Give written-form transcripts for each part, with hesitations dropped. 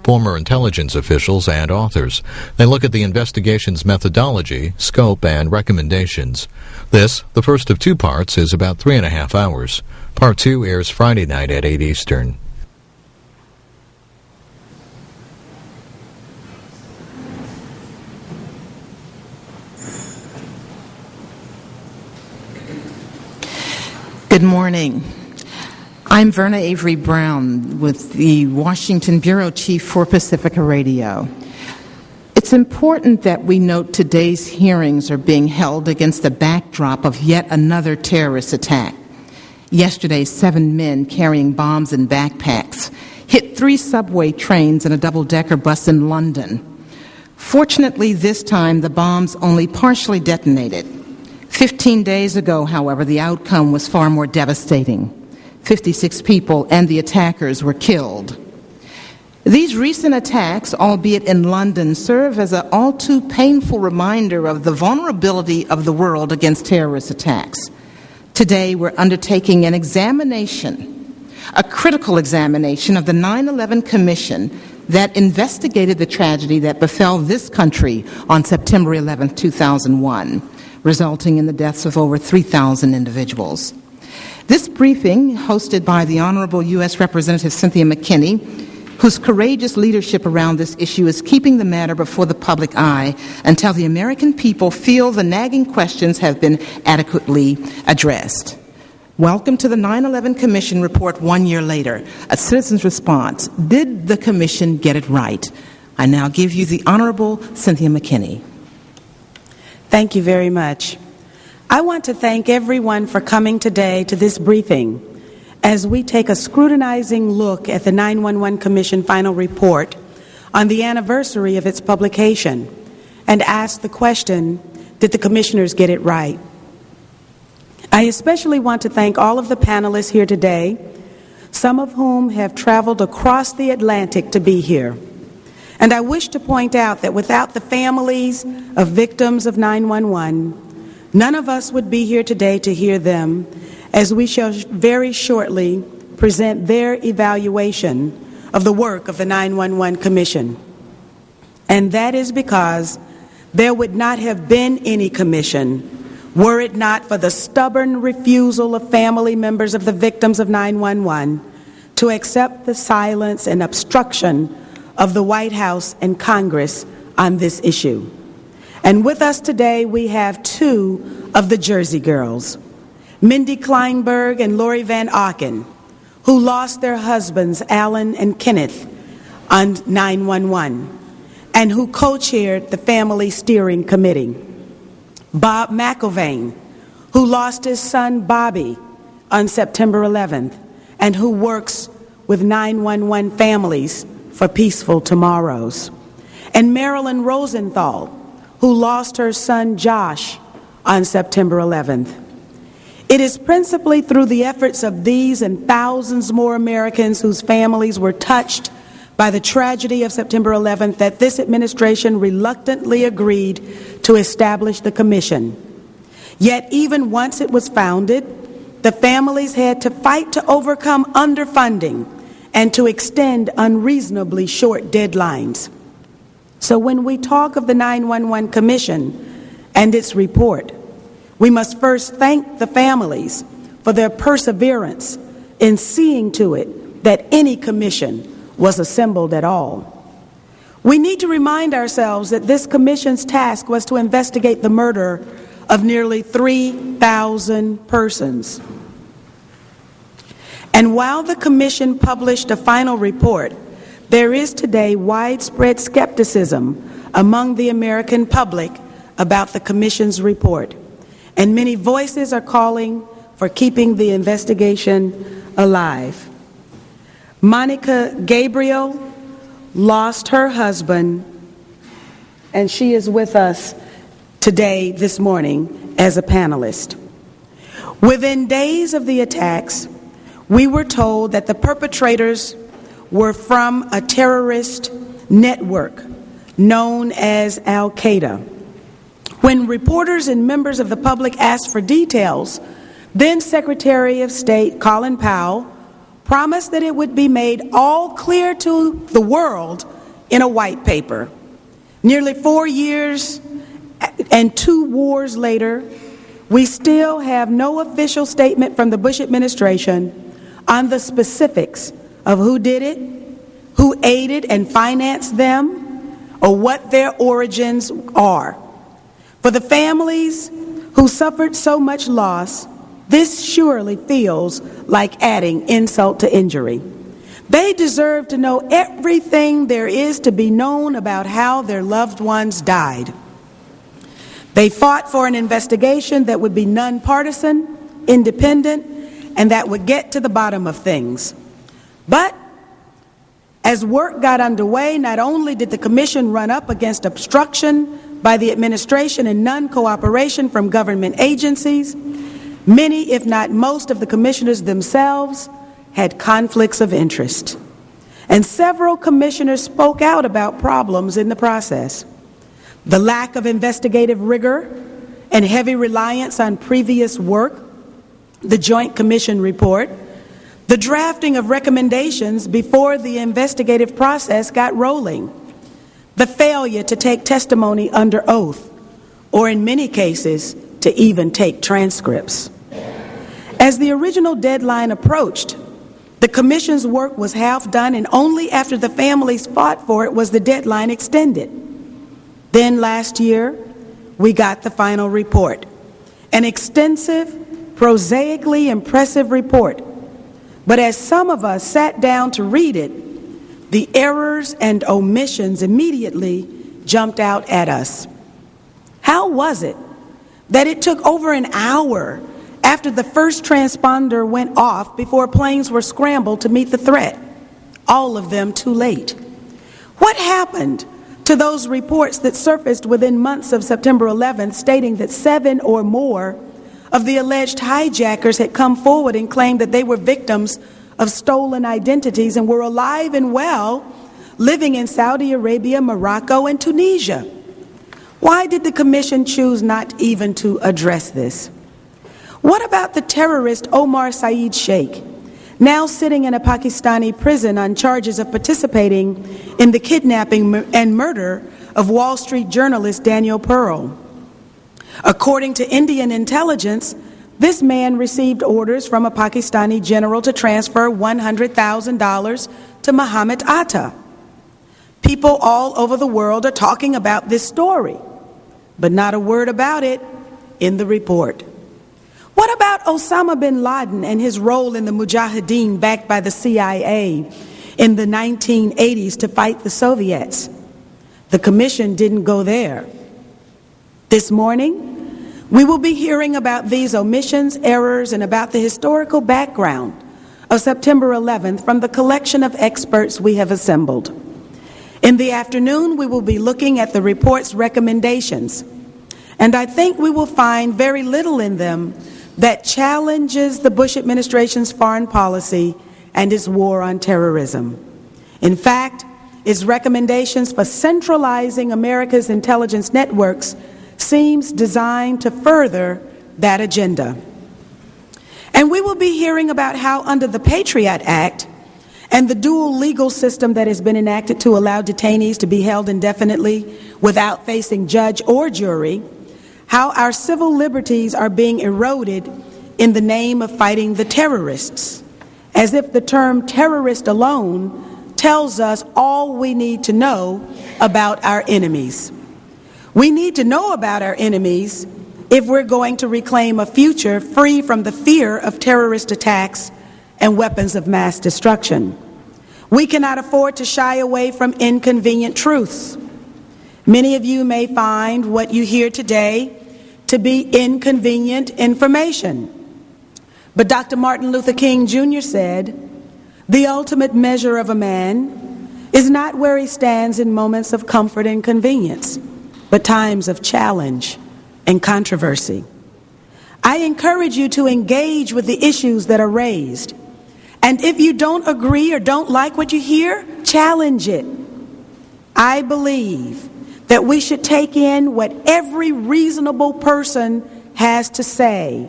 former intelligence officials, and authors. They look at the investigation's methodology, scope, and recommendations. This, the first of 2 parts, is about 3.5 hours. Part 2 airs Friday night at 8 Eastern. Good morning. I'm Verna Avery Brown with the Washington Bureau Chief for Pacifica Radio. It's important that we note today's hearings are being held against the backdrop of yet another terrorist attack. Yesterday, 7 men carrying bombs in backpacks hit 3 subway trains and a double-decker bus in London. Fortunately, this time the bombs only partially detonated. 15 days ago, however, the outcome was far more devastating. 56 people and the attackers were killed. These recent attacks, albeit in London, serve as an all-too painful reminder of the vulnerability of the world against terrorist attacks. Today, we're undertaking an examination, a critical examination of the 9/11 Commission that investigated the tragedy that befell this country on September 11, 2001. Resulting in the deaths of over 3,000 individuals. This briefing, hosted by the Honorable U.S. Representative Cynthia McKinney, whose courageous leadership around this issue is keeping the matter before the public eye until the American people feel the nagging questions have been adequately addressed. Welcome to the 9/11 Commission report 1 year later, a citizen's response. Did the Commission get it right? I now give you the Honorable Cynthia McKinney. Thank you very much. I want to thank everyone for coming today to this briefing as we take a scrutinizing look at the 9/11 Commission final report on the anniversary of its publication and ask the question, did the commissioners get it right? I especially want to thank all of the panelists here today, some of whom have traveled across the Atlantic to be here. And I wish to point out that without the families of victims of 9/11, none of us would be here today to hear them, as we shall very shortly present their evaluation of the work of the 9/11 Commission. And that is because there would not have been any commission were it not for the stubborn refusal of family members of the victims of 9/11 to accept the silence and obstruction of the White House and Congress on this issue. And with us today, we have 2 of the Jersey girls, Mindy Kleinberg and Lori Van Auken, who lost their husbands, Alan and Kenneth, on 9/11, and who co-chaired the Family Steering Committee. Bob McIlvain, who lost his son, Bobby, on September 11th, and who works with 911 families for peaceful tomorrows. And Marilyn Rosenthal, who lost her son Josh on September 11th. It is principally through the efforts of these and thousands more Americans whose families were touched by the tragedy of September 11th that this administration reluctantly agreed to establish the commission. Yet even once it was founded, the families had to fight to overcome underfunding and to extend unreasonably short deadlines. So when we talk of the 911 Commission and its report, we must first thank the families for their perseverance in seeing to it that any commission was assembled at all. We need to remind ourselves that this commission's task was to investigate the murder of nearly 3,000 persons. And while the Commission published a final report, there is today widespread skepticism among the American public about the Commission's report, and many voices are calling for keeping the investigation alive. Monica Gabriel lost her husband, and she is with us today, this morning, as a panelist. Within days of the attacks, we were told that the perpetrators were from a terrorist network known as Al-Qaeda. When reporters and members of the public asked for details, then Secretary of State Colin Powell promised that it would be made all clear to the world in a white paper. Nearly 4 years and 2 wars later, we still have no official statement from the Bush administration on the specifics of who did it, who aided and financed them, or what their origins are. For the families who suffered so much loss, this surely feels like adding insult to injury. They deserve to know everything there is to be known about how their loved ones died. They fought for an investigation that would be nonpartisan, independent, and that would get to the bottom of things. But as work got underway, not only did the commission run up against obstruction by the administration and non-cooperation from government agencies, many, if not most, of the commissioners themselves had conflicts of interest. And several commissioners spoke out about problems in the process. The lack of investigative rigor and heavy reliance on previous work, the Joint Commission report, the drafting of recommendations before the investigative process got rolling, the failure to take testimony under oath, or in many cases, to even take transcripts. As the original deadline approached, the Commission's work was half done, and only after the families fought for it was the deadline extended. Then last year, we got the final report, an extensive, prosaically impressive report. But as some of us sat down to read it, the errors and omissions immediately jumped out at us. How was it that it took over an hour after the first transponder went off before planes were scrambled to meet the threat? All of them too late. What happened to those reports that surfaced within months of September 11th stating that 7 or more of the alleged hijackers had come forward and claimed that they were victims of stolen identities and were alive and well, living in Saudi Arabia, Morocco, and Tunisia? Why did the Commission choose not even to address this? What about the terrorist Omar Saeed Sheikh, now sitting in a Pakistani prison on charges of participating in the kidnapping and murder of Wall Street journalist Daniel Pearl? According to Indian intelligence, this man received orders from a Pakistani general to transfer $100,000 to Muhammad Atta. People all over the world are talking about this story, but not a word about it in the report. What about Osama bin Laden and his role in the Mujahideen backed by the CIA in the 1980s to fight the Soviets? The Commission didn't go there. This morning, we will be hearing about these omissions, errors, and about the historical background of September 11th from the collection of experts we have assembled. In the afternoon, we will be looking at the report's recommendations, and I think we will find very little in them that challenges the Bush administration's foreign policy and its war on terrorism. In fact, its recommendations for centralizing America's intelligence networks seems designed to further that agenda. And we will be hearing about how under the Patriot Act and the dual legal system that has been enacted to allow detainees to be held indefinitely without facing judge or jury, how our civil liberties are being eroded in the name of fighting the terrorists, as if the term terrorist alone tells us all we need to know about our enemies. We need to know about our enemies if we're going to reclaim a future free from the fear of terrorist attacks and weapons of mass destruction. We cannot afford to shy away from inconvenient truths. Many of you may find what you hear today to be inconvenient information. But Dr. Martin Luther King Jr. said, "The ultimate measure of a man is not where he stands in moments of comfort and convenience, but times of challenge and controversy." I encourage you to engage with the issues that are raised. And if you don't agree or don't like what you hear, challenge it. I believe that we should take in what every reasonable person has to say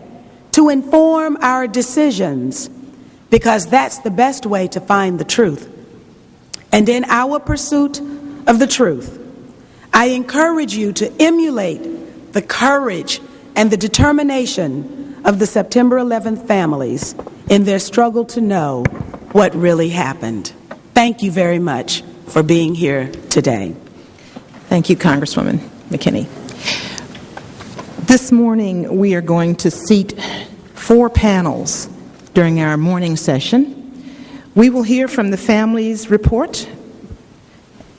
to inform our decisions, because that's the best way to find the truth. And in our pursuit of the truth. I encourage you to emulate the courage and the determination of the September 11th families in their struggle to know what really happened. Thank you very much for being here today. Thank you, Congresswoman McKinney. This morning, we are going to seat 4 panels during our morning session. We will hear from the families' report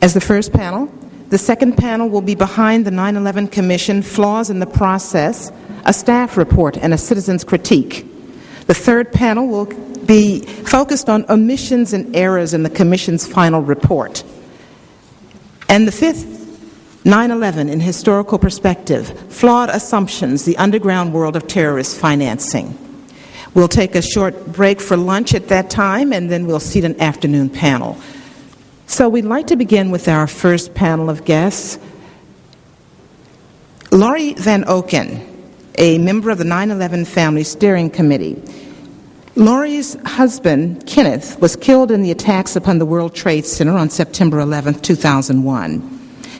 as the first panel. The second panel will be behind the 9/11 Commission, flaws in the process, a staff report, and a citizen's critique. The third panel will be focused on omissions and errors in the Commission's final report. And the fifth, 9/11 in historical perspective, flawed assumptions, the underground world of terrorist financing. We'll take a short break for lunch at that time, and then we'll seat an afternoon panel. So we'd like to begin with our first panel of guests. Laurie Van Oken, a member of the 9/11 Family Steering Committee. Laurie's husband, Kenneth, was killed in the attacks upon the World Trade Center on September 11, 2001.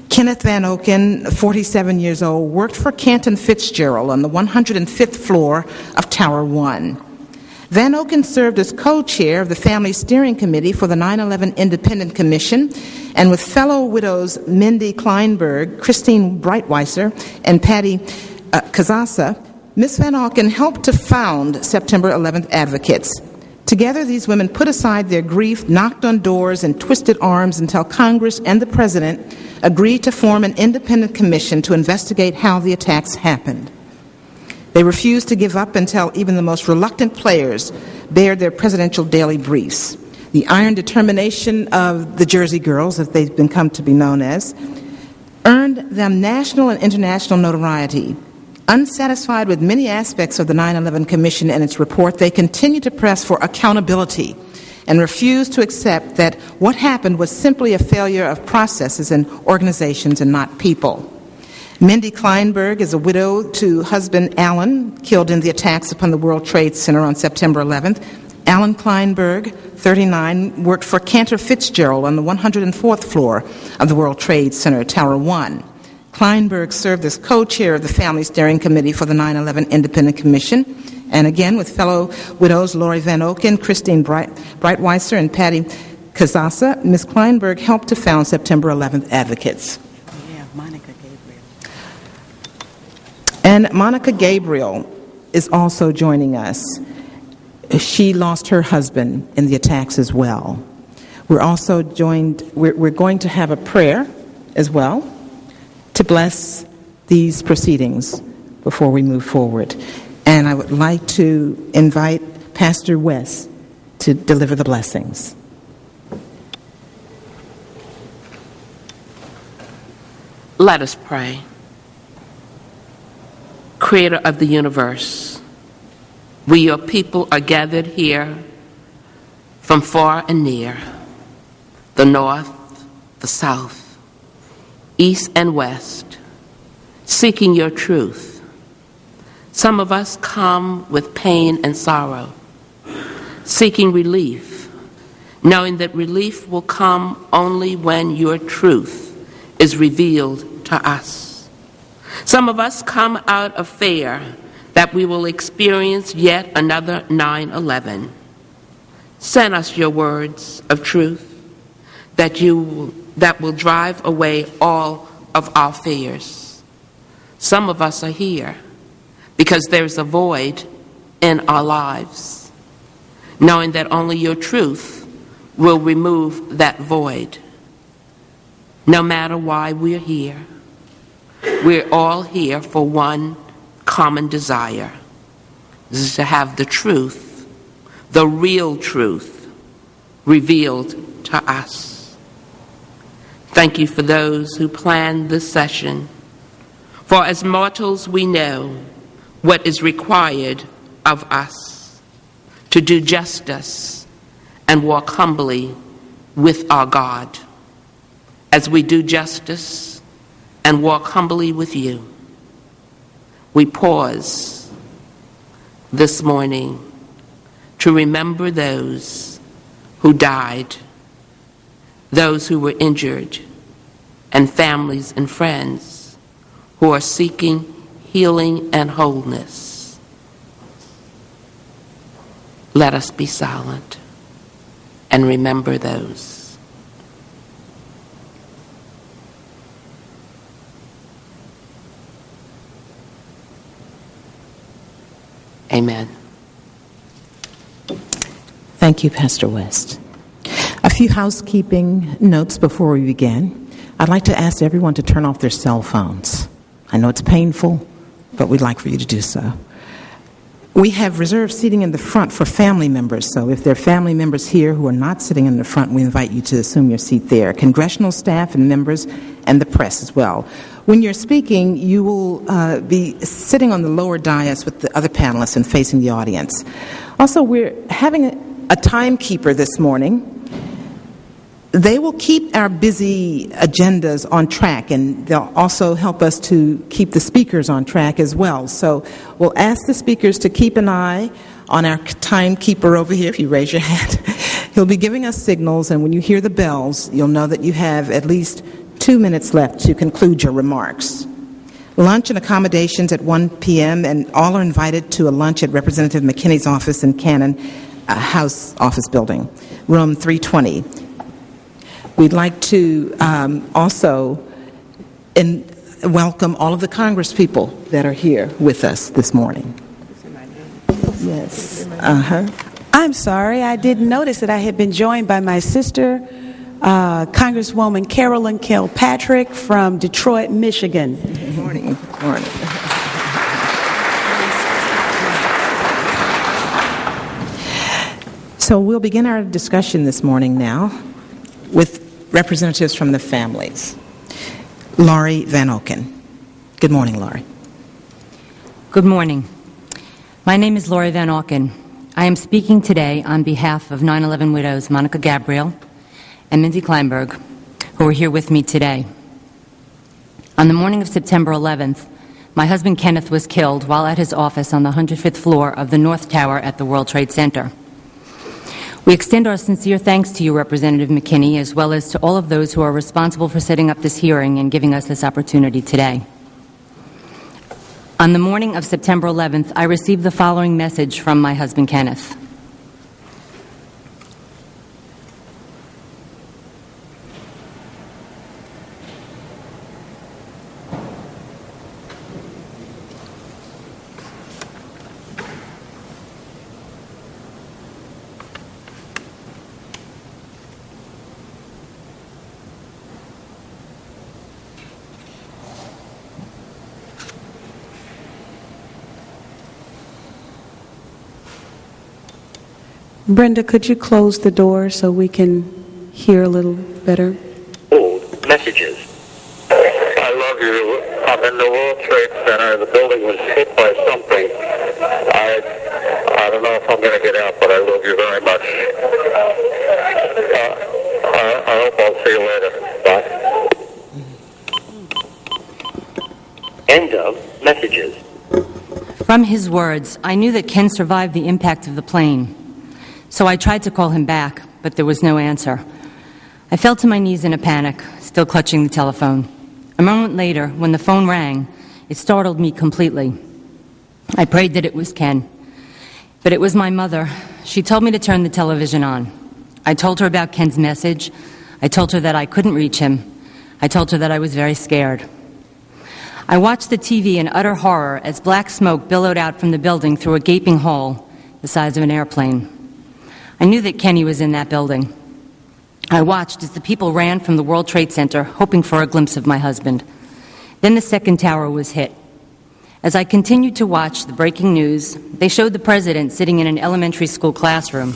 Kenneth Van Oken, 47 years old, worked for Canton Fitzgerald on the 105th floor of Tower 1. Van Oken served as co-chair of the Family Steering Committee for the 9/11 Independent Commission, and with fellow widows Mindy Kleinberg, Christine Breitweiser, and Patty Kazasa, Ms. Van Oken helped to found September 11th Advocates. Together, these women put aside their grief, knocked on doors, and twisted arms until Congress and the President agreed to form an independent commission to investigate how the attacks happened. They refused to give up until even the most reluctant players bared their presidential daily briefs. The iron determination of the Jersey Girls, as they've come to be known as, earned them national and international notoriety. Unsatisfied with many aspects of the 9/11 Commission and its report, they continued to press for accountability and refused to accept that what happened was simply a failure of processes and organizations and not people. Mindy Kleinberg is a widow to husband Alan, killed in the attacks upon the World Trade Center on September 11th. Alan Kleinberg, 39, worked for Cantor Fitzgerald on the 104th floor of the World Trade Center, Tower 1. Kleinberg served as co-chair of the Family Steering Committee for the 9/11 Independent Commission, and again with fellow widows Laurie Van Oken, Christine Breitweiser, and Patty Kazasa, Ms. Kleinberg helped to found September 11th Advocates. And Monica Gabriel is also joining us. She lost her husband in the attacks as well. We're going to have a prayer as well to bless these proceedings before we move forward. And I would like to invite Pastor West to deliver the blessings. Let us pray. Creator of the universe, we, your people, are gathered here from far and near, the north, the south, east and west, seeking your truth. Some of us come with pain and sorrow, seeking relief, knowing that relief will come only when your truth is revealed to us. Some of us come out of fear that we will experience yet another 9/11. Send us your words of truth that will drive away all of our fears. Some of us are here because there's a void in our lives, knowing that only your truth will remove that void. No matter why we're here, we're all here for one common desire. This is to have the truth, the real truth, revealed to us. Thank you for those who planned this session. For as mortals, we know what is required of us: to do justice and walk humbly with our God. As we do justice and walk humbly with you, we pause this morning to remember those who died, those who were injured, and families and friends who are seeking healing and wholeness. Let us be silent and remember those. Amen. Thank you, Pastor West. A few housekeeping notes before we begin. I'd like to ask everyone to turn off their cell phones. I know it's painful, but we'd like for you to do so. We have reserved seating in the front for family members, so if there are family members here who are not sitting in the front, we invite you to assume your seat there. Congressional staff and members and the press as well. When you're speaking, you will be sitting on the lower dais with the other panelists and facing the audience. Also, we're having a timekeeper this morning. They will keep our busy agendas on track, and they'll also help us to keep the speakers on track as well. So we'll ask the speakers to keep an eye on our timekeeper over here. If you raise your hand, he'll be giving us signals, and when you hear the bells, you'll know that you have at least 2 minutes left to conclude your remarks. Lunch and accommodations at 1 p.m., and all are invited to a lunch at Representative McKinney's office in Cannon House Office Building, room 320. We'd like to also welcome all of the Congress people that are here with us this morning. Yes. I'm sorry, I didn't notice that I had been joined by my sister, Congresswoman Carolyn Kilpatrick from Detroit, Michigan. Good morning. Good morning. So we'll begin our discussion this morning now with representatives from the families. Laurie Van Oken. Good morning, Laurie. Good morning. My name is Laurie Van Oken. I am speaking today on behalf of 9/11 widows Monica Gabriel and Mindy Kleinberg, who are here with me today. On the morning of September 11th, my husband Kenneth was killed while at his office on the 105th floor of the North Tower at the World Trade Center. We extend our sincere thanks to you, Representative McKinney, as well as to all of those who are responsible for setting up this hearing and giving us this opportunity today. On the morning of September 11th, I received the following message from my husband, Kenneth. Brenda, could you close the door so we can hear a little better? Old messages. I love you. I'm in the World Trade Center. The building was hit by something. I don't know if I'm going to get out, but I love you very much. I hope I'll see you later. Bye. End of messages. From his words, I knew that Ken survived the impact of the plane. So I tried to call him back, but there was no answer. I fell to my knees in a panic, still clutching the telephone. A moment later, when the phone rang, it startled me completely. I prayed that it was Ken. But it was my mother. She told me to turn the television on. I told her about Ken's message. I told her that I couldn't reach him. I told her that I was very scared. I watched the TV in utter horror as black smoke billowed out from the building through a gaping hole the size of an airplane. I knew that Kenny was in that building. I watched as the people ran from the World Trade Center, hoping for a glimpse of my husband. Then the second tower was hit. As I continued to watch the breaking news, they showed the president sitting in an elementary school classroom,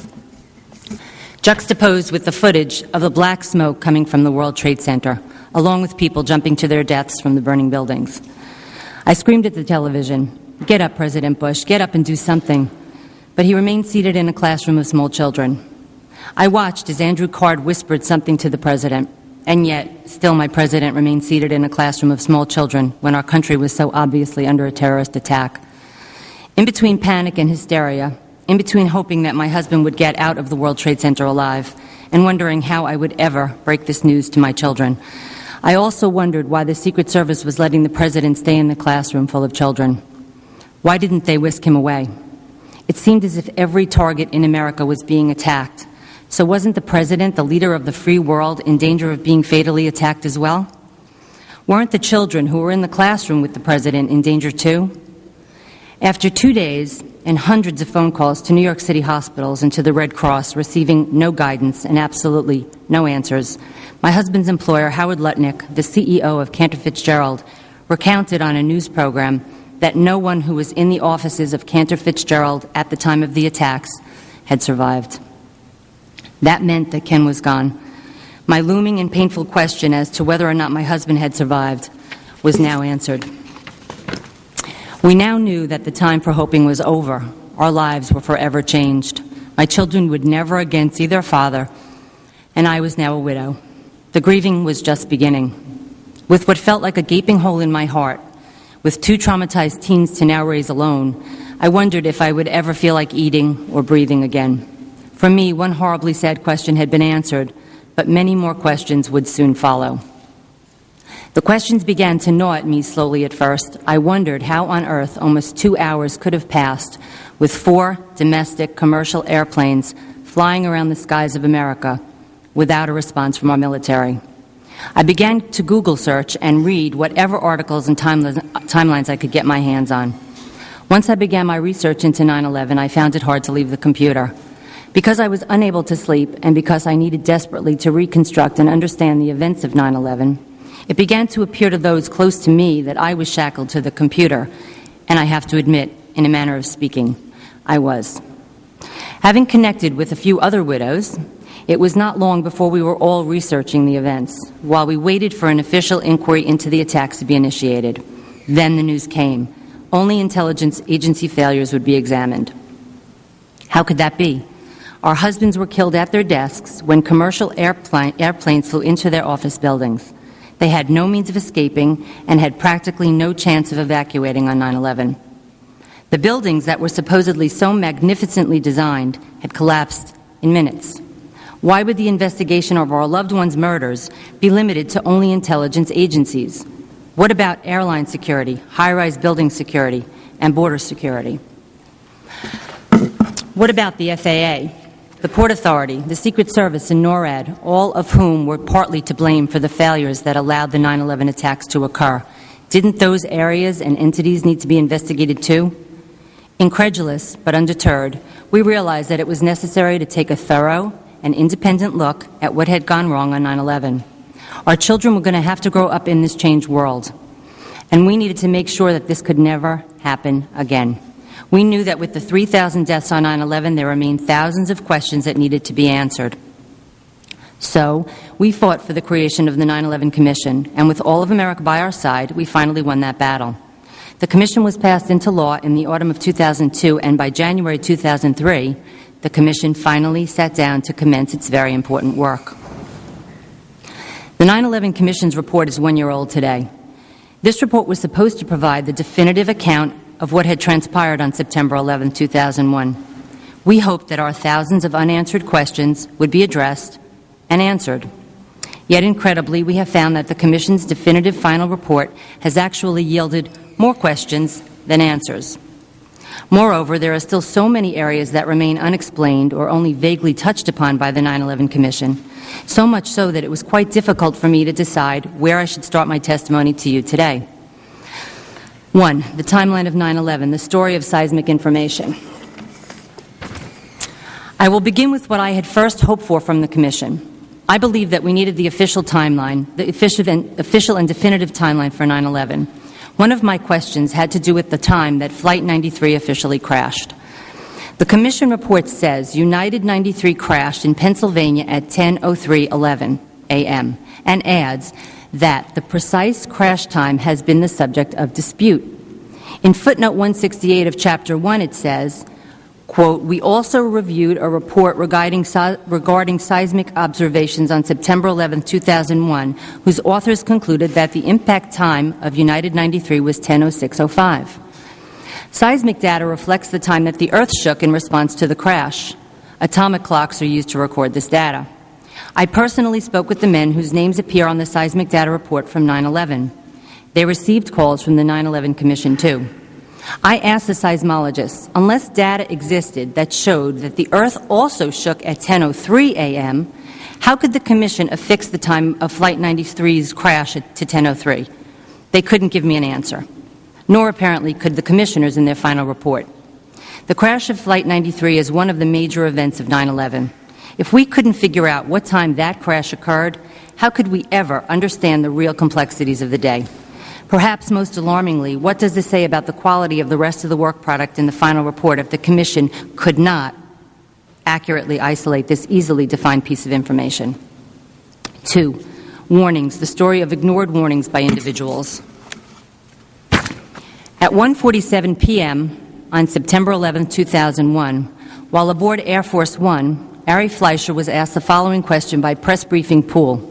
juxtaposed with the footage of the black smoke coming from the World Trade Center, along with people jumping to their deaths from the burning buildings. I screamed at the television, "Get up, President Bush, get up and do something." But he remained seated in a classroom of small children. I watched as Andrew Card whispered something to the president, and yet, still my president remained seated in a classroom of small children when our country was so obviously under a terrorist attack. In between panic and hysteria, in between hoping that my husband would get out of the World Trade Center alive, and wondering how I would ever break this news to my children, I also wondered why the Secret Service was letting the President stay in the classroom full of children. Why didn't they whisk him away? It seemed as if every target in America was being attacked. So wasn't the President, the leader of the free world, in danger of being fatally attacked as well? Weren't the children who were in the classroom with the President in danger too? After 2 days and hundreds of phone calls to New York City hospitals and to the Red Cross, receiving no guidance and absolutely no answers, my husband's employer, Howard Lutnick, the CEO of Cantor Fitzgerald, recounted on a news program that no one who was in the offices of Cantor Fitzgerald at the time of the attacks had survived. That meant that Ken was gone. My looming and painful question as to whether or not my husband had survived was now answered. We now knew that the time for hoping was over. Our lives were forever changed. My children would never again see their father, and I was now a widow. The grieving was just beginning. With what felt like a gaping hole in my heart, with 2 traumatized teens to now raise alone, I wondered if I would ever feel like eating or breathing again. For me, one horribly sad question had been answered, but many more questions would soon follow. The questions began to gnaw at me slowly at first. I wondered how on earth almost 2 hours could have passed with 4 domestic commercial airplanes flying around the skies of America without a response from our military. I began to Google search and read whatever articles and timelines I could get my hands on. Once I began my research into 9/11, I found it hard to leave the computer. Because I was unable to sleep and because I needed desperately to reconstruct and understand the events of 9/11, it began to appear to those close to me that I was shackled to the computer, and I have to admit, in a manner of speaking, I was. Having connected with a few other widows, it was not long before we were all researching the events, while we waited for an official inquiry into the attacks to be initiated. Then the news came. Only intelligence agency failures would be examined. How could that be? Our husbands were killed at their desks when commercial airplanes flew into their office buildings. They had no means of escaping and had practically no chance of evacuating on 9/11. The buildings that were supposedly so magnificently designed had collapsed in minutes. Why would the investigation of our loved ones' murders be limited to only intelligence agencies? What about airline security, high-rise building security, and border security? What about the FAA, the Port Authority, the Secret Service, and NORAD, all of whom were partly to blame for the failures that allowed the 9/11 attacks to occur? Didn't those areas and entities need to be investigated too? Incredulous but undeterred, we realized that it was necessary to take a thorough and independent look at what had gone wrong on 9/11. Our children were going to have to grow up in this changed world, and we needed to make sure that this could never happen again. We knew that with the 3,000 deaths on 9/11, there remained thousands of questions that needed to be answered. So we fought for the creation of the 9/11 Commission, and with all of America by our side, we finally won that battle. The Commission was passed into law in the autumn of 2002, and by January 2003, the Commission finally sat down to commence its very important work. The 9/11 Commission's report is 1 year old today. This report was supposed to provide the definitive account of what had transpired on September 11, 2001. We hoped that our thousands of unanswered questions would be addressed and answered. Yet incredibly, we have found that the Commission's definitive final report has actually yielded more questions than answers. Moreover, there are still so many areas that remain unexplained or only vaguely touched upon by the 9/11 Commission, so much so that it was quite difficult for me to decide where I should start my testimony to you today. 1. The timeline of 9/11, the story of seismic information. I will begin with what I had first hoped for from the Commission. I believed that we needed the official timeline, the official and definitive timeline for 9/11. One of my questions had to do with the time that Flight 93 officially crashed. The Commission report says United 93 crashed in Pennsylvania at 10:03:11 a.m. and adds that the precise crash time has been the subject of dispute. In footnote 168 of Chapter 1, it says, quote, "We also reviewed a report regarding seismic observations on September 11, 2001, whose authors concluded that the impact time of United 93 was 10:06:05. Seismic data reflects the time that the Earth shook in response to the crash. Atomic clocks are used to record this data. I personally spoke with the men whose names appear on the seismic data report from 9/11. They received calls from the 9/11 Commission, too. I asked the seismologists, unless data existed that showed that the Earth also shook at 10:03 a.m., how could the Commission affix the time of Flight 93's crash to 10:03? They couldn't give me an answer, nor apparently could the Commissioners in their final report. The crash of Flight 93 is one of the major events of 9/11. If we couldn't figure out what time that crash occurred, how could we ever understand the real complexities of the day? Perhaps most alarmingly, what does this say about the quality of the rest of the work product in the final report if the Commission could not accurately isolate this easily defined piece of information? 2. Warnings, the story of ignored warnings by individuals. At 1:47 p.m. on September 11, 2001, while aboard Air Force One, Ari Fleischer was asked the following question by Press Briefing Pool.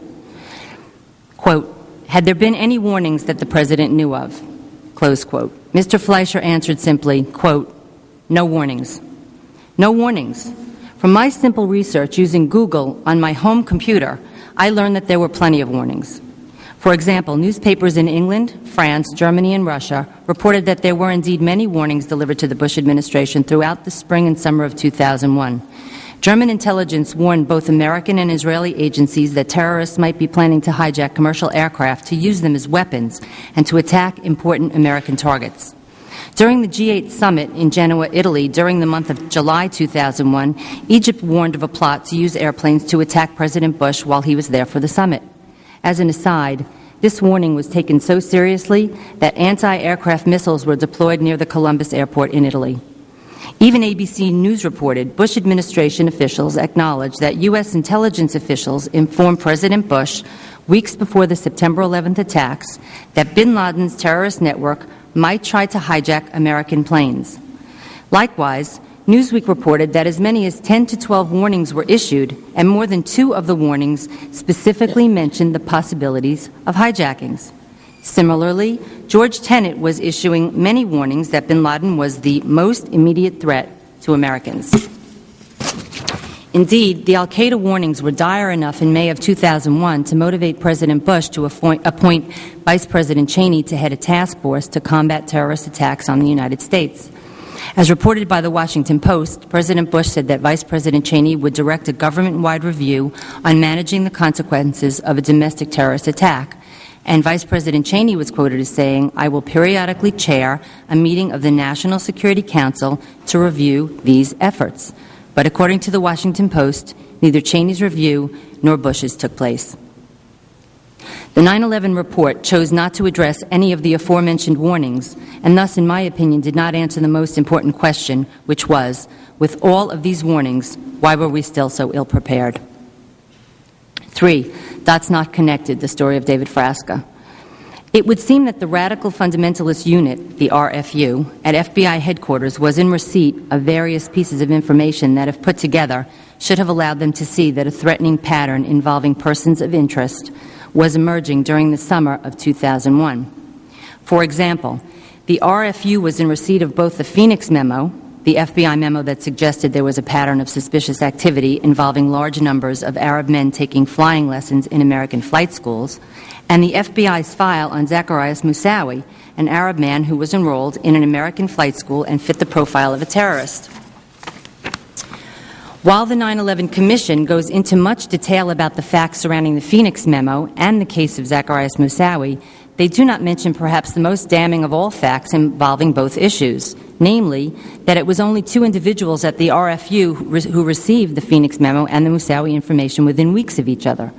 Quote, "Had there been any warnings that the President knew of?" Close quote. Mr. Fleischer answered simply, quote, "No warnings." No warnings. From my simple research using Google on my home computer, I learned that there were plenty of warnings. For example, newspapers in England, France, Germany, and Russia reported that there were indeed many warnings delivered to the Bush administration throughout the spring and summer of 2001. German intelligence warned both American and Israeli agencies that terrorists might be planning to hijack commercial aircraft to use them as weapons and to attack important American targets. During the G8 summit in Genoa, Italy, during the month of July 2001, Egypt warned of a plot to use airplanes to attack President Bush while he was there for the summit. As an aside, this warning was taken so seriously that anti-aircraft missiles were deployed near the Columbus airport in Italy. Even ABC News reported Bush administration officials acknowledged that U.S. intelligence officials informed President Bush weeks before the September 11th attacks that bin Laden's terrorist network might try to hijack American planes. Likewise, Newsweek reported that as many as 10 to 12 warnings were issued, and more than 2 of the warnings specifically mentioned the possibilities of hijackings. Similarly, George Tenet was issuing many warnings that bin Laden was the most immediate threat to Americans. Indeed, the al-Qaeda warnings were dire enough in May of 2001 to motivate President Bush to appoint Vice President Cheney to head a task force to combat terrorist attacks on the United States. As reported by the Washington Post, President Bush said that Vice President Cheney would direct a government-wide review on managing the consequences of a domestic terrorist attack. And Vice President Cheney was quoted as saying, "I will periodically chair a meeting of the National Security Council to review these efforts." But according to the Washington Post, neither Cheney's review nor Bush's took place. The 9/11 report chose not to address any of the aforementioned warnings, and thus, in my opinion, did not answer the most important question, which was, with all of these warnings, why were we still so ill-prepared? 3. Dots Not Connected, the story of David Frasca. It would seem that the Radical Fundamentalist Unit, the RFU, at FBI headquarters was in receipt of various pieces of information that, if put together, should have allowed them to see that a threatening pattern involving persons of interest was emerging during the summer of 2001. For example, the RFU was in receipt of both the Phoenix memo, the FBI memo that suggested there was a pattern of suspicious activity involving large numbers of Arab men taking flying lessons in American flight schools, and the FBI's file on Zacarias Moussaoui, an Arab man who was enrolled in an American flight school and fit the profile of a terrorist. While the 9/11 Commission goes into much detail about the facts surrounding the Phoenix memo and the case of Zacarias Moussaoui, they do not mention perhaps the most damning of all facts involving both issues, namely that it was only 2 individuals at the RFU who received the Phoenix memo and the Moussaoui information within weeks of each other.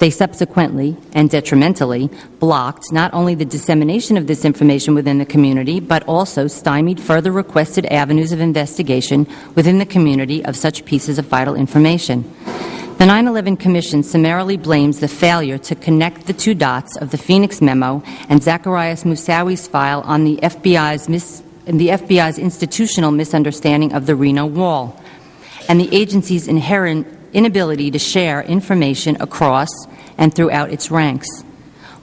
They subsequently and detrimentally blocked not only the dissemination of this information within the community, but also stymied further requested avenues of investigation within the community of such pieces of vital information. The 9/11 Commission summarily blames the failure to connect the 2 dots of the Phoenix memo and Zacarias Moussaoui's file on the FBI's institutional misunderstanding of the Reno Wall and the agency's inherent inability to share information across and throughout its ranks.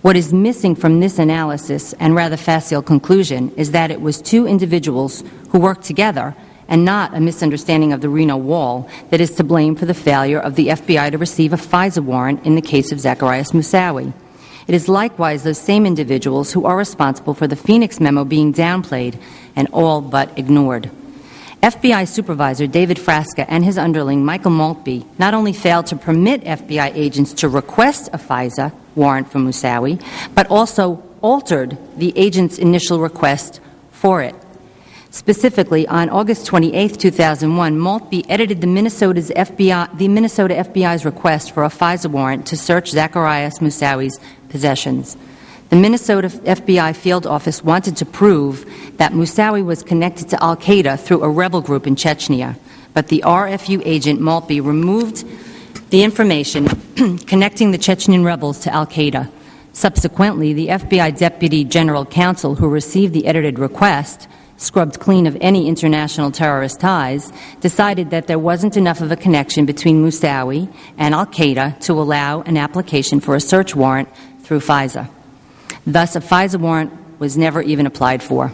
What is missing from this analysis and rather facile conclusion is that it was 2 individuals who worked together and not a misunderstanding of the Reno Wall that is to blame for the failure of the FBI to receive a FISA warrant in the case of Zacarias Moussaoui. It is likewise those same individuals who are responsible for the Phoenix memo being downplayed and all but ignored. FBI Supervisor David Frasca and his underling Michael Maltby not only failed to permit FBI agents to request a FISA warrant for Moussaoui, but also altered the agent's initial request for it. Specifically, on August 28, 2001, Maltby edited the Minnesota FBI's request for a FISA warrant to search Zacarias Moussaoui's possessions. The Minnesota FBI field office wanted to prove that Moussaoui was connected to al-Qaeda through a rebel group in Chechnya, but the RFU agent Maltby removed the information connecting the Chechen rebels to al-Qaeda. Subsequently, the FBI Deputy General Counsel who received the edited request, scrubbed clean of any international terrorist ties, decided that there wasn't enough of a connection between Moussaoui and al-Qaeda to allow an application for a search warrant through FISA. Thus, a FISA warrant was never even applied for.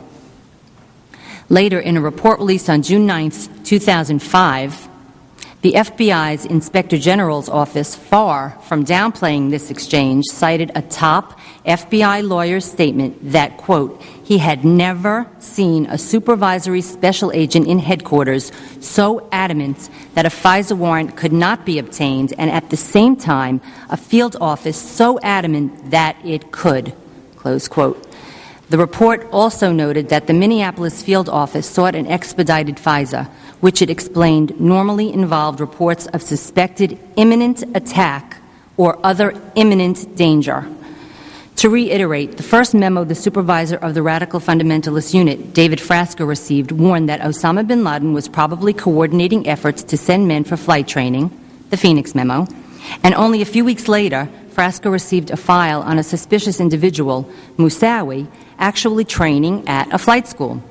Later, in a report released on June 9, 2005, the FBI's Inspector General's office, far from downplaying this exchange, cited a top FBI lawyer's statement that, quote, he had never seen a supervisory special agent in headquarters so adamant that a FISA warrant could not be obtained, and at the same time, a field office so adamant that it could, close quote. The report also noted that the Minneapolis field office sought an expedited FISA, which it explained normally involved reports of suspected imminent attack or other imminent danger. To reiterate, the first memo the supervisor of the Radical Fundamentalist Unit, David Frasca, received warned that Osama bin Laden was probably coordinating efforts to send men for flight training, the Phoenix memo, and only a few weeks later, Frasca received a file on a suspicious individual, Moussaoui, actually training at a flight school.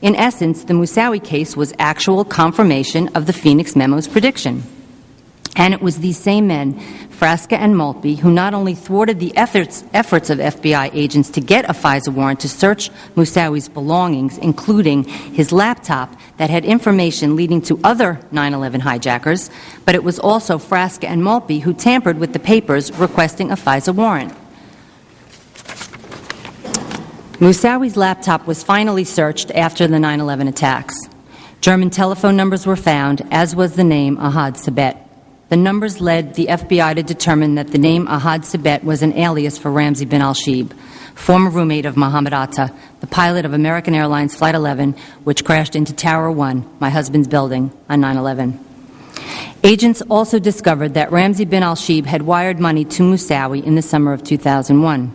In essence, the Moussaoui case was actual confirmation of the Phoenix memo's prediction. And it was these same men, Frasca and Maltby, who not only thwarted the efforts of FBI agents to get a FISA warrant to search Moussaoui's belongings, including his laptop that had information leading to other 9/11 hijackers, but it was also Frasca and Maltby who tampered with the papers requesting a FISA warrant. Moussaoui's laptop was finally searched after the 9/11 attacks. German telephone numbers were found, as was the name Ahad Sabet. The numbers led the FBI to determine that the name Ahad Sabet was an alias for Ramzi bin al-Shibh, former roommate of Mohammed Atta, the pilot of American Airlines Flight 11, which crashed into Tower 1, my husband's building, on 9/11. Agents also discovered that Ramzi bin al-Shibh had wired money to Moussaoui in the summer of 2001.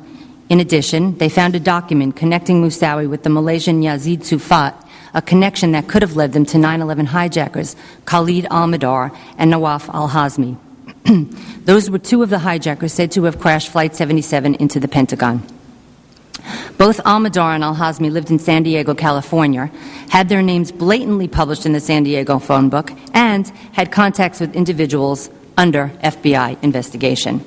In addition, they found a document connecting Moussaoui with the Malaysian Yazid Sufat, a connection that could have led them to 9/11 hijackers Khalid al-Madar and Nawaf al-Hazmi. Those were two of the hijackers said to have crashed Flight 77 into the Pentagon. Both al-Madar and al-Hazmi lived in San Diego, California, had their names blatantly published in the San Diego phone book, and had contacts with individuals under FBI investigation.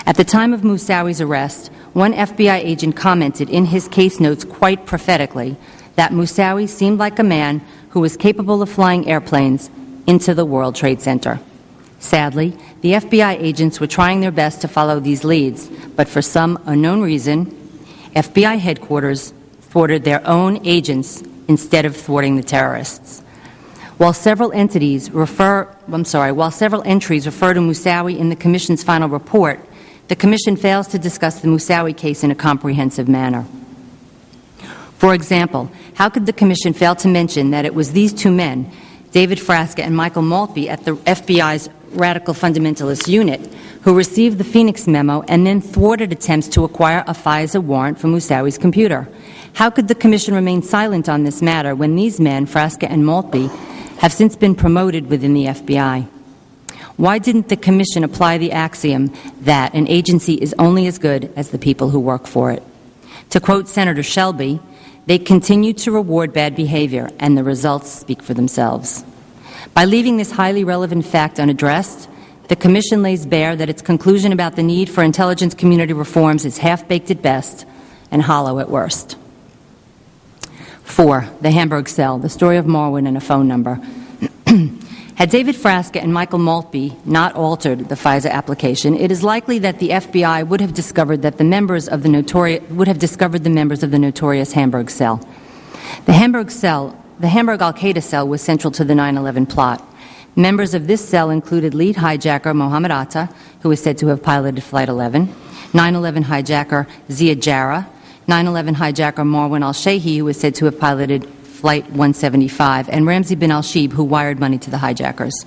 At the time of Moussaoui's arrest, one FBI agent commented in his case notes quite prophetically that Moussaoui seemed like a man who was capable of flying airplanes into the World Trade Center. Sadly, the FBI agents were trying their best to follow these leads, but for some unknown reason, FBI headquarters thwarted their own agents instead of thwarting the terrorists. While several entries refer to Moussaoui in the Commission's final report, the Commission fails to discuss the Moussaoui case in a comprehensive manner. For example, how could the Commission fail to mention that it was these two men, David Frasca and Michael Maltby at the FBI's Radical Fundamentalist Unit, who received the Phoenix memo and then thwarted attempts to acquire a FISA warrant for Moussaoui's computer? How could the Commission remain silent on this matter when these men, Frasca and Maltby, have since been promoted within the FBI? Why didn't the Commission apply the axiom that an agency is only as good as the people who work for it? To quote Senator Shelby, they continue to reward bad behavior, and the results speak for themselves. By leaving this highly relevant fact unaddressed, the Commission lays bare that its conclusion about the need for intelligence community reforms is half-baked at best and hollow at worst. 4. The Hamburg Cell, the story of Marwin and a phone number. Had David Frasca and Michael Maltby not altered the FISA application, it is likely that the FBI would have discovered that the members of the notorious Hamburg cell. The Hamburg al-Qaeda cell was central to the 9/11 plot. Members of this cell included lead hijacker Mohammed Atta, who is said to have piloted Flight 11, 9/11 hijacker Ziad Jarrah, 9/11 hijacker Marwan al-Shehi, who is said to have piloted Flight 175, and Ramzi bin al-Shib, who wired money to the hijackers.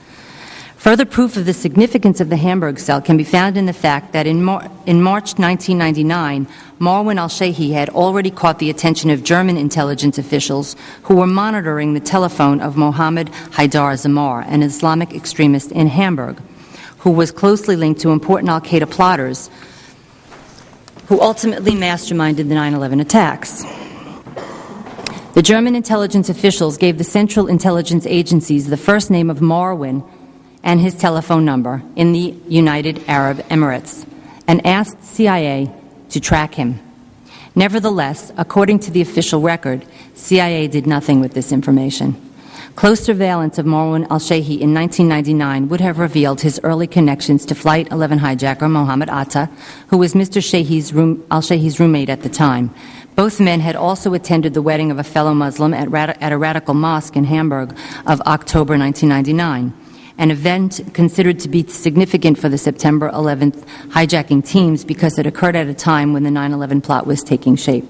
Further proof of the significance of the Hamburg cell can be found in the fact that in March 1999, Marwan al-Shehi had already caught the attention of German intelligence officials who were monitoring the telephone of Mohammed Haidar Zamar, an Islamic extremist in Hamburg, who was closely linked to important al-Qaeda plotters who ultimately masterminded the 9/11 attacks. The German intelligence officials gave the Central Intelligence Agencies the first name of Marwan and his telephone number in the United Arab Emirates and asked CIA to track him. Nevertheless, according to the official record, CIA did nothing with this information. Close surveillance of Marwan al-Shehi in 1999 would have revealed his early connections to Flight 11 hijacker Mohammed Atta, who was Mr. al-Shehi's roommate at the time. Both men had also attended the wedding of a fellow Muslim at a radical mosque in Hamburg of October 1999, an event considered to be significant for the September 11th hijacking teams because it occurred at a time when the 9/11 plot was taking shape.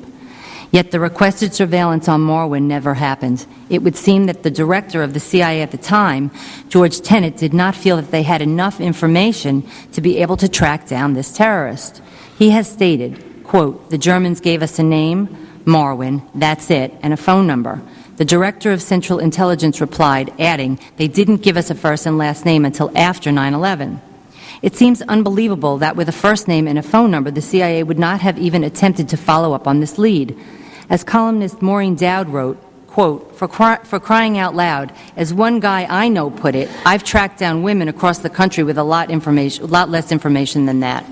Yet the requested surveillance on Marwan never happened. It would seem that the director of the CIA at the time, George Tenet, did not feel that they had enough information to be able to track down this terrorist. He has stated, quote, "The Germans gave us a name, Marwan, that's it, and a phone number." The director of Central Intelligence replied, adding, "They didn't give us a first and last name until after 9/11. It seems unbelievable that with a first name and a phone number, the CIA would not have even attempted to follow up on this lead. As columnist Maureen Dowd wrote, quote, for crying out loud, as one guy I know put it, I've tracked down women across the country with a lot less information than that."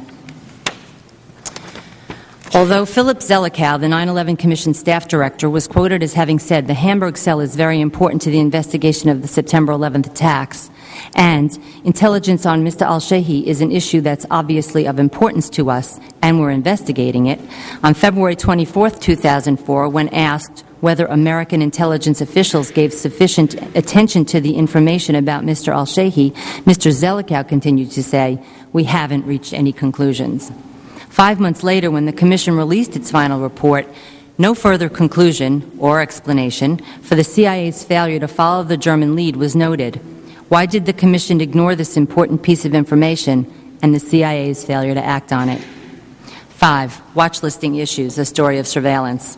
Although Philip Zelikow, the 9/11 Commission staff director, was quoted as having said, "The Hamburg cell is very important to the investigation of the September 11th attacks," and "Intelligence on Mr. al-Shehi is an issue that's obviously of importance to us, and we're investigating it," on February 24, 2004, when asked whether American intelligence officials gave sufficient attention to the information about Mr. al-Shehi, Mr. Zelikow continued to say, "We haven't reached any conclusions." 5 months later, when the Commission released its final report, no further conclusion or explanation for the CIA's failure to follow the German lead was noted. Why did the Commission ignore this important piece of information and the CIA's failure to act on it? 5. Watch-listing issues, a story of surveillance.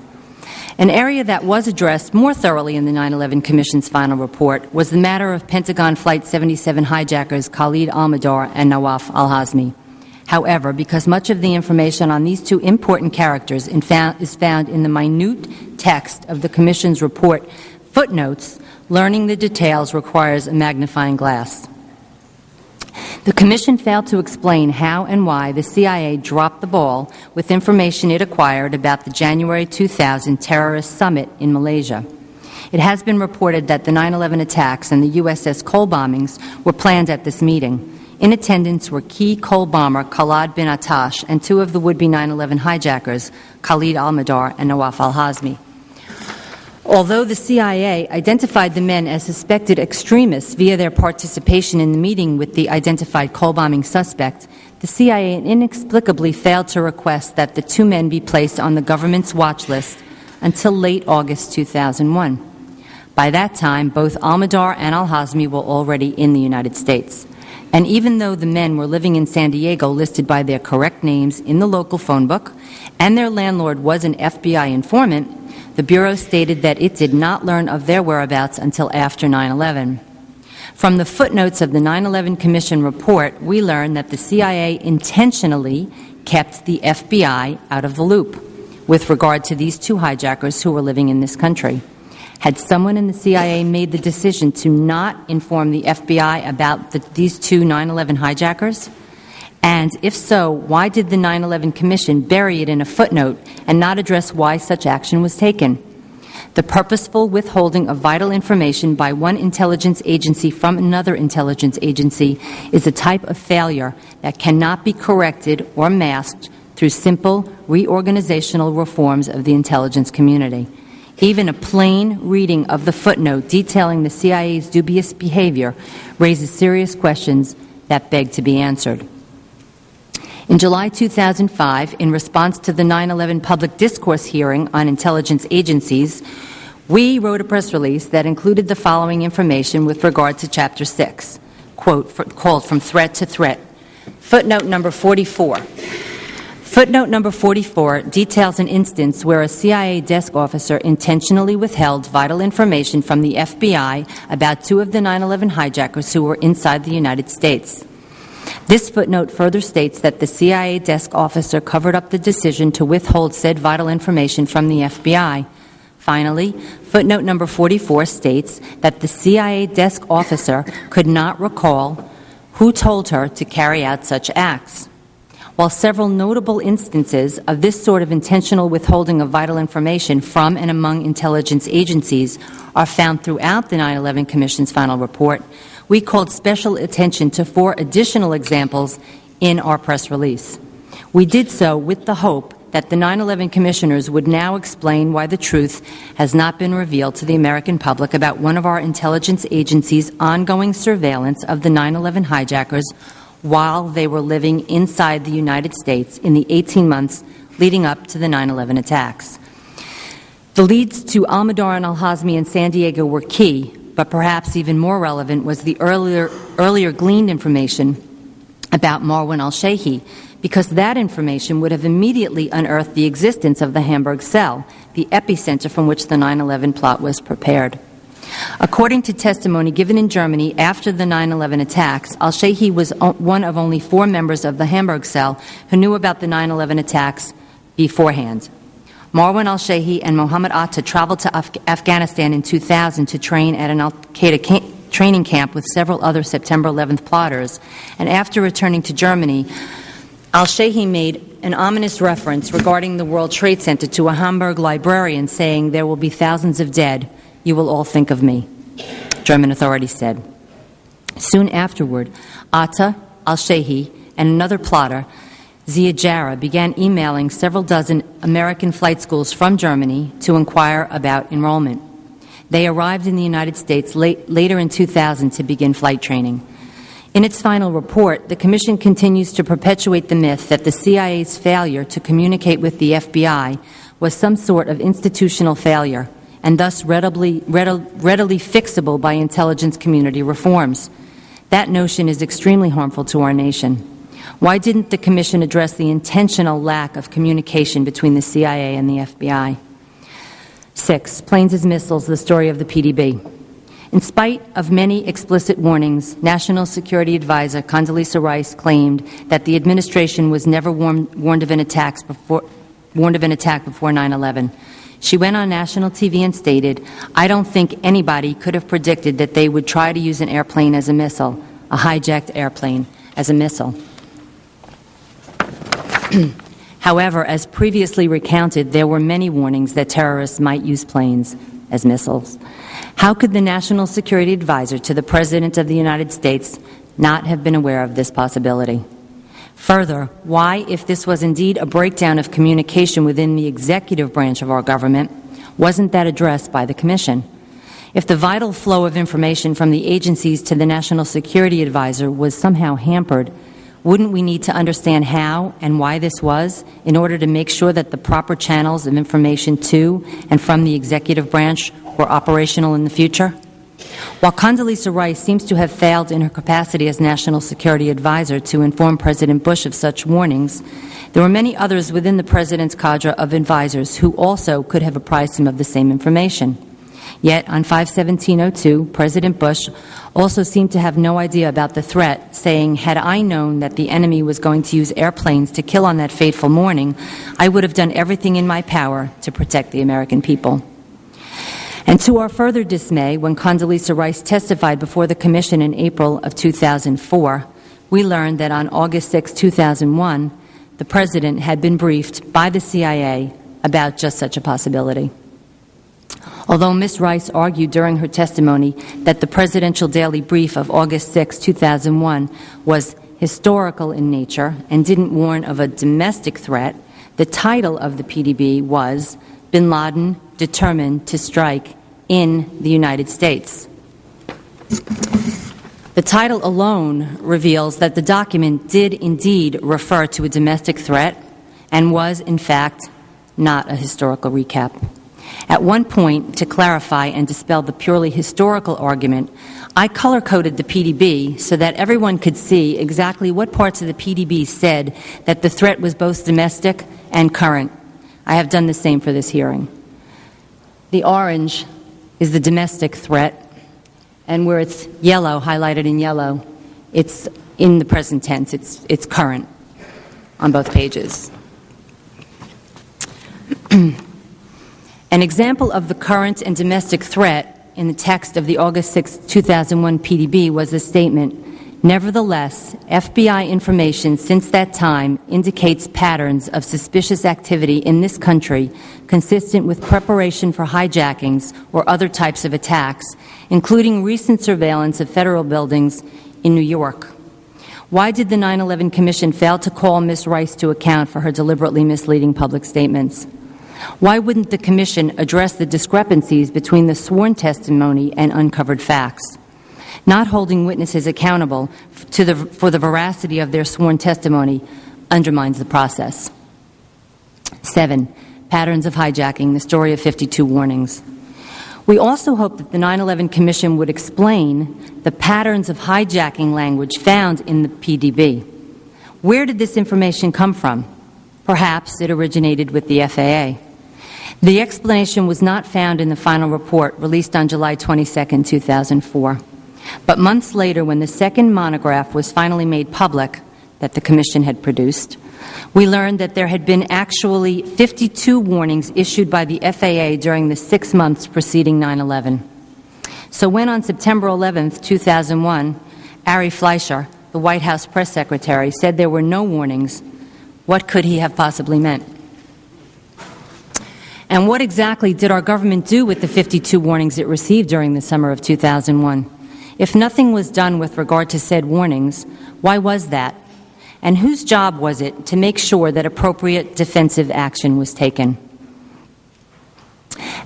An area that was addressed more thoroughly in the 9/11 Commission's final report was the matter of Pentagon Flight 77 hijackers Khalid al-Mihdhar and Nawaf al-Hazmi. However, because much of the information on these two important characters is found in the minute text of the Commission's report footnotes, learning the details requires a magnifying glass. The Commission failed to explain how and why the CIA dropped the ball with information it acquired about the January 2000 terrorist summit in Malaysia. It has been reported that the 9/11 attacks and the USS Cole bombings were planned at this meeting. In attendance were key Cole bomber Khalid bin Attash and two of the would-be 9/11 hijackers, Khalid al-Mihdhar and Nawaf al-Hazmi. Although the CIA identified the men as suspected extremists via their participation in the meeting with the identified Cole bombing suspect, the CIA inexplicably failed to request that the two men be placed on the government's watch list until late August 2001. By that time, both al-Mihdhar and al-Hazmi were already in the United States. And even though the men were living in San Diego listed by their correct names in the local phone book, and their landlord was an FBI informant, the Bureau stated that it did not learn of their whereabouts until after 9/11. From the footnotes of the 9/11 Commission report, we learn that the CIA intentionally kept the FBI out of the loop with regard to these two hijackers who were living in this country. Had someone in the CIA made the decision to not inform the FBI about these two 9/11 hijackers? And if so, why did the 9/11 Commission bury it in a footnote and not address why such action was taken? The purposeful withholding of vital information by one intelligence agency from another intelligence agency is a type of failure that cannot be corrected or masked through simple reorganizational reforms of the intelligence community. Even a plain reading of the footnote detailing the CIA's dubious behavior raises serious questions that beg to be answered. In July 2005, in response to the 9/11 public discourse hearing on intelligence agencies, we wrote a press release that included the following information with regard to Chapter 6, quote, called From Threat to Threat. Footnote number 44. Footnote number 44 details an instance where a CIA desk officer intentionally withheld vital information from the FBI about two of the 9/11 hijackers who were inside the United States. This footnote further states that the CIA desk officer covered up the decision to withhold said vital information from the FBI. Finally, footnote number 44 states that the CIA desk officer could not recall who told her to carry out such acts. While several notable instances of this sort of intentional withholding of vital information from and among intelligence agencies are found throughout the 9/11 Commission's final report, we called special attention to 4 additional examples in our press release. We did so with the hope that the 9/11 commissioners would now explain why the truth has not been revealed to the American public about one of our intelligence agencies' ongoing surveillance of the 9/11 hijackers while they were living inside the United States in the 18 months leading up to the 9/11 attacks. The leads to Almodovar, Al-Hazmi, and San Diego were key, but perhaps even more relevant was the earlier gleaned information about Marwan al-Shayhi, because that information would have immediately unearthed the existence of the Hamburg cell, the epicenter from which the 9/11 plot was prepared. According to testimony given in Germany after the 9/11 attacks, al-Shayhi was one of only 4 members of the Hamburg cell who knew about the 9/11 attacks beforehand. Marwan al-Shayhi and Mohammed Atta traveled to Afghanistan in 2000 to train at an al-Qaeda training camp with several other September 11th plotters, and after returning to Germany, al-Shayhi made an ominous reference regarding the World Trade Center to a Hamburg librarian, saying, "There will be thousands of dead. You will all think of me," German authorities said. Soon afterward, Atta, al-Shayhi, and another plotter, Zia Jarrah, began emailing several dozen American flight schools from Germany to inquire about enrollment. They arrived in the United States later in 2000 to begin flight training. In its final report, the Commission continues to perpetuate the myth that the CIA's failure to communicate with the FBI was some sort of institutional failure and thus readily fixable by intelligence community reforms. That notion is extremely harmful to our nation. Why didn't the Commission address the intentional lack of communication between the CIA and the FBI? 6. Planes as Missiles, the story of the PDB. In spite of many explicit warnings, National Security Advisor Condoleezza Rice claimed that the administration was never warned of an attack before 9/11. She went on national TV and stated, "I don't think anybody could have predicted that they would try to use an airplane as a missile, a hijacked airplane as a missile." However, as previously recounted, there were many warnings that terrorists might use planes as missiles. How could the National Security Advisor to the President of the United States not have been aware of this possibility? Further, why, if this was indeed a breakdown of communication within the executive branch of our government, wasn't that addressed by the Commission? If the vital flow of information from the agencies to the National Security Advisor was somehow hampered, wouldn't we need to understand how and why this was in order to make sure that the proper channels of information to and from the executive branch were operational in the future? While Condoleezza Rice seems to have failed in her capacity as National Security Advisor to inform President Bush of such warnings, there were many others within the President's cadre of advisors who also could have apprised him of the same information. Yet, on 5/17/02, President Bush also seemed to have no idea about the threat, saying, "Had I known that the enemy was going to use airplanes to kill on that fateful morning, I would have done everything in my power to protect the American people." And to our further dismay, when Condoleezza Rice testified before the Commission in April of 2004, we learned that on August 6, 2001, the President had been briefed by the CIA about just such a possibility. Although Ms. Rice argued during her testimony that the presidential daily brief of August 6, 2001 was historical in nature and didn't warn of a domestic threat, the title of the PDB was Bin Laden Determined to Strike in the United States. The title alone reveals that the document did indeed refer to a domestic threat and was, in fact, not a historical recap. At one point, to clarify and dispel the purely historical argument, I color-coded the PDB so that everyone could see exactly what parts of the PDB said that the threat was both domestic and current. I have done the same for this hearing. The orange is the domestic threat, and where it's yellow, highlighted in yellow, it's in the present tense. It's current on both pages. An example of the current and domestic threat in the text of the August 6, 2001 PDB was the statement, "Nevertheless, FBI information since that time indicates patterns of suspicious activity in this country consistent with preparation for hijackings or other types of attacks, including recent surveillance of federal buildings in New York." Why did the 9/11 Commission fail to call Ms. Rice to account for her deliberately misleading public statements? Why wouldn't the Commission address the discrepancies between the sworn testimony and uncovered facts? Not holding witnesses accountable for the veracity of their sworn testimony undermines the process. 7. Patterns of hijacking, the story of 52 warnings. We also hope that the 9/11 Commission would explain the patterns of hijacking language found in the PDB. Where did this information come from? Perhaps it originated with the FAA. The explanation was not found in the final report released on July 22, 2004. But months later, when the second monograph was finally made public that the Commission had produced, we learned that there had been actually 52 warnings issued by the FAA during the 6 months preceding 9/11. So when on September 11, 2001, Ari Fleischer, the White House press secretary, said there were no warnings, what could he have possibly meant? And what exactly did our government do with the 52 warnings it received during the summer of 2001? If nothing was done with regard to said warnings, why was that? And whose job was it to make sure that appropriate defensive action was taken?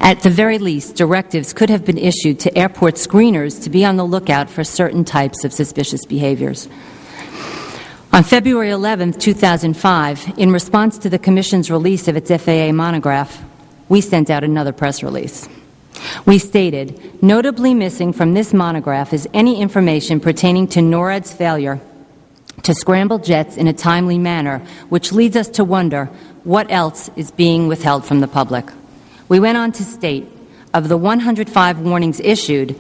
At the very least, directives could have been issued to airport screeners to be on the lookout for certain types of suspicious behaviors. On February 11, 2005, in response to the Commission's release of its FAA monograph, we sent out another press release. We stated, "Notably missing from this monograph is any information pertaining to NORAD's failure to scramble jets in a timely manner, which leads us to wonder what else is being withheld from the public." We went on to state, of the 105 warnings issued,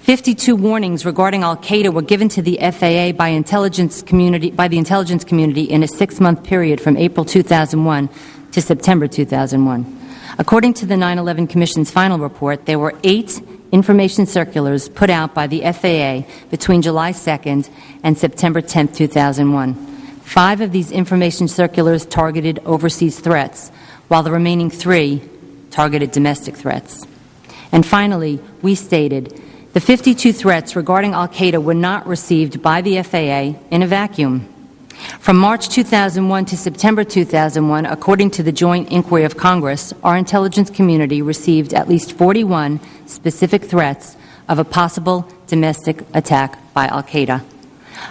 52 warnings regarding al-Qaeda were given to the FAA by the intelligence community in a 6-month period from April 2001 to September 2001. According to the 9/11 Commission's final report, there were 8 information circulars put out by the FAA between July 2nd and September 10th, 2001. 5 of these information circulars targeted overseas threats, while the remaining 3 targeted domestic threats. And finally, we stated, the 52 threats regarding al-Qaeda were not received by the FAA in a vacuum. From March 2001 to September 2001, according to the Joint Inquiry of Congress, our intelligence community received at least 41 specific threats of a possible domestic attack by al-Qaeda.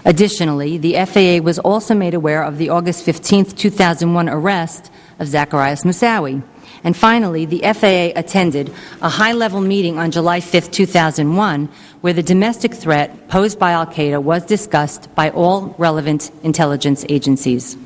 Additionally, the FAA was also made aware of the August 15, 2001 arrest of Zacarias Moussaoui. And finally, the FAA attended a high-level meeting on July 5, 2001, where the domestic threat posed by al-Qaeda was discussed by all relevant intelligence agencies.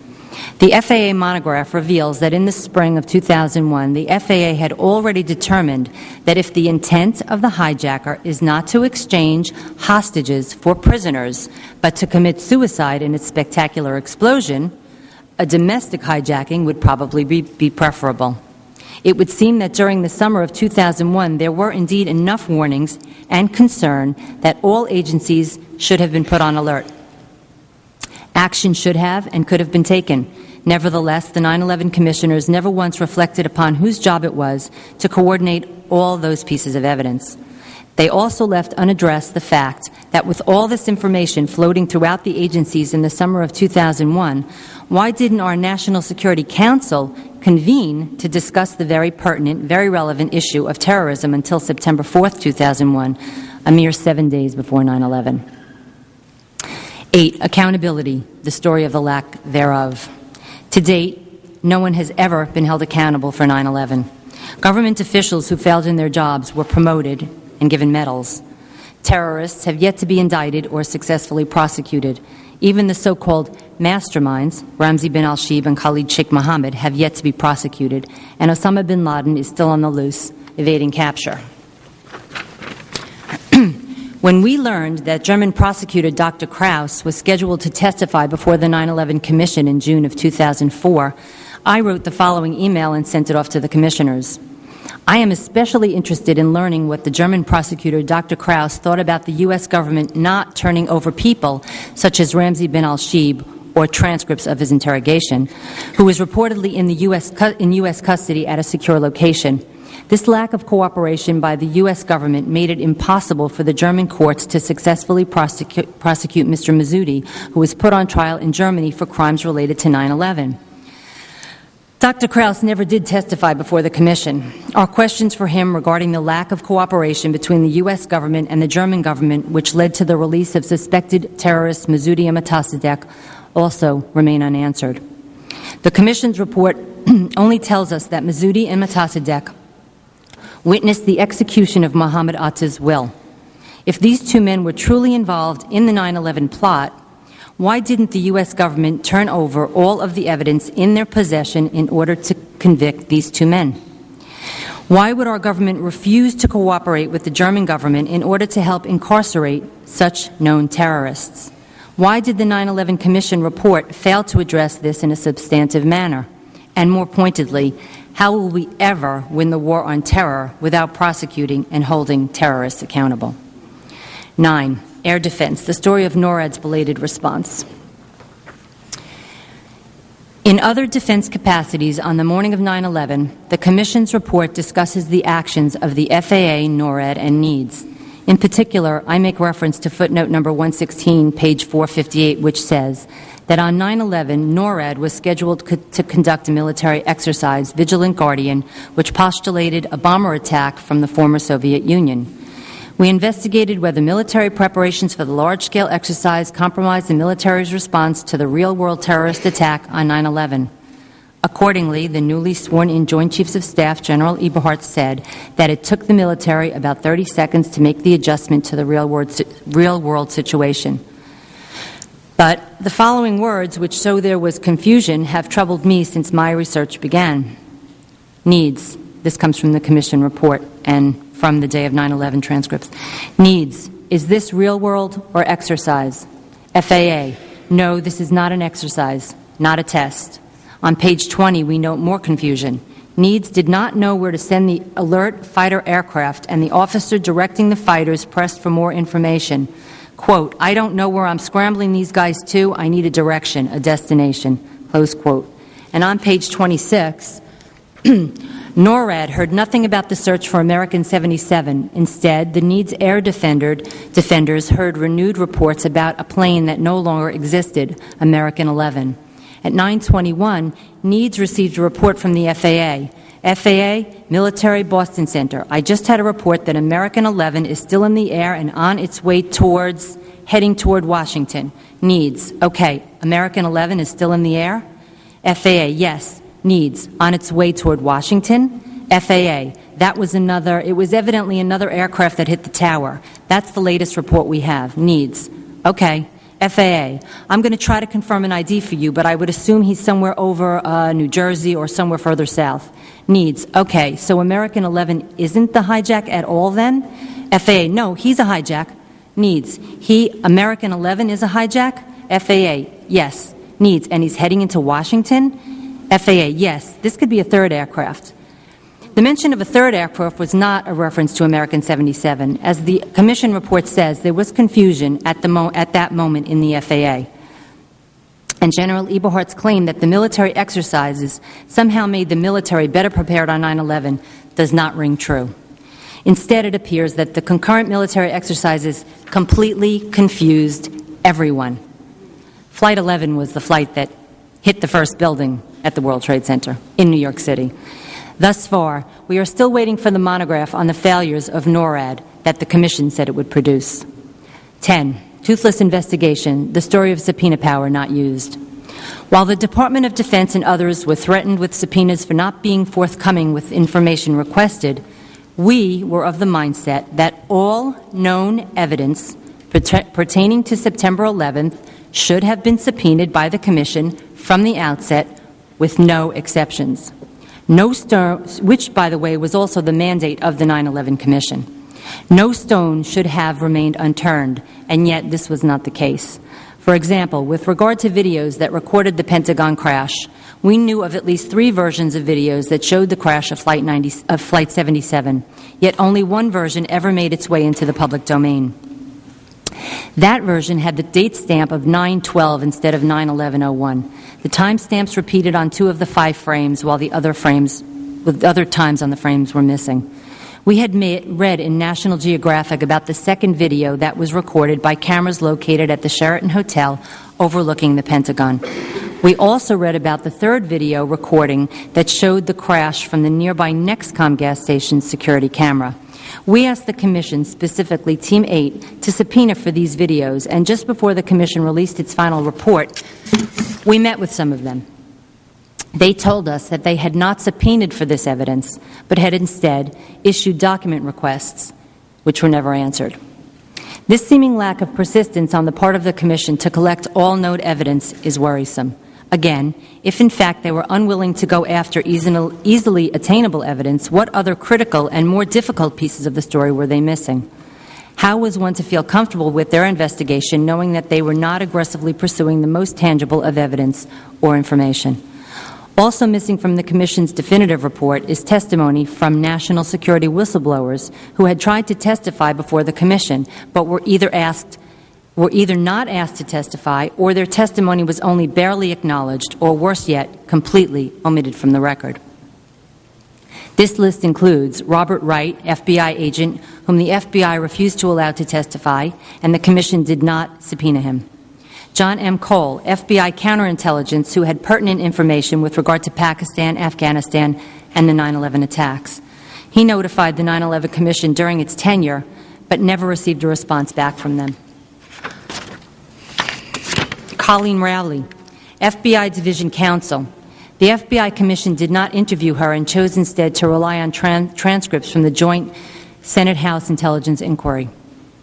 The FAA monograph reveals that in the spring of 2001, the FAA had already determined that if the intent of the hijacker is not to exchange hostages for prisoners, but to commit suicide in its spectacular explosion, a domestic hijacking would probably be preferable. It would seem that during the summer of 2001, there were indeed enough warnings and concern that all agencies should have been put on alert. Action should have and could have been taken. Nevertheless, the 9/11 commissioners never once reflected upon whose job it was to coordinate all those pieces of evidence. They also left unaddressed the fact that with all this information floating throughout the agencies in the summer of 2001, why didn't our National Security Council convene to discuss the very pertinent, very relevant issue of terrorism until September 4th, 2001, a mere 7 days before 9/11? 8. Accountability, the story of the lack thereof. To date, no one has ever been held accountable for 9/11. Government officials who failed in their jobs were promoted and given medals. Terrorists have yet to be indicted or successfully prosecuted. Even the so-called masterminds, Ramzi bin al-Shibh and Khalid Sheikh Mohammed, have yet to be prosecuted, and Osama bin Laden is still on the loose, evading capture. When we learned that German prosecutor Dr. Krauss was scheduled to testify before the 9/11 Commission in June of 2004, I wrote the following email and sent it off to the commissioners. I am especially interested in learning what the German prosecutor Dr. Krauss thought about the U.S. government not turning over people such as Ramzi bin al-Shibh or transcripts of his interrogation, who was reportedly in U.S. custody at a secure location. This lack of cooperation by the U.S. government made it impossible for the German courts to successfully prosecute Mr. Mazzoudi, who was put on trial in Germany for crimes related to 9/11. Dr. Krauss never did testify before the Commission. Our questions for him regarding the lack of cooperation between the U.S. government and the German government, which led to the release of suspected terrorists Mazzoudi and Matasadek, also remain unanswered. The Commission's report only tells us that Mazzoudi and Matasadek witnessed the execution of Mohammed Atta's will. If these two men were truly involved in the 9/11 plot, why didn't the U.S. government turn over all of the evidence in their possession in order to convict these two men? Why would our government refuse to cooperate with the German government in order to help incarcerate such known terrorists? Why did the 9/11 Commission report fail to address this in a substantive manner? And more pointedly, how will we ever win the war on terror without prosecuting and holding terrorists accountable? 9. Air defense, the story of NORAD's belated response. In other defense capacities on the morning of 9/11, the Commission's report discusses the actions of the FAA, NORAD, and NEADS. In particular, I make reference to footnote number 116, page 458, which says that on 9/11, NORAD was scheduled to conduct a military exercise, Vigilant Guardian, which postulated a bomber attack from the former Soviet Union. We investigated whether military preparations for the large-scale exercise compromised the military's response to the real-world terrorist attack on 9/11. Accordingly, the newly sworn-in Joint Chiefs of Staff, General Eberhart, said that it took the military about 30 seconds to make the adjustment to the real-world situation. But the following words, which show there was confusion, have troubled me since my research began. Needs. This comes from the Commission report and from the day of 9/11 transcripts. Needs. Is this real world or exercise? FAA. No, this is not an exercise, not a test. On page 20, we note more confusion. Needs did not know where to send the alert fighter aircraft, and the officer directing the fighters pressed for more information. Quote, I don't know where I'm scrambling these guys to. I need a direction, a destination, close quote. And on page 26, NORAD heard nothing about the search for American 77. Instead, the NEADS air defenders heard renewed reports about a plane that no longer existed, American 11. At 9:21, NEADS received a report from the FAA. FAA, Military Boston Center. I just had a report that American 11 is still in the air and on its way heading toward Washington. NEADS. Okay, American 11 is still in the air? FAA, yes. NEADS. On its way toward Washington? FAA. It was evidently another aircraft that hit the tower. That's the latest report we have. NEADS. Okay. FAA. I'm going to try to confirm an ID for you, but I would assume he's somewhere over New Jersey or somewhere further south. NEADS. Okay, so American 11 isn't the hijack at all then? FAA. No, he's a hijack. NEADS. American 11 is a hijack? FAA. Yes. NEADS. And he's heading into Washington? FAA. Yes. This could be a third aircraft. The mention of a third aircraft was not a reference to American 77. As the Commission report says, there was confusion at that moment in the FAA. And General Eberhardt's claim that the military exercises somehow made the military better prepared on 9/11 does not ring true. Instead, it appears that the concurrent military exercises completely confused everyone. Flight 11 was the flight that hit the first building at the World Trade Center in New York City. Thus far, we are still waiting for the monograph on the failures of NORAD that the Commission said it would produce. 10. Toothless investigation, the story of subpoena power not used. While the Department of Defense and others were threatened with subpoenas for not being forthcoming with information requested, we were of the mindset that all known evidence pertaining to September 11th should have been subpoenaed by the Commission from the outset with no exceptions. Which, by the way, was also the mandate of the 9/11 Commission. No stone should have remained unturned, and yet this was not the case. For example, with regard to videos that recorded the Pentagon crash, we knew of at least 3 versions of videos that showed the crash of Flight 77, yet only one version ever made its way into the public domain. That version had the date stamp of 9/12 instead of 9/11/01. The time stamps repeated on 2 of the 5 frames, while the other times on the frames were missing. We had read in National Geographic about the second video that was recorded by cameras located at the Sheraton Hotel overlooking the Pentagon. We also read about the third video recording that showed the crash from the nearby Nexcom gas station's security camera. We asked the Commission, specifically Team 8, to subpoena for these videos, and just before the Commission released its final report, we met with some of them. They told us that they had not subpoenaed for this evidence, but had instead issued document requests, which were never answered. This seeming lack of persistence on the part of the Commission to collect all known evidence is worrisome. Again, if in fact they were unwilling to go after easily attainable evidence, what other critical and more difficult pieces of the story were they missing? How was one to feel comfortable with their investigation knowing that they were not aggressively pursuing the most tangible of evidence or information? Also missing from the Commission's definitive report is testimony from national security whistleblowers who had tried to testify before the Commission, but were either not asked to testify, or their testimony was only barely acknowledged, or worse yet, completely omitted from the record. This list includes Robert Wright, FBI agent, whom the FBI refused to allow to testify, and the Commission did not subpoena him. John M. Cole, FBI counterintelligence, who had pertinent information with regard to Pakistan, Afghanistan, and the 9/11 attacks. He notified the 9/11 Commission during its tenure, but never received a response back from them. Colleen Rowley, FBI Division Counsel. The FBI Commission did not interview her and chose instead to rely on transcripts from the Joint Senate-House Intelligence Inquiry.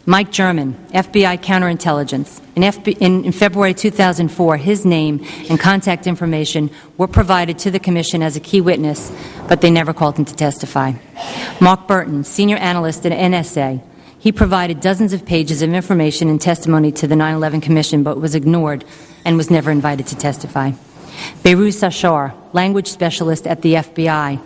Mike German, FBI Counterintelligence. In February 2004, his name and contact information were provided to the Commission as a key witness, but they never called him to testify. Mark Burton, Senior Analyst at NSA. He provided dozens of pages of information and testimony to the 9/11 Commission, but was ignored and was never invited to testify. Behruz Sashar, Language Specialist at the FBI.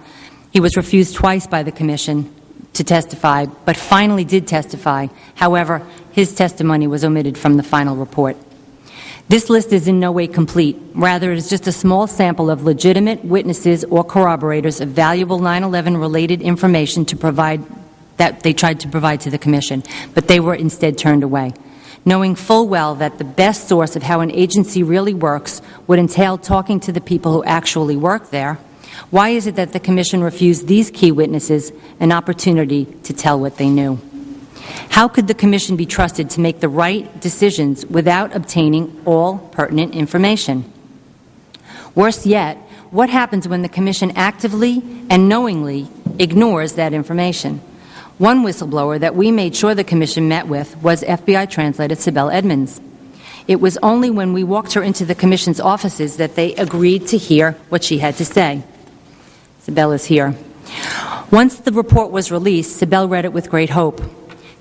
He was refused twice by the Commission to testify, but finally did testify. However, his testimony was omitted from the final report. This list is in no way complete. Rather, it is just a small sample of legitimate witnesses or corroborators of valuable 9/11-related information that they tried to provide to the Commission, but they were instead turned away. Knowing full well that the best source of how an agency really works would entail talking to the people who actually work there, why is it that the Commission refused these key witnesses an opportunity to tell what they knew? How could the Commission be trusted to make the right decisions without obtaining all pertinent information? Worse yet, what happens when the Commission actively and knowingly ignores that information? One whistleblower that we made sure the Commission met with was FBI translator Sibel Edmonds. It was only when we walked her into the Commission's offices that they agreed to hear what she had to say. Sibel is here. Once the report was released, Sibel read it with great hope.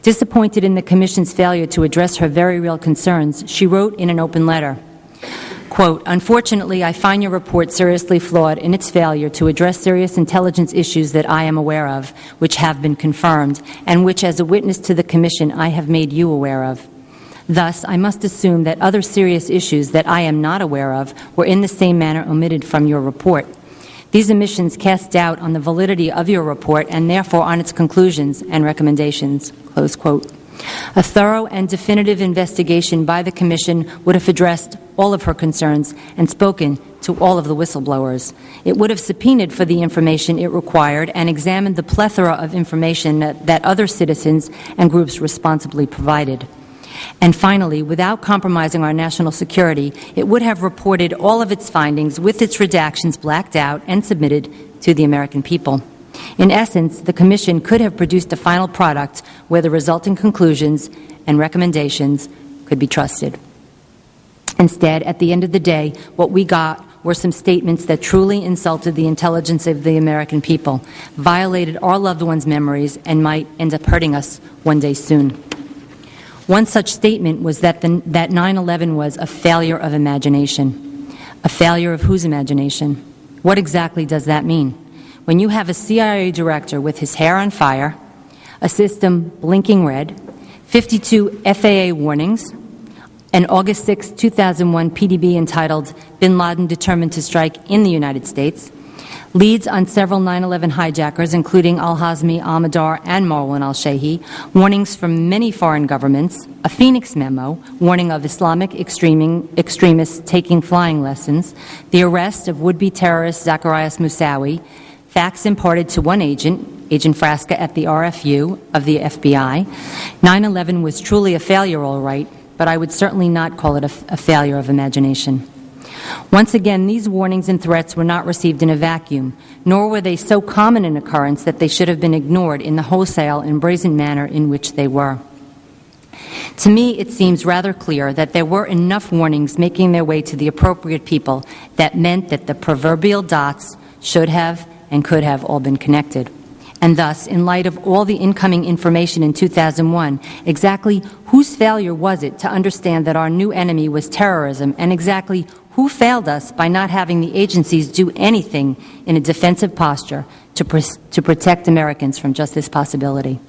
Disappointed in the Commission's failure to address her very real concerns, she wrote in an open letter, quote, "Unfortunately, I find your report seriously flawed in its failure to address serious intelligence issues that I am aware of, which have been confirmed, and which, as a witness to the Commission, I have made you aware of. Thus, I must assume that other serious issues that I am not aware of were in the same manner omitted from your report. These omissions cast doubt on the validity of your report and therefore on its conclusions and recommendations." Close quote. A thorough and definitive investigation by the Commission would have addressed all of her concerns and spoken to all of the whistleblowers. It would have subpoenaed for the information it required and examined the plethora of information that other citizens and groups responsibly provided. And finally, without compromising our national security, it would have reported all of its findings with its redactions blacked out and submitted to the American people. In essence, the Commission could have produced a final product where the resulting conclusions and recommendations could be trusted. Instead, at the end of the day, what we got were some statements that truly insulted the intelligence of the American people, violated our loved ones' memories, and might end up hurting us one day soon. One such statement was that 9/11 was a failure of imagination. A failure of whose imagination? What exactly does that mean? When you have a CIA director with his hair on fire, a system blinking red, 52 FAA warnings, an August 6, 2001 PDB entitled "Bin Laden Determined to Strike in the United States," leads on several 9/11 hijackers, including al-Hazmi, al-Madar, and Marwan al-Shayhi, warnings from many foreign governments, a Phoenix memo warning of Islamic extremists taking flying lessons, the arrest of would-be terrorist Zacarias Moussaoui, facts imparted to one agent, Agent Frasca at the RFU of the FBI. 9/11 was truly a failure, all right, but I would certainly not call it a failure of imagination. Once again, these warnings and threats were not received in a vacuum, nor were they so common an occurrence that they should have been ignored in the wholesale and brazen manner in which they were. To me, it seems rather clear that there were enough warnings making their way to the appropriate people that meant that the proverbial dots should have and could have all been connected. And thus, in light of all the incoming information in 2001, exactly whose failure was it to understand that our new enemy was terrorism, and exactly who failed us by not having the agencies do anything in a defensive posture to protect Americans from just this possibility?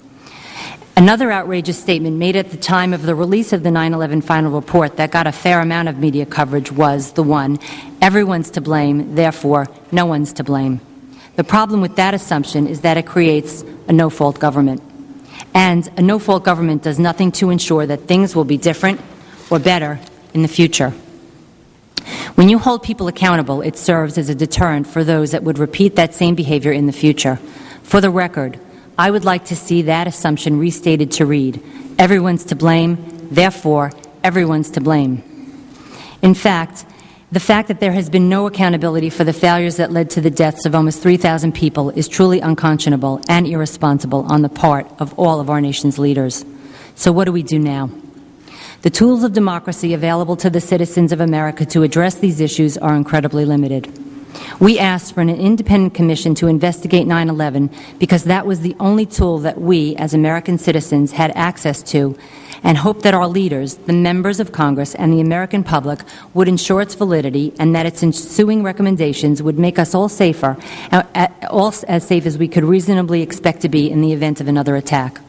Another outrageous statement made at the time of the release of the 9/11 final report that got a fair amount of media coverage was the one, "Everyone's to blame, therefore no one's to blame." The problem with that assumption is that it creates a no-fault government. And a no-fault government does nothing to ensure that things will be different or better in the future. When you hold people accountable, it serves as a deterrent for those that would repeat that same behavior in the future. For the record, I would like to see that assumption restated to read, "Everyone's to blame, therefore everyone's to blame." In fact, the fact that there has been no accountability for the failures that led to the deaths of almost 3,000 people is truly unconscionable and irresponsible on the part of all of our nation's leaders. So what do we do now? The tools of democracy available to the citizens of America to address these issues are incredibly limited. We asked for an independent commission to investigate 9/11 because that was the only tool that we, as American citizens, had access to, and hoped that our leaders, the members of Congress, and the American public would ensure its validity and that its ensuing recommendations would make us all safer, all as safe as we could reasonably expect to be in the event of another attack.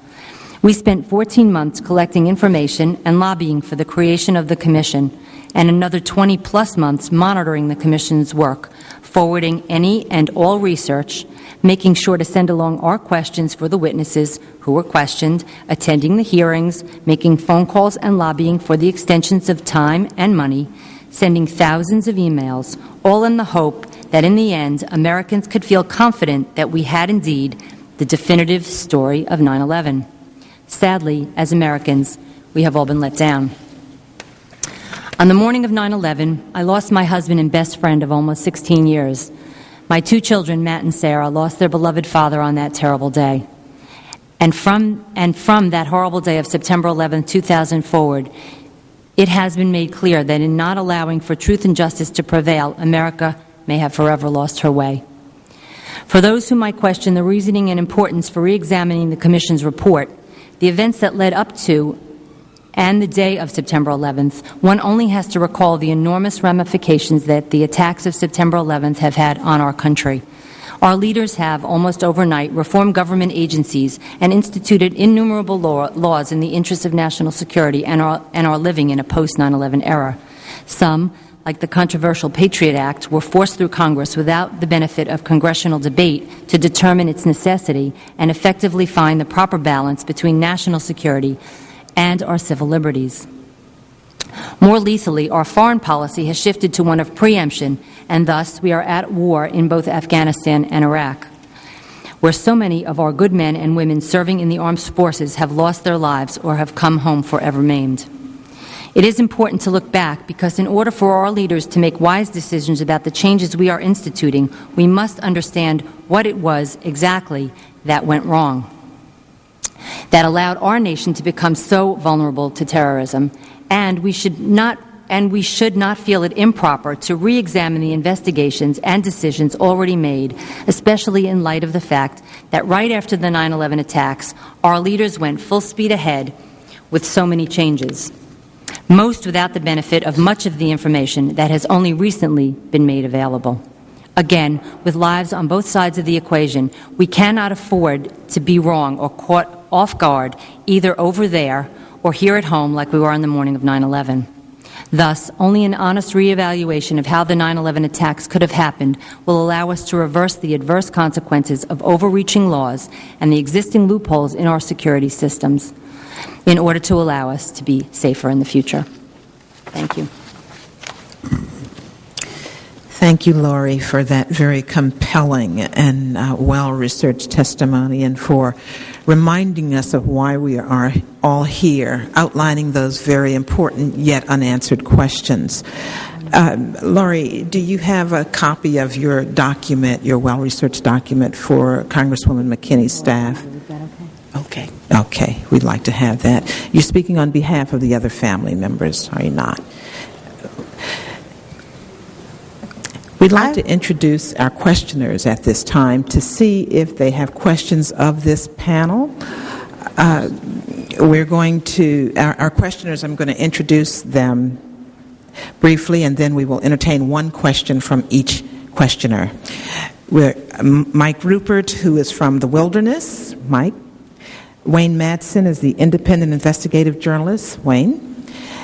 We spent 14 months collecting information and lobbying for the creation of the Commission, and another 20-plus months monitoring the Commission's work, forwarding any and all research, making sure to send along our questions for the witnesses who were questioned, attending the hearings, making phone calls and lobbying for the extensions of time and money, sending thousands of emails, all in the hope that in the end Americans could feel confident that we had indeed the definitive story of 9/11. Sadly, as Americans, we have all been let down. On the morning of 9/11, I lost my husband and best friend of almost 16 years. My two children, Matt and Sarah, lost their beloved father on that terrible day. And from that horrible day of September 11, 2000 forward, it has been made clear that in not allowing for truth and justice to prevail, America may have forever lost her way. For those who might question the reasoning and importance for re-examining the Commission's report, the events that led up to and the day of September 11th, one only has to recall the enormous ramifications that the attacks of September 11th have had on our country. Our leaders have, almost overnight, reformed government agencies and instituted innumerable laws in the interest of national security and are living in a post-9/11 era. Some, like the controversial Patriot Act, were forced through Congress without the benefit of congressional debate to determine its necessity and effectively find the proper balance between national security and our civil liberties. More lethally, our foreign policy has shifted to one of preemption, and thus we are at war in both Afghanistan and Iraq, where so many of our good men and women serving in the armed forces have lost their lives or have come home forever maimed. It is important to look back because in order for our leaders to make wise decisions about the changes we are instituting, we must understand what it was exactly that went wrong, that allowed our nation to become so vulnerable to terrorism, and we should not feel it improper to re-examine the investigations and decisions already made, especially in light of the fact that right after the 9/11 attacks, our leaders went full speed ahead with so many changes, most without the benefit of much of the information that has only recently been made available. Again, with lives on both sides of the equation, we cannot afford to be wrong or caught off guard either over there or here at home like we were on the morning of 9/11. Thus, only an honest reevaluation of how the 9/11 attacks could have happened will allow us to reverse the adverse consequences of overreaching laws and the existing loopholes in our security systems in order to allow us to be safer in the future. Thank you. Thank you, Lori, for that very compelling and well-researched testimony and for reminding us of why we are all here, outlining those very important yet unanswered questions. Lori, do you have a copy of your document, your well-researched document for Congresswoman McKinney's staff? Okay. Okay, we'd like to have that. You're speaking on behalf of the other family members, are you not? We'd like to introduce our questioners at this time to see if they have questions of this panel. We're going to, our questioners, I'm going to introduce them briefly, and then we will entertain one question from each questioner. We're Mike Rupert, who is from The Wilderness. Mike. Wayne Madsen is the independent investigative journalist. Wayne.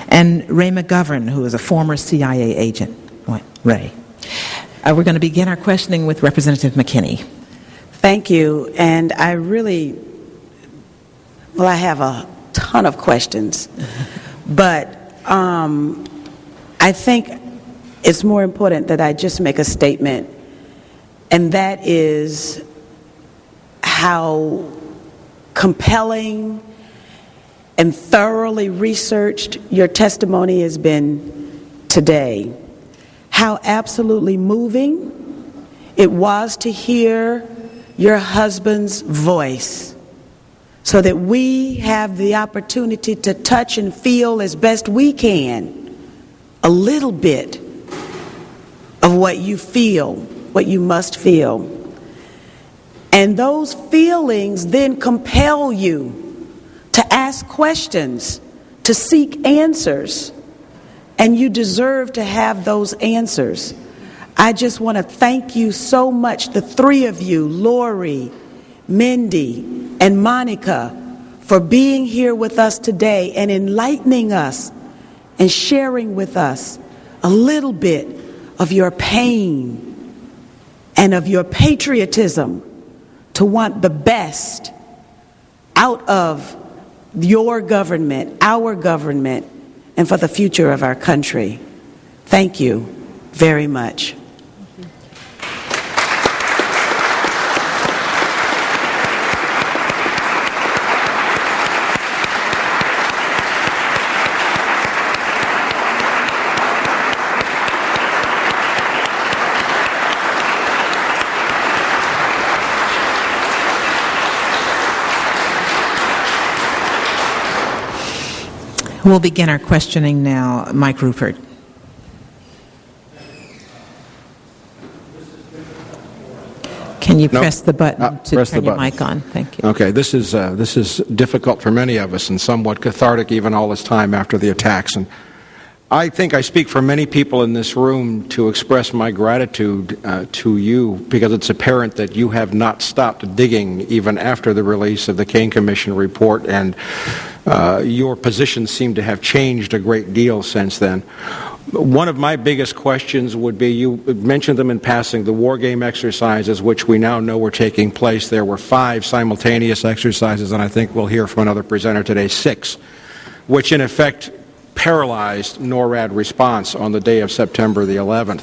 And Ray McGovern, who is a former CIA agent. Ray. We're going to begin our questioning with Representative McKinney. Thank you. And I have a ton of questions, but I think it's more important that I just make a statement, and that is how compelling and thoroughly researched your testimony has been today. How absolutely moving it was to hear your husband's voice, so that we have the opportunity to touch and feel as best we can a little bit of what you feel, what you must feel. And those feelings then compel you to ask questions, to seek answers. And you deserve to have those answers. I just want to thank you so much, the three of you, Lori, Mindy, and Monica, for being here with us today and enlightening us and sharing with us a little bit of your pain and of your patriotism to want the best out of your government, our government, and for the future of our country. Thank you very much. We'll begin our questioning now. Mike Rupert. Can you press the button to turn your mic on? Thank you. Okay, this is difficult for many of us and somewhat cathartic even all this time after the attacks. And I think I speak for many people in this room to express my gratitude to you, because it's apparent that you have not stopped digging even after the release of the Kane Commission report, and your positions seem to have changed a great deal since then. One of my biggest questions would be, you mentioned them in passing, the war game exercises, which we now know were taking place. There were 5 simultaneous exercises, and I think we'll hear from another presenter today, 6, which in effect paralyzed NORAD response on the day of September the 11th.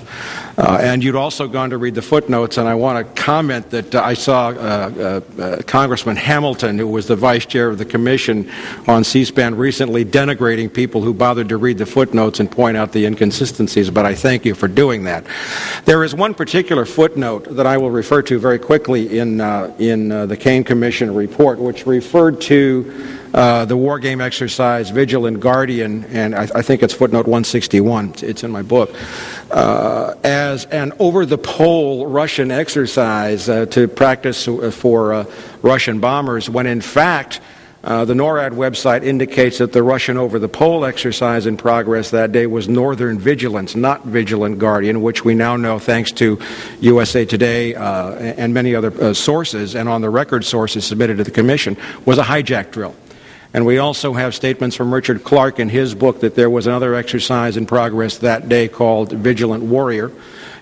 And you'd also gone to read the footnotes, and I want to comment that I saw Congressman Hamilton, who was the vice chair of the commission, on C-SPAN recently denigrating people who bothered to read the footnotes and point out the inconsistencies, but I thank you for doing that. There is one particular footnote that I will refer to very quickly in the Kane Commission report, which referred to the war game exercise Vigilant Guardian, and I think it's footnote 161, it's in my book, as an over-the-pole Russian exercise to practice for Russian bombers, when in fact the NORAD website indicates that the Russian over-the-pole exercise in progress that day was Northern Vigilance, not Vigilant Guardian, which we now know, thanks to USA Today and many other sources, and on the record sources submitted to the Commission, was a hijack drill. And we also have statements from Richard Clark in his book that there was another exercise in progress that day called Vigilant Warrior.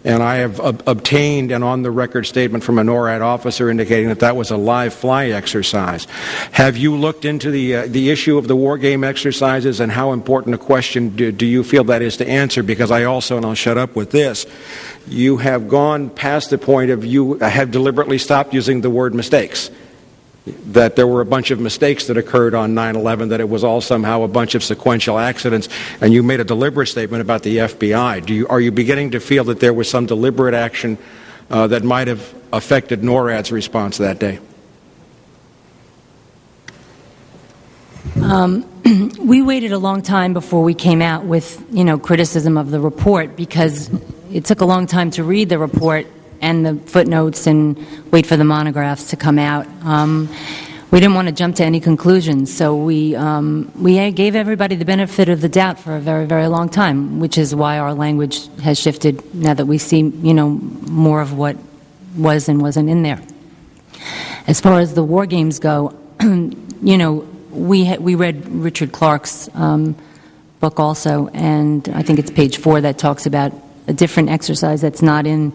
And I have obtained an on-the-record statement from a NORAD officer indicating that that was a live fly exercise. Have you looked into the issue of the war game exercises, and how important a question do you feel that is to answer? Because I also, and I'll shut up with this, you have gone past the point of you have deliberately stopped using the word mistakes. That there were a bunch of mistakes that occurred on 9/11, that it was all somehow a bunch of sequential accidents, and you made a deliberate statement about the FBI. Are you beginning to feel that there was some deliberate action that might have affected NORAD's response that day? We waited a long time before we came out with, criticism of the report, because it took a long time to read the report and the footnotes and wait for the monographs to come out. We didn't want to jump to any conclusions, so we gave everybody the benefit of the doubt for a very, very long time, which is why our language has shifted now that we see, more of what was and wasn't in there. As far as the war games go, we read Richard Clark's book also, and I think it's page 4 that talks about a different exercise that's not in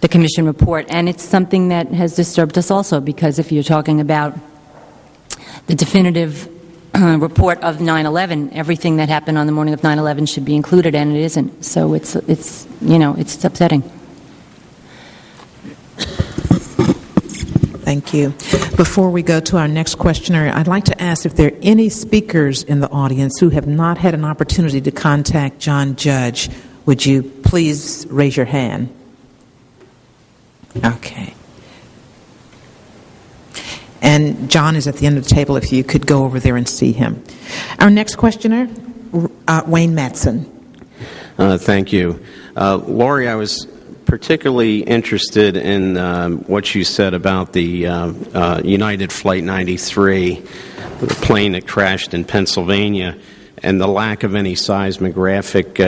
the Commission report, and it's something that has disturbed us also, because if you're talking about the definitive report of 9/11, everything that happened on the morning of 9/11 should be included, and it isn't. So it's upsetting. Thank you. Before we go to our next questioner, I'd like to ask if there are any speakers in the audience who have not had an opportunity to contact John Judge. Would you please raise your hand? Okay. And John is at the end of the table, if you could go over there and see him. Our next questioner, Wayne Matson. Thank you. Lori, I was particularly interested in what you said about the United Flight 93, the plane that crashed in Pennsylvania, and the lack of any seismographic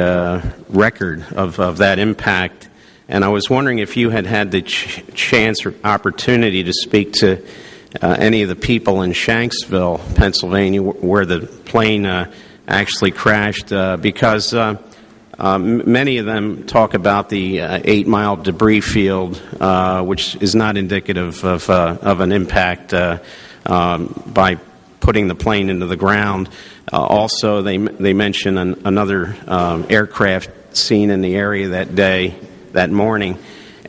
record of that impact. And I was wondering if you had the chance or opportunity to speak to any of the people in Shanksville, Pennsylvania, where the plane actually crashed, because many of them talk about the 8-mile debris field, which is not indicative of an impact by putting the plane into the ground. Also, they mention another aircraft seen in the area that day, that morning.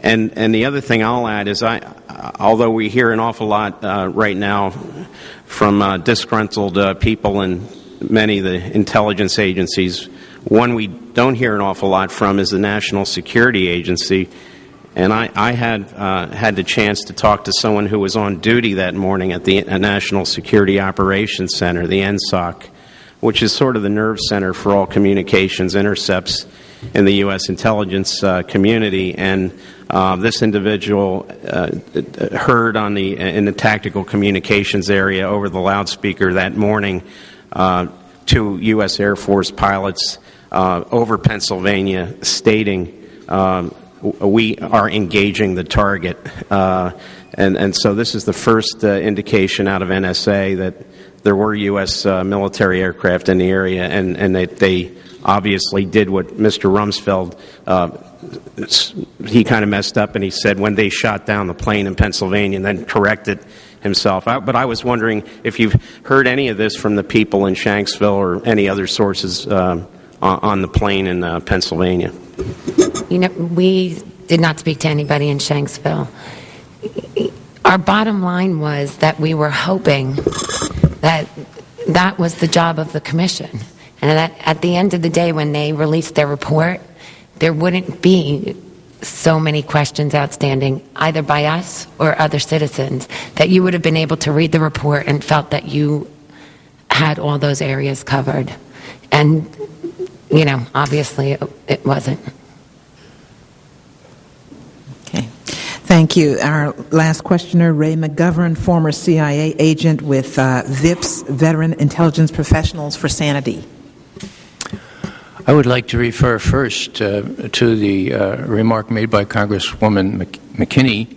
And the other thing I'll add is, although we hear an awful lot right now from disgruntled people in many of the intelligence agencies, one we don't hear an awful lot from is the National Security Agency. And I had the chance to talk to someone who was on duty that morning at the National Security Operations Center, the NSOC, which is sort of the nerve center for all communications intercepts in the U.S. intelligence community. And this individual heard in the tactical communications area over the loudspeaker that morning 2 U.S. Air Force pilots over Pennsylvania stating we are engaging the target. And so this is the first indication out of NSA that there were U.S. Military aircraft in the area, and they obviously did what Mr. Rumsfeld, he kind of messed up, and he said when they shot down the plane in Pennsylvania and then corrected himself. But I was wondering if you've heard any of this from the people in Shanksville or any other sources on the plane in Pennsylvania. You know, we did not speak to anybody in Shanksville. Our bottom line was that we were hoping that that was the job of the commission, and that at the end of the day, when they released their report, there wouldn't be so many questions outstanding, either by us or other citizens, that you would have been able to read the report and felt that you had all those areas covered. And, you know, obviously it wasn't. Okay. Thank you. Our last questioner, Ray McGovern, former CIA agent with VIPS, Veteran Intelligence Professionals for Sanity. I would like to refer first to the remark made by Congresswoman McKinney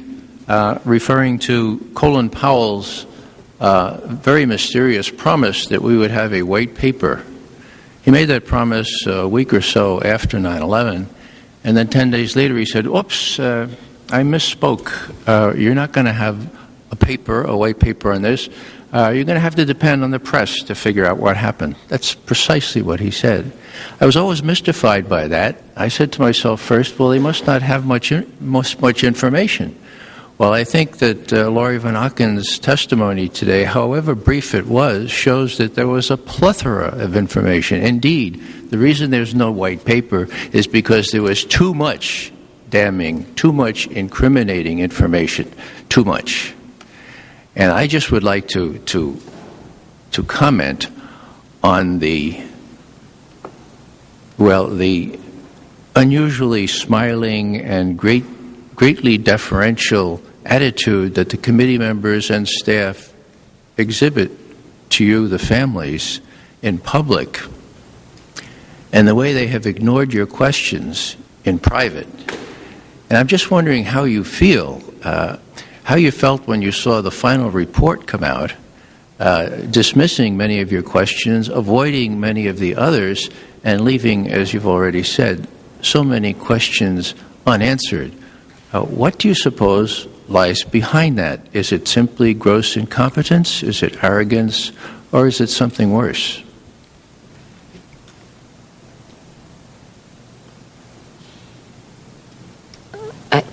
referring to Colin Powell's very mysterious promise that we would have a white paper. He made that promise a week or so after 9/11, and then 10 days later he said, oops, I misspoke. You're not going to have a white paper on this. You're going to have to depend on the press to figure out what happened. That's precisely what he said. I was always mystified by that. I said to myself first, well, they must not have much information. Well, I think that Laurie Van Auken's testimony today, however brief it was, shows that there was a plethora of information. Indeed, the reason there's no white paper is because there was too much damning, too much incriminating information, too much. And I just would like to comment on the unusually smiling and greatly deferential attitude that the committee members and staff exhibit to you, the families, in public, and the way they have ignored your questions in private. And I'm just wondering how you feel, how you felt when you saw the final report come out, dismissing many of your questions, avoiding many of the others, and leaving, as you've already said, so many questions unanswered. What do you suppose lies behind that? Is it simply gross incompetence? Is it arrogance? Or is it something worse?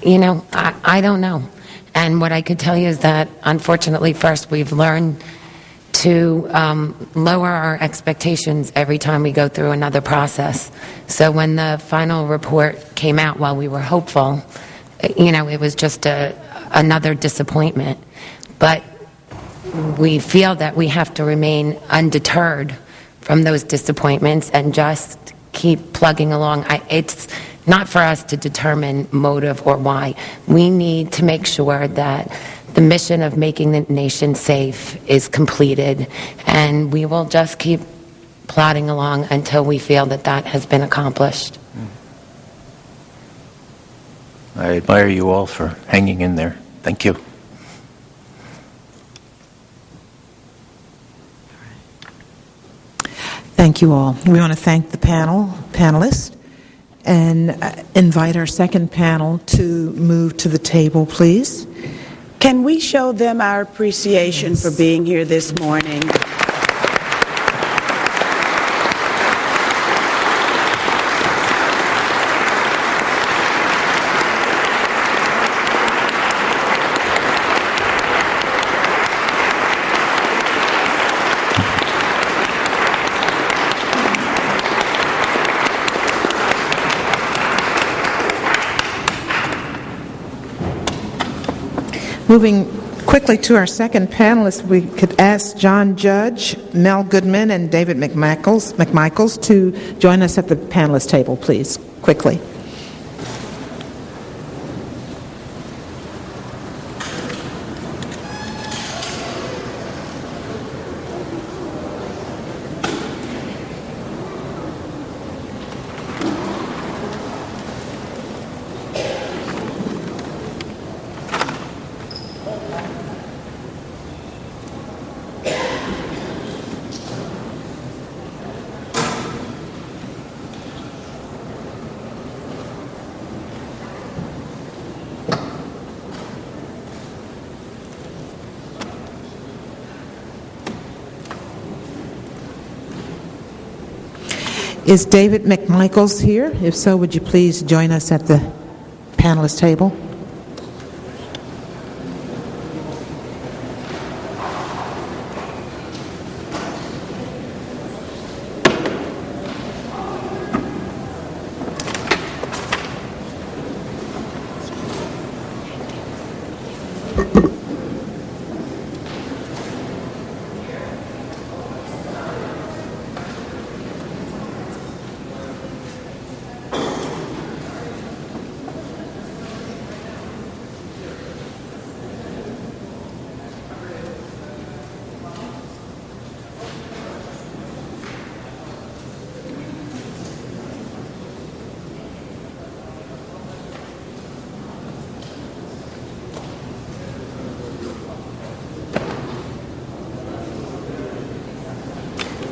I don't know. And what I could tell you is that, unfortunately, first, we've learned to lower our expectations every time we go through another process. So when the final report came out, while we were hopeful, it was just another disappointment. But we feel that we have to remain undeterred from those disappointments and just keep plugging along. It's not for us to determine motive or why. We need to make sure that the mission of making the nation safe is completed, and we will just keep plodding along until we feel that that has been accomplished. I admire you all for hanging in there. Thank you. Thank you all. We want to thank the panelists, and invite our second panel to move to the table, please. Can we show them our appreciation for being here this morning? Moving quickly to our second panelist, we could ask John Judge, Mel Goodman, and David McMichaels to join us at the panelist table, please, quickly. Is David McMichaels here? If so, would you please join us at the panelist table?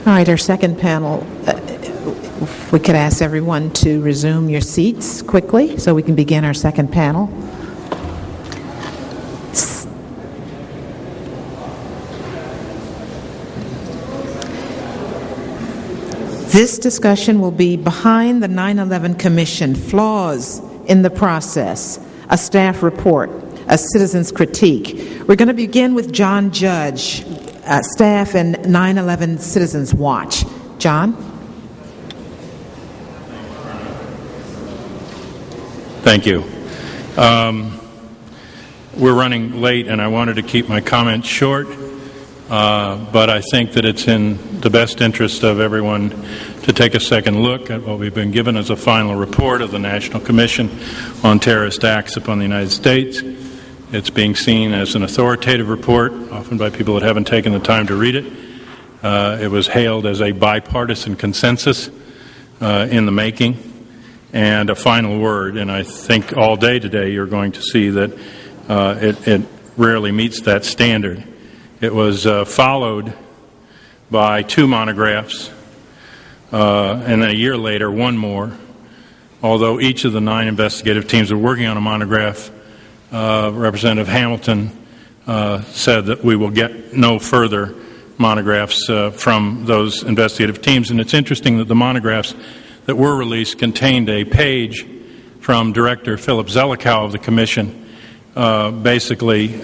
All right, our second panel, if we could ask everyone to resume your seats quickly so we can begin our second panel. This discussion will be Behind the 9/11 Commission, Flaws in the Process, a staff report, a citizen's critique. We're going to begin with John Judge, staff and 9/11 Citizens Watch. John? Thank you. We're running late, and I wanted to keep my comments short, but I think that it's in the best interest of everyone to take a second look at what we've been given as a final report of the National Commission on Terrorist Acts upon the United States. It's being seen as an authoritative report, often by people that haven't taken the time to read it. It was hailed as a bipartisan consensus in the making, and a final word. And I think all day today you're going to see that it rarely meets that standard. It was followed by 2 monographs, and then a year later, 1 more. Although each of the 9 investigative teams were working on a monograph, Representative Hamilton said that we will get no further monographs from those investigative teams. And it's interesting that the monographs that were released contained a page from Director Philip Zelikow of the Commission, basically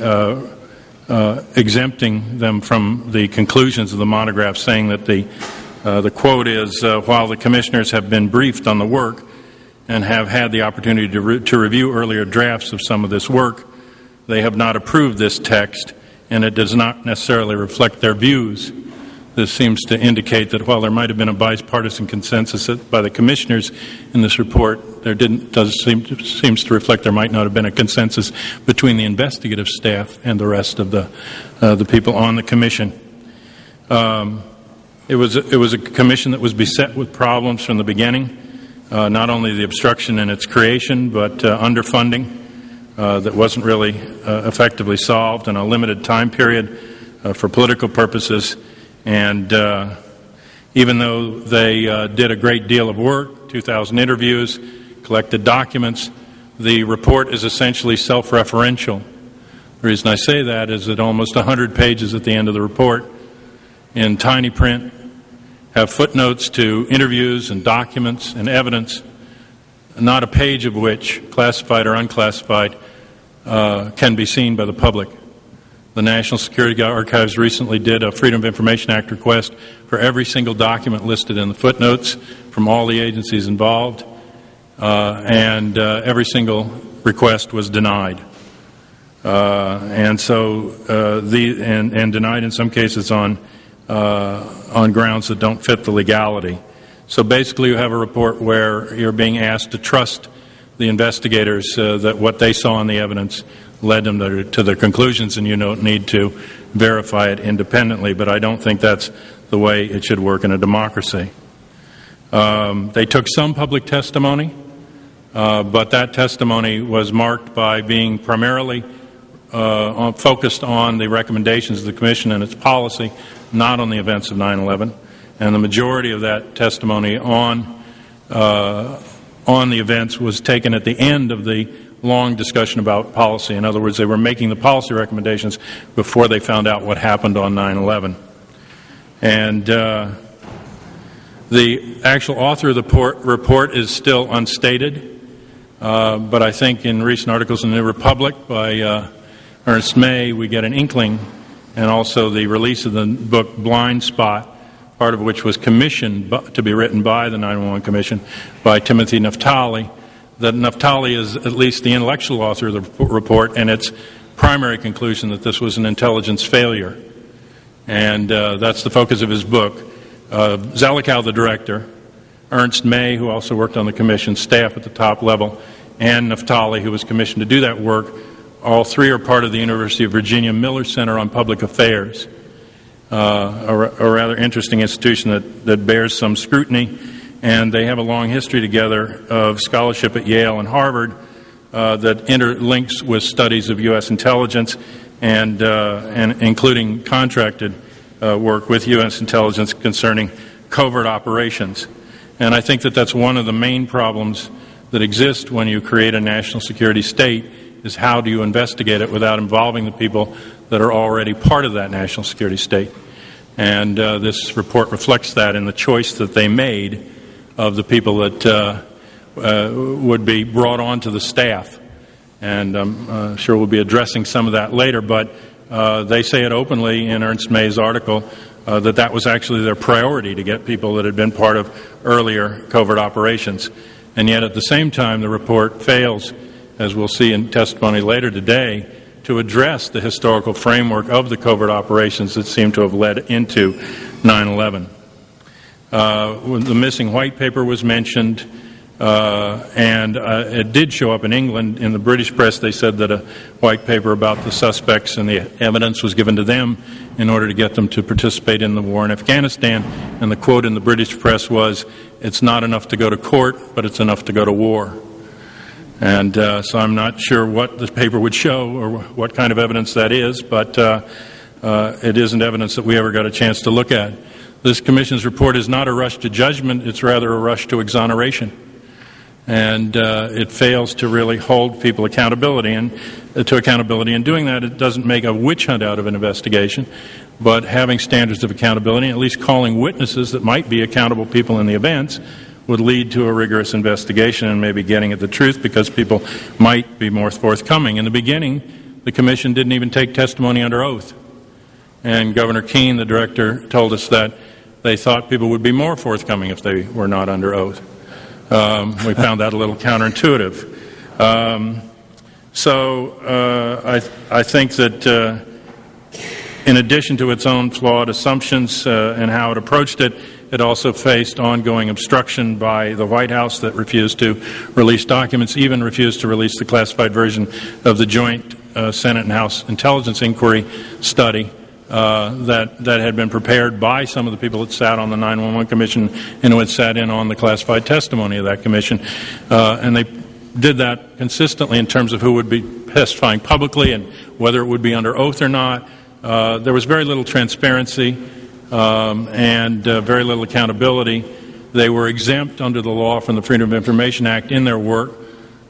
exempting them from the conclusions of the monograph, saying that the quote is, while the commissioners have been briefed on the work and have had the opportunity to review earlier drafts of some of this work, they have not approved this text, and it does not necessarily reflect their views. This seems to indicate that while there might have been a bipartisan consensus by the commissioners in this report, seems to reflect there might not have been a consensus between the investigative staff and the rest of the people on the commission. It was a commission that was beset with problems from the beginning. Not only the obstruction in its creation, but underfunding that wasn't really effectively solved in a limited time period for political purposes. And even though they did a great deal of work, 2,000 interviews, collected documents, the report is essentially self-referential. The reason I say that is that almost 100 pages at the end of the report in tiny print have footnotes to interviews and documents and evidence, not a page of which, classified or unclassified, can be seen by the public. The National Security Archives recently did a Freedom of Information Act request for every single document listed in the footnotes from all the agencies involved, and every single request was denied. And denied in some cases on grounds that don't fit the legality. So basically you have a report where you're being asked to trust the investigators that what they saw in the evidence led them to their conclusions, and you don't need to verify it independently. But I don't think that's the way it should work in a democracy. They took some public testimony, but that testimony was marked by being primarily focused on the recommendations of the Commission and its policy, not on the events of 9/11. And the majority of that testimony on the events was taken at the end of the long discussion about policy. In other words, they were making the policy recommendations before they found out what happened on 9/11. And The actual author of the report is still unstated, but I think in recent articles in the New Republic by Ernst May, we get an inkling, and also the release of the book Blind Spot, part of which was commissioned to be written by the 911 Commission by Timothy Naftali, that Naftali is at least the intellectual author of the report, and its primary conclusion that this was an intelligence failure. And that's the focus of his book. Zelikow, the director, Ernst May, who also worked on the Commission staff at the top level, and Naftali, who was commissioned to do that work, all three are part of the University of Virginia Miller Center on Public Affairs, a rather interesting institution that bears some scrutiny, and they have a long history together of scholarship at Yale and Harvard that interlinks with studies of U.S. intelligence and including contracted work with U.S. intelligence concerning covert operations. And I think that that's one of the main problems that exist when you create a national security state, is how do you investigate it without involving the people that are already part of that national security state. And this report reflects that in the choice that they made of the people that would be brought onto the staff. And I'm sure we'll be addressing some of that later, but they say it openly in Ernst May's article that was actually their priority, to get people that had been part of earlier covert operations. And yet at the same time, the report fails, as we'll see in testimony later today, to address the historical framework of the covert operations that seem to have led into 9/11. The missing white paper was mentioned, and it did show up in England. In the British press, they said that a white paper about the suspects and the evidence was given to them in order to get them to participate in the war in Afghanistan. And the quote in the British press was, "It's not enough to go to court, but it's enough to go to war." And so I'm not sure what the paper would show or what kind of evidence that is, but it isn't evidence that we ever got a chance to look at. This Commission's report is not a rush to judgment, it's rather a rush to exoneration. And it fails to really hold people accountability and to accountability. In doing that, it doesn't make a witch hunt out of an investigation, but having standards of accountability, at least calling witnesses that might be accountable people in the events, would lead to a rigorous investigation and maybe getting at the truth, because people might be more forthcoming. In the beginning, the Commission didn't even take testimony under oath. And Governor Keene, the director, told us that they thought people would be more forthcoming if they were not under oath. We found that a little counterintuitive. I think that in addition to its own flawed assumptions and how it approached it, it also faced ongoing obstruction by the White House that refused to release documents, even refused to release the classified version of the joint Senate and House intelligence inquiry study that had been prepared by some of the people that sat on the 911 Commission and who had sat in on the classified testimony of that commission. And they did that consistently in terms of who would be testifying publicly and whether it would be under oath or not. There was very little transparency and very little accountability. They were exempt under the law from the Freedom of Information Act in their work,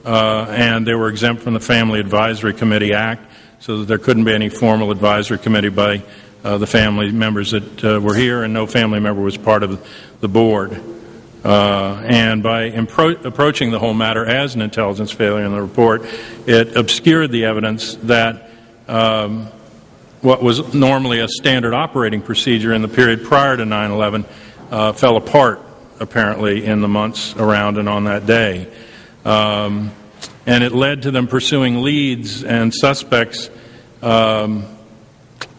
and they were exempt from the Family Advisory Committee Act, so that there couldn't be any formal advisory committee by the family members that were here, and no family member was part of the board. And by approaching the whole matter as an intelligence failure in the report, it obscured the evidence that what was normally a standard operating procedure in the period prior to 9/11 fell apart, apparently, in the months around and on that day. And it led to them pursuing leads and suspects,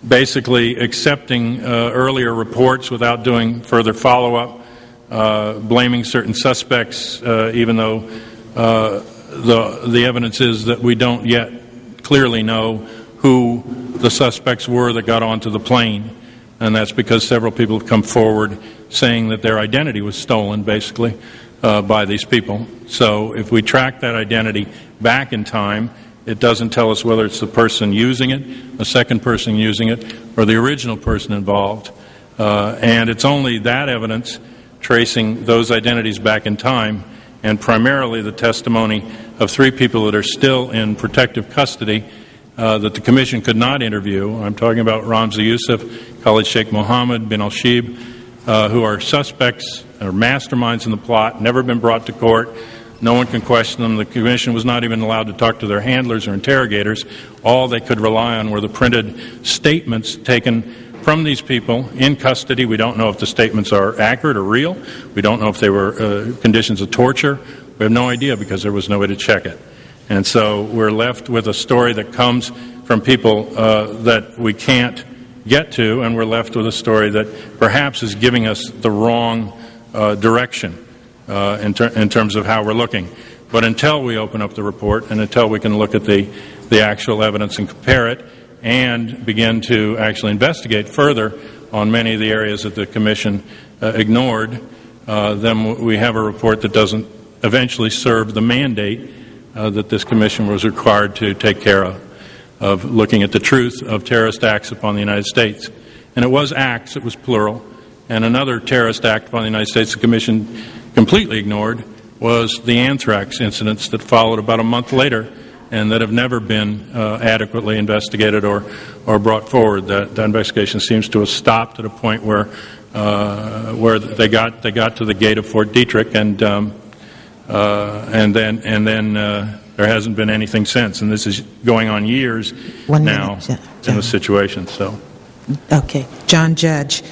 basically accepting earlier reports without doing further follow-up, blaming certain suspects, even though the evidence is that we don't yet clearly know who the suspects were that got onto the plane. And that's because several people have come forward saying that their identity was stolen, basically, by these people. So if we track that identity back in time, it doesn't tell us whether it's the person using it, a second person using it, or the original person involved. And it's only that evidence, tracing those identities back in time, and primarily the testimony of 3 people that are still in protective custody, that the Commission could not interview. I'm talking about Ramzi Youssef, Khalid Sheikh Mohammed, bin al-Shib, who are suspects or masterminds in the plot, never been brought to court. No one can question them. The Commission was not even allowed to talk to their handlers or interrogators. All they could rely on were the printed statements taken from these people in custody. We don't know if the statements are accurate or real. We don't know if they were conditions of torture. We have no idea because there was no way to check it. And so we're left with a story that comes from people that we can't get to, and we're left with a story that perhaps is giving us the wrong direction in terms of how we're looking. But until we open up the report and until we can look at the actual evidence and compare it and begin to actually investigate further on many of the areas that the Commission ignored, then we have a report that doesn't eventually serve the mandate that this Commission was required to take care of looking at the truth of terrorist acts upon the United States. And it was acts, it was plural, and another terrorist act upon the United States the Commission completely ignored was the anthrax incidents that followed about a month later and that have never been adequately investigated or brought forward. That investigation seems to have stopped at a point where they got to the gate of Fort Detrick, and then there hasn't been anything since. And this is going on years now in the situation. So, okay, John Judge.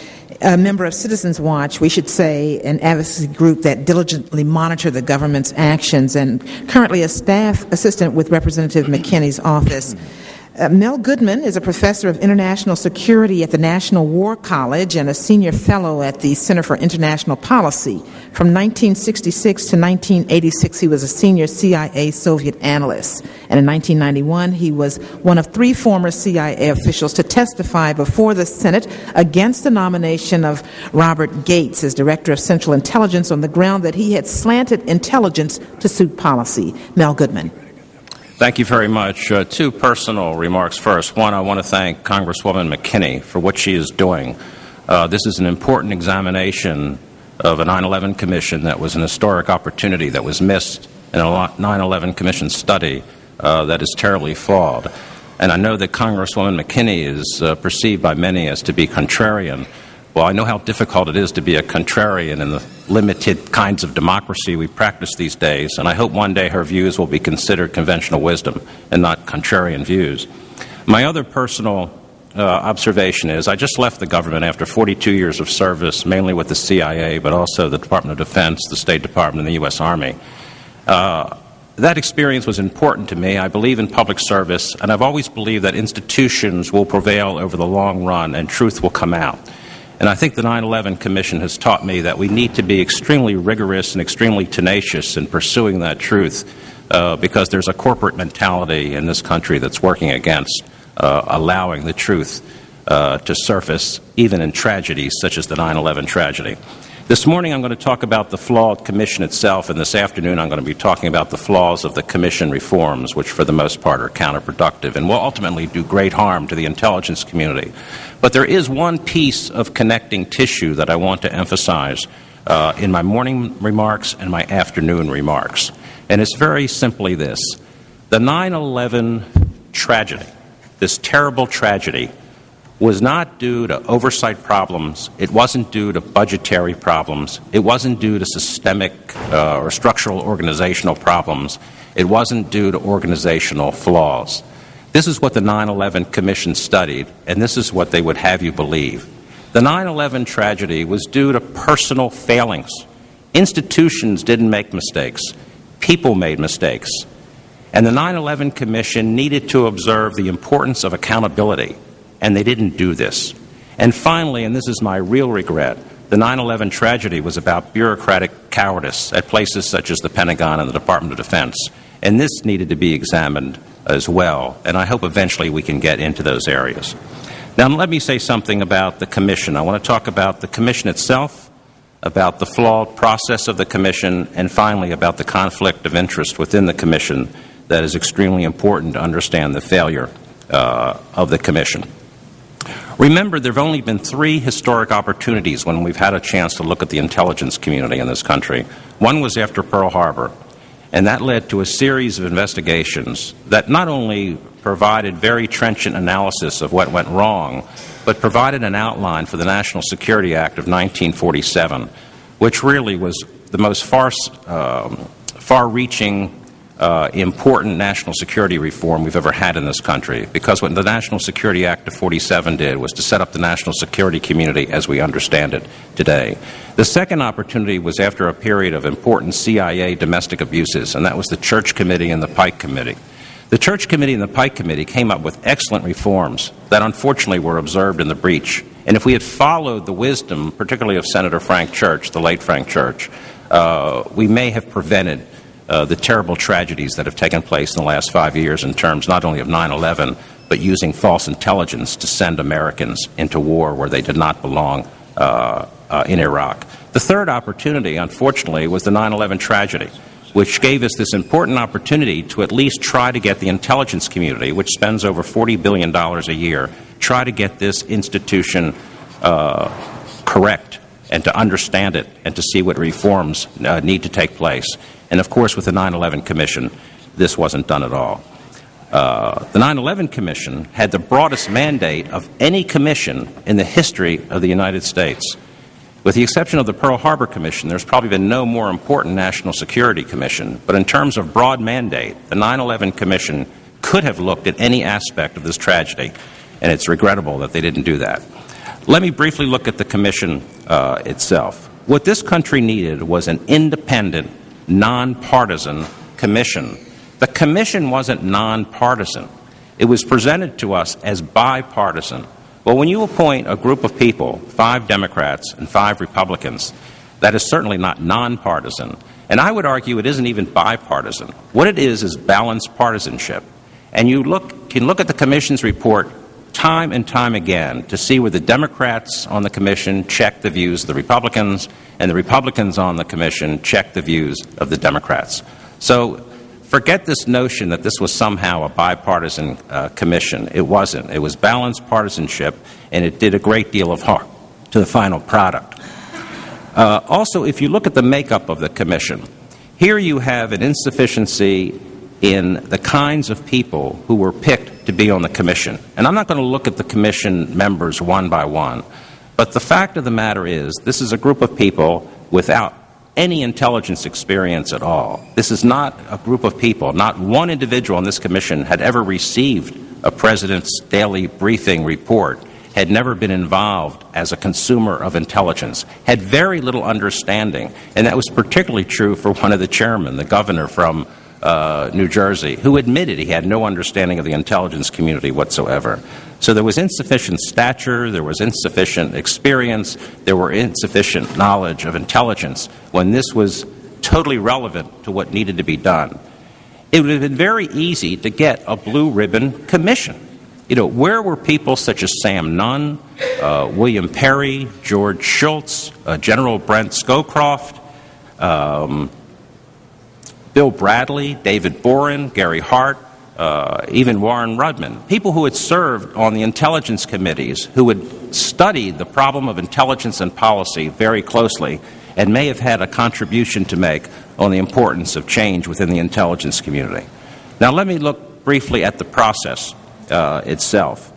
A member of Citizens Watch, we should say, an advocacy group that diligently monitor the government's actions, and currently a staff assistant with Representative McKinney's office. Mel Goodman is a professor of international security at the National War College and a senior fellow at the Center for International Policy. From 1966 to 1986, he was a senior CIA Soviet analyst. And in 1991, he was one of 3 former CIA officials to testify before the Senate against the nomination of Robert Gates as Director of Central Intelligence on the ground that he had slanted intelligence to suit policy. Mel Goodman. Thank you very much. 2 personal remarks first. One, I want to thank Congresswoman McKinney for what she is doing. This is an important examination of a 9/11 Commission that was an historic opportunity that was missed in a 9/11 Commission study that is terribly flawed. And I know that Congresswoman McKinney is perceived by many as to be contrarian. Well, I know how difficult it is to be a contrarian in the limited kinds of democracy we practice these days, and I hope one day her views will be considered conventional wisdom and not contrarian views. My other personal observation is I just left the government after 42 years of service, mainly with the CIA, but also the Department of Defense, the State Department, and the U.S. Army. That experience was important to me. I believe in public service, and I've always believed that institutions will prevail over the long run and truth will come out. And I think the 9/11 Commission has taught me that we need to be extremely rigorous and extremely tenacious in pursuing that truth because there's a corporate mentality in this country that's working against allowing the truth to surface, even in tragedies such as the 9/11 tragedy. This morning I'm going to talk about the flawed Commission itself, and this afternoon I'm going to be talking about the flaws of the Commission reforms, which for the most part are counterproductive and will ultimately do great harm to the intelligence community. But there is one piece of connecting tissue that I want to emphasize in my morning remarks and my afternoon remarks, and it's very simply this. The 9/11 tragedy, this terrible tragedy, was not due to oversight problems. It wasn't due to budgetary problems. It wasn't due to systemic or structural organizational problems. It wasn't due to organizational flaws. This is what the 9/11 Commission studied, and this is what they would have you believe. The 9/11 tragedy was due to personal failings. Institutions didn't make mistakes. People made mistakes. And the 9/11 Commission needed to observe the importance of accountability, and they didn't do this. And finally, and this is my real regret, the 9/11 tragedy was about bureaucratic cowardice at places such as the Pentagon and the Department of Defense. And this needed to be examined as well, and I hope eventually we can get into those areas. Now, let me say something about the Commission. I want to talk about the Commission itself, about the flawed process of the Commission, and finally about the conflict of interest within the Commission that is extremely important to understand the failure of the Commission. Remember, there have only been 3 historic opportunities when we've had a chance to look at the intelligence community in this country. One was after Pearl Harbor, and that led to a series of investigations that not only provided very trenchant analysis of what went wrong, but provided an outline for the National Security Act of 1947, which really was the most far-reaching, important national security reform we've ever had in this country, because what the National Security Act of 47 did was to set up the national security community as we understand it today. The second opportunity was after a period of important CIA domestic abuses, and that was the Church Committee and the Pike Committee. The Church Committee and the Pike Committee came up with excellent reforms that unfortunately were observed in the breach. And if we had followed the wisdom, particularly of Senator Frank Church, the late Frank Church, we may have prevented the terrible tragedies that have taken place in the last 5 years in terms not only of 9/11, but using false intelligence to send Americans into war where they did not belong in Iraq. The third opportunity, unfortunately, was the 9/11 tragedy, which gave us this important opportunity to at least try to get the intelligence community, which spends over $40 billion a year, try to get this institution correct and to understand it and to see what reforms need to take place. And of course, with the 9/11 Commission, this wasn't done at all. The 9/11 Commission had the broadest mandate of any commission in the history of the United States. With the exception of the Pearl Harbor Commission, there's probably been no more important national security commission. But in terms of broad mandate, the 9/11 Commission could have looked at any aspect of this tragedy, and it's regrettable that they didn't do that. Let me briefly look at the commission itself. What this country needed was an independent, nonpartisan commission. The commission wasn't nonpartisan. It was presented to us as bipartisan. Well, when you appoint a group of people, 5 Democrats and 5 Republicans, that is certainly not nonpartisan. And I would argue it isn't even bipartisan. What it is balanced partisanship. And you can look at the Commission's report time and time again to see where the Democrats on the Commission check the views of the Republicans, and the Republicans on the Commission check the views of the Democrats. So forget this notion that this was somehow a bipartisan commission. It wasn't. It was balanced partisanship, and it did a great deal of harm to the final product. Also, if you look at the makeup of the commission, here you have an insufficiency in the kinds of people who were picked to be on the commission. And I'm not going to look at the commission members one by one, but the fact of the matter is this is a group of people without any intelligence experience at all. This is not a group of people. Not one individual on this commission had ever received a president's daily briefing report, had never been involved as a consumer of intelligence, had very little understanding. And that was particularly true for one of the chairmen, the governor from New Jersey, who admitted he had no understanding of the intelligence community whatsoever. So there was insufficient stature, there was insufficient experience, there were insufficient knowledge of intelligence when this was totally relevant to what needed to be done. It would have been very easy to get a blue ribbon commission. You know, where were people such as Sam Nunn, William Perry, George Shultz, General Brent Scowcroft, Bill Bradley, David Boren, Gary Hart, even Warren Rudman, people who had served on the intelligence committees, who had studied the problem of intelligence and policy very closely and may have had a contribution to make on the importance of change within the intelligence community. Now let me look briefly at the process itself.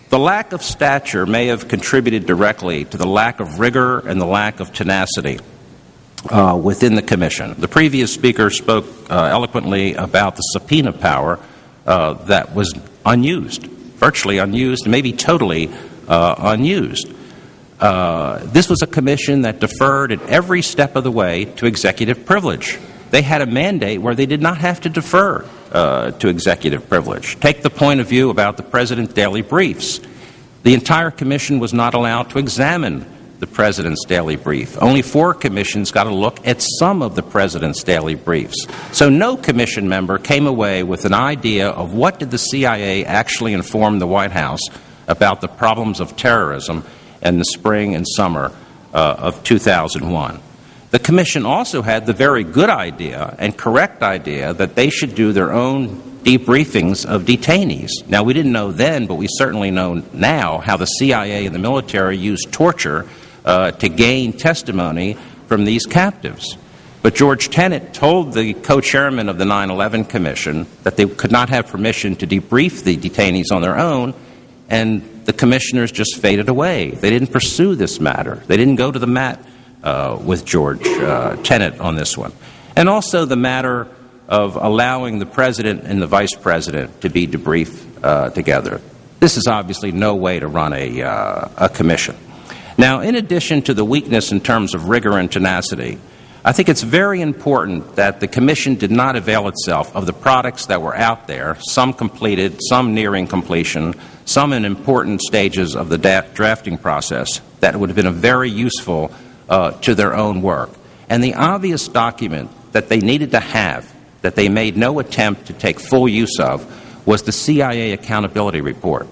The lack of stature may have contributed directly to the lack of rigor and the lack of tenacity within the Commission. The previous speaker spoke eloquently about the subpoena power that was unused, virtually unused, maybe totally unused. This was a commission that deferred at every step of the way to executive privilege. They had a mandate where they did not have to defer to executive privilege. Take the point of view about the President's daily briefs. The entire commission was not allowed to examine the President's daily brief. Only 4 commissions got a look at some of the President's daily briefs. So no commission member came away with an idea of what did the CIA actually inform the White House about the problems of terrorism in the spring and summer of 2001. The commission also had the very good idea and correct idea that they should do their own debriefings of detainees. Now, we didn't know then, but we certainly know now how the CIA and the military used torture to gain testimony from these captives. But George Tenet told the co-chairman of the 9/11 Commission that they could not have permission to debrief the detainees on their own, and the commissioners just faded away. They didn't pursue this matter. They didn't go to the mat with George Tenet on this one. And also the matter of allowing the President and the Vice President to be debriefed together. This is obviously no way to run a commission. Now, in addition to the weakness in terms of rigor and tenacity, I think it's very important that the Commission did not avail itself of the products that were out there, some completed, some nearing completion, some in important stages of the drafting process, that would have been very useful to their own work. And the obvious document that they needed to have, that they made no attempt to take full use of, was the CIA Accountability Report.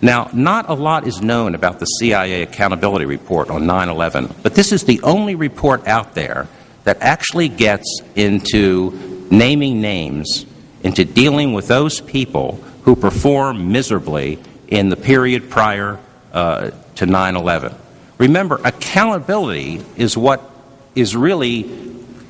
Now, not a lot is known about the CIA Accountability Report on 9/11, but this is the only report out there that actually gets into naming names, into dealing with those people who perform miserably in the period prior to 9/11. Remember, accountability is what is really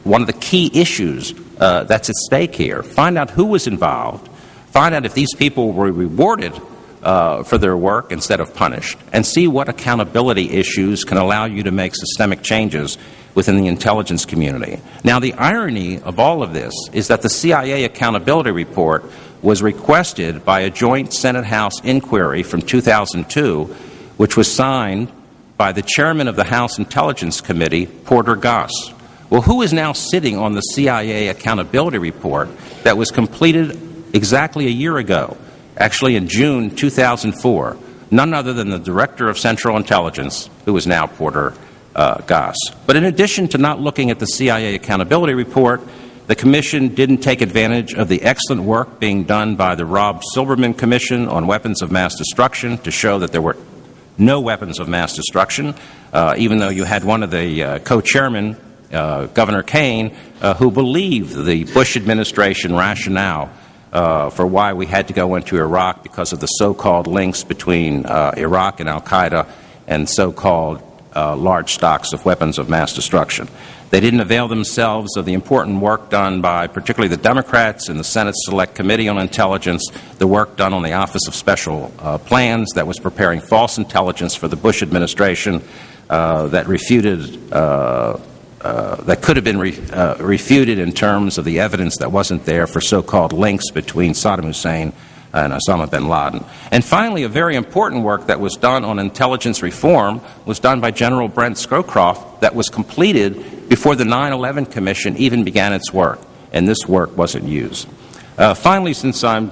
one of the key issues that's at stake here. Find out who was involved, find out if these people were rewarded for their work instead of punished, and see what accountability issues can allow you to make systemic changes within the intelligence community. Now, the irony of all of this is that the CIA Accountability Report was requested by a joint Senate-House inquiry from 2002, which was signed by the chairman of the House Intelligence Committee, Porter Goss. Well, who is now sitting on the CIA Accountability Report that was completed exactly a year ago, actually in June 2004? None other than the Director of Central Intelligence, who is now Porter Goss. But in addition to not looking at the CIA Accountability Report, the Commission didn't take advantage of the excellent work being done by the Rob Silberman Commission on weapons of mass destruction to show that there were no weapons of mass destruction, even though you had one of the co-chairmen, Governor Kaine, who believed the Bush administration rationale for why we had to go into Iraq because of the so-called links between Iraq and al-Qaeda and so-called large stocks of weapons of mass destruction. They didn't avail themselves of the important work done by particularly the Democrats in the Senate Select Committee on Intelligence, the work done on the Office of Special Plans that was preparing false intelligence for the Bush administration that refuted that could have been refuted in terms of the evidence that wasn't there for so-called links between Saddam Hussein and Osama bin Laden. And finally, a very important work that was done on intelligence reform was done by General Brent Scowcroft that was completed before the 9/11 Commission even began its work, and this work wasn't used. Finally, since I'm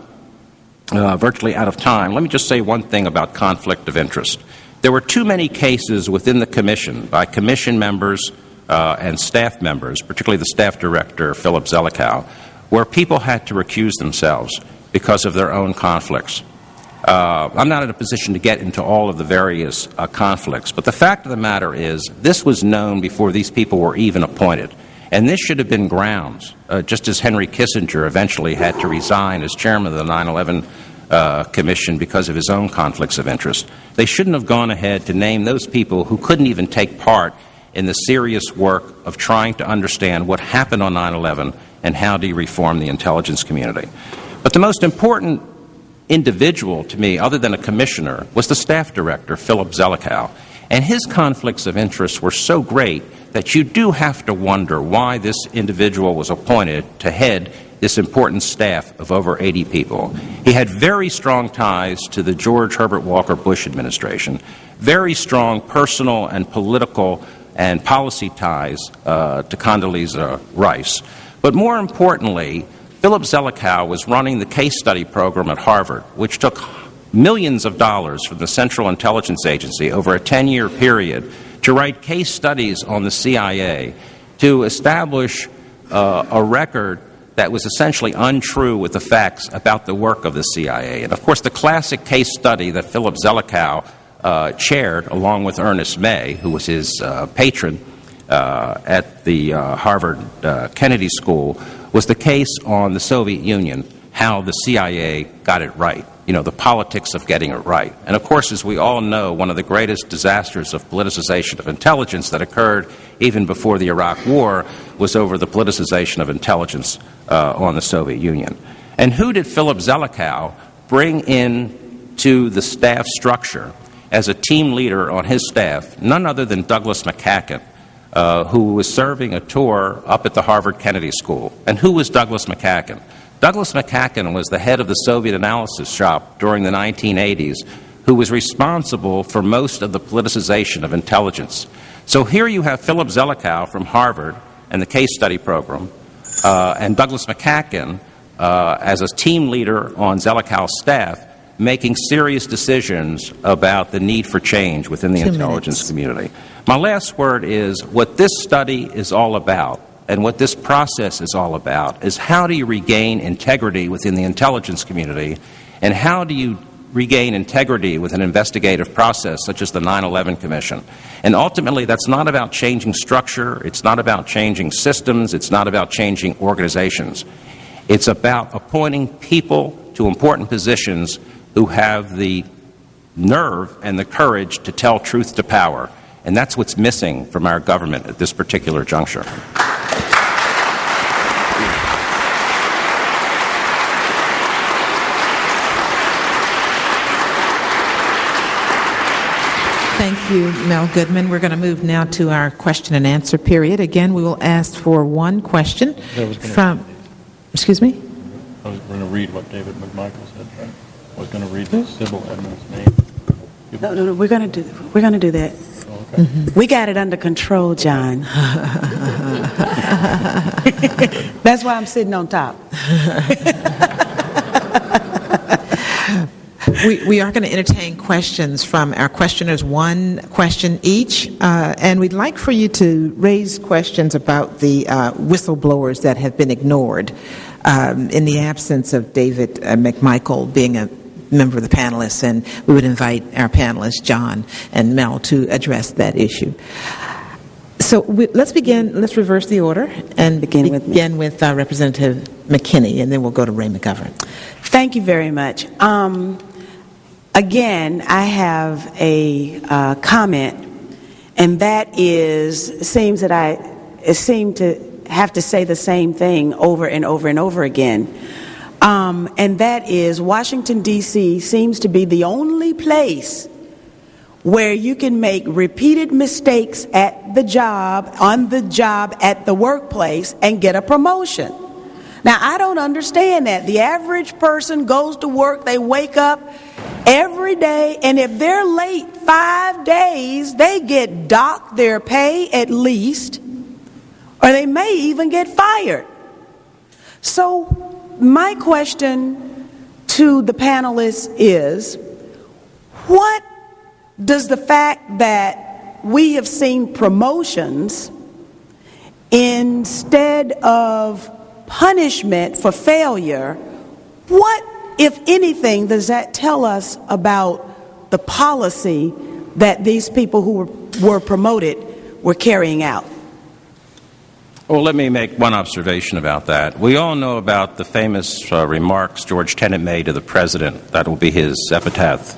virtually out of time, let me just say one thing about conflict of interest. There were too many cases within the Commission by Commission members and staff members, particularly the staff director, Philip Zelikow, where people had to recuse themselves because of their own conflicts. I'm not in a position to get into all of the various conflicts, but the fact of the matter is this was known before these people were even appointed. And this should have been grounds, just as Henry Kissinger eventually had to resign as chairman of the 9/11 Commission because of his own conflicts of interest. They shouldn't have gone ahead to name those people who couldn't even take part in the serious work of trying to understand what happened on 9/11 and how do you reform the intelligence community. But the most important individual to me, other than a commissioner, was the staff director, Philip Zelikow. And his conflicts of interest were so great that you do have to wonder why this individual was appointed to head this important staff of over 80 people. He had very strong ties to the George Herbert Walker Bush administration, very strong personal and political and policy ties to Condoleezza Rice. But more importantly, Philip Zelikow was running the case study program at Harvard, which took millions of dollars from the Central Intelligence Agency over a 10-year period to write case studies on the CIA, to establish a record that was essentially untrue with the facts about the work of the CIA. And of course, the classic case study that Philip Zelikow chaired, along with Ernest May, who was his patron at the Harvard Kennedy School, was the case on the Soviet Union, how the CIA got it right, you know, the politics of getting it right. And of course, as we all know, one of the greatest disasters of politicization of intelligence that occurred even before the Iraq War was over the politicization of intelligence on the Soviet Union. And who did Philip Zelikow bring in to the staff structure as a team leader on his staff, none other than Douglas McKacken, who was serving a tour up at the Harvard Kennedy School. And who was Douglas McKacken? Douglas McKacken was the head of the Soviet analysis shop during the 1980s, who was responsible for most of the politicization of intelligence. So here you have Philip Zelikow from Harvard and the case study program, and Douglas McKacken as a team leader on Zelikow's staff, making serious decisions about the need for change within the intelligence community. My last word is what this study is all about and what this process is all about is how do you regain integrity within the intelligence community, and how do you regain integrity with an investigative process such as the 9/11 Commission. And ultimately, that's not about changing structure, it's not about changing systems, it's not about changing organizations. It's about appointing people to important positions who have the nerve and the courage to tell truth to power. And that's what's missing from our government at this particular juncture. Thank you, Mel Goodman. We're going to move now to our question and answer period. Again, we will ask for one question from... Excuse me? I was going to read what David McMichael said. I was going to read Sybil Edmonds' name. No, we're going to do that. Okay. We got it under control, John. That's why I'm sitting on top. We are going to entertain questions from our questioners, one question each, and we'd like for you to raise questions about the whistleblowers that have been ignored in the absence of David McMichael being a member of the panelists, and we would invite our panelists, John and Mel, to address that issue. So let's begin, let's reverse the order and begin with Representative McKinney, and then we'll go to Ray McGovern. Thank you very much. Again, I have a comment, and that is, it seems that I seem to have to say the same thing over and over and over again. And that is, Washington, D.C. seems to be the only place where you can make repeated mistakes at the job, on the job, at the workplace, and get a promotion. Now, I don't understand that. The average person goes to work, they wake up every day, and if they're late 5 days, they get docked their pay at least, or they may even get fired. So my question to the panelists is, what does the fact that we have seen promotions instead of punishment for failure, what, if anything, does that tell us about the policy that these people who were promoted were carrying out? Well, let me make one observation about that. We all know about the famous remarks George Tenet made to the president. That will be his epitaph,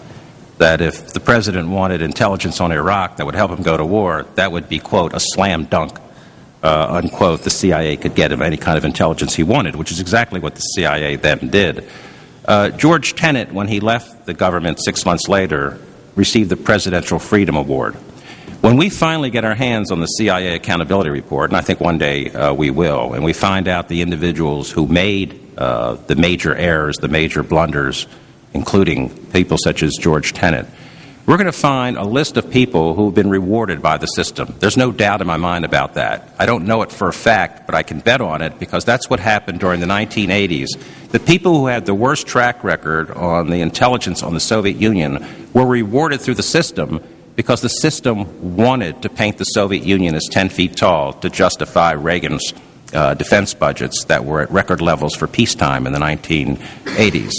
that if the president wanted intelligence on Iraq that would help him go to war, that would be, quote, a slam dunk. Unquote, the CIA could get him any kind of intelligence he wanted, which is exactly what the CIA then did. George Tenet, when he left the government 6 months later, received the Presidential Freedom Award. When we finally get our hands on the CIA Accountability Report, and I think one day we will, and we find out the individuals who made the major errors, the major blunders, including people such as George Tenet, we're going to find a list of people who have been rewarded by the system. There's no doubt in my mind about that. I don't know it for a fact, but I can bet on it because that's what happened during the 1980s. The people who had the worst track record on the intelligence on the Soviet Union were rewarded through the system because the system wanted to paint the Soviet Union as 10 feet tall to justify Reagan's defense budgets that were at record levels for peacetime in the 1980s.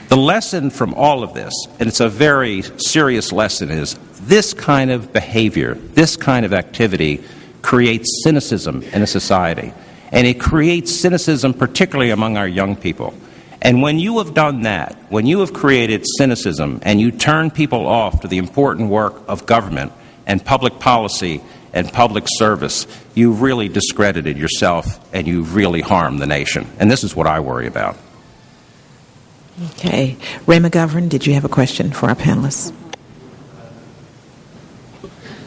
The lesson from all of this, and it's a very serious lesson, is this kind of behavior, this kind of activity creates cynicism in a society. And it creates cynicism particularly among our young people. And when you have done that, when you have created cynicism and you turn people off to the important work of government and public policy and public service, you've really discredited yourself and you've really harmed the nation. And this is what I worry about. Okay. Ray McGovern, did you have a question for our panelists?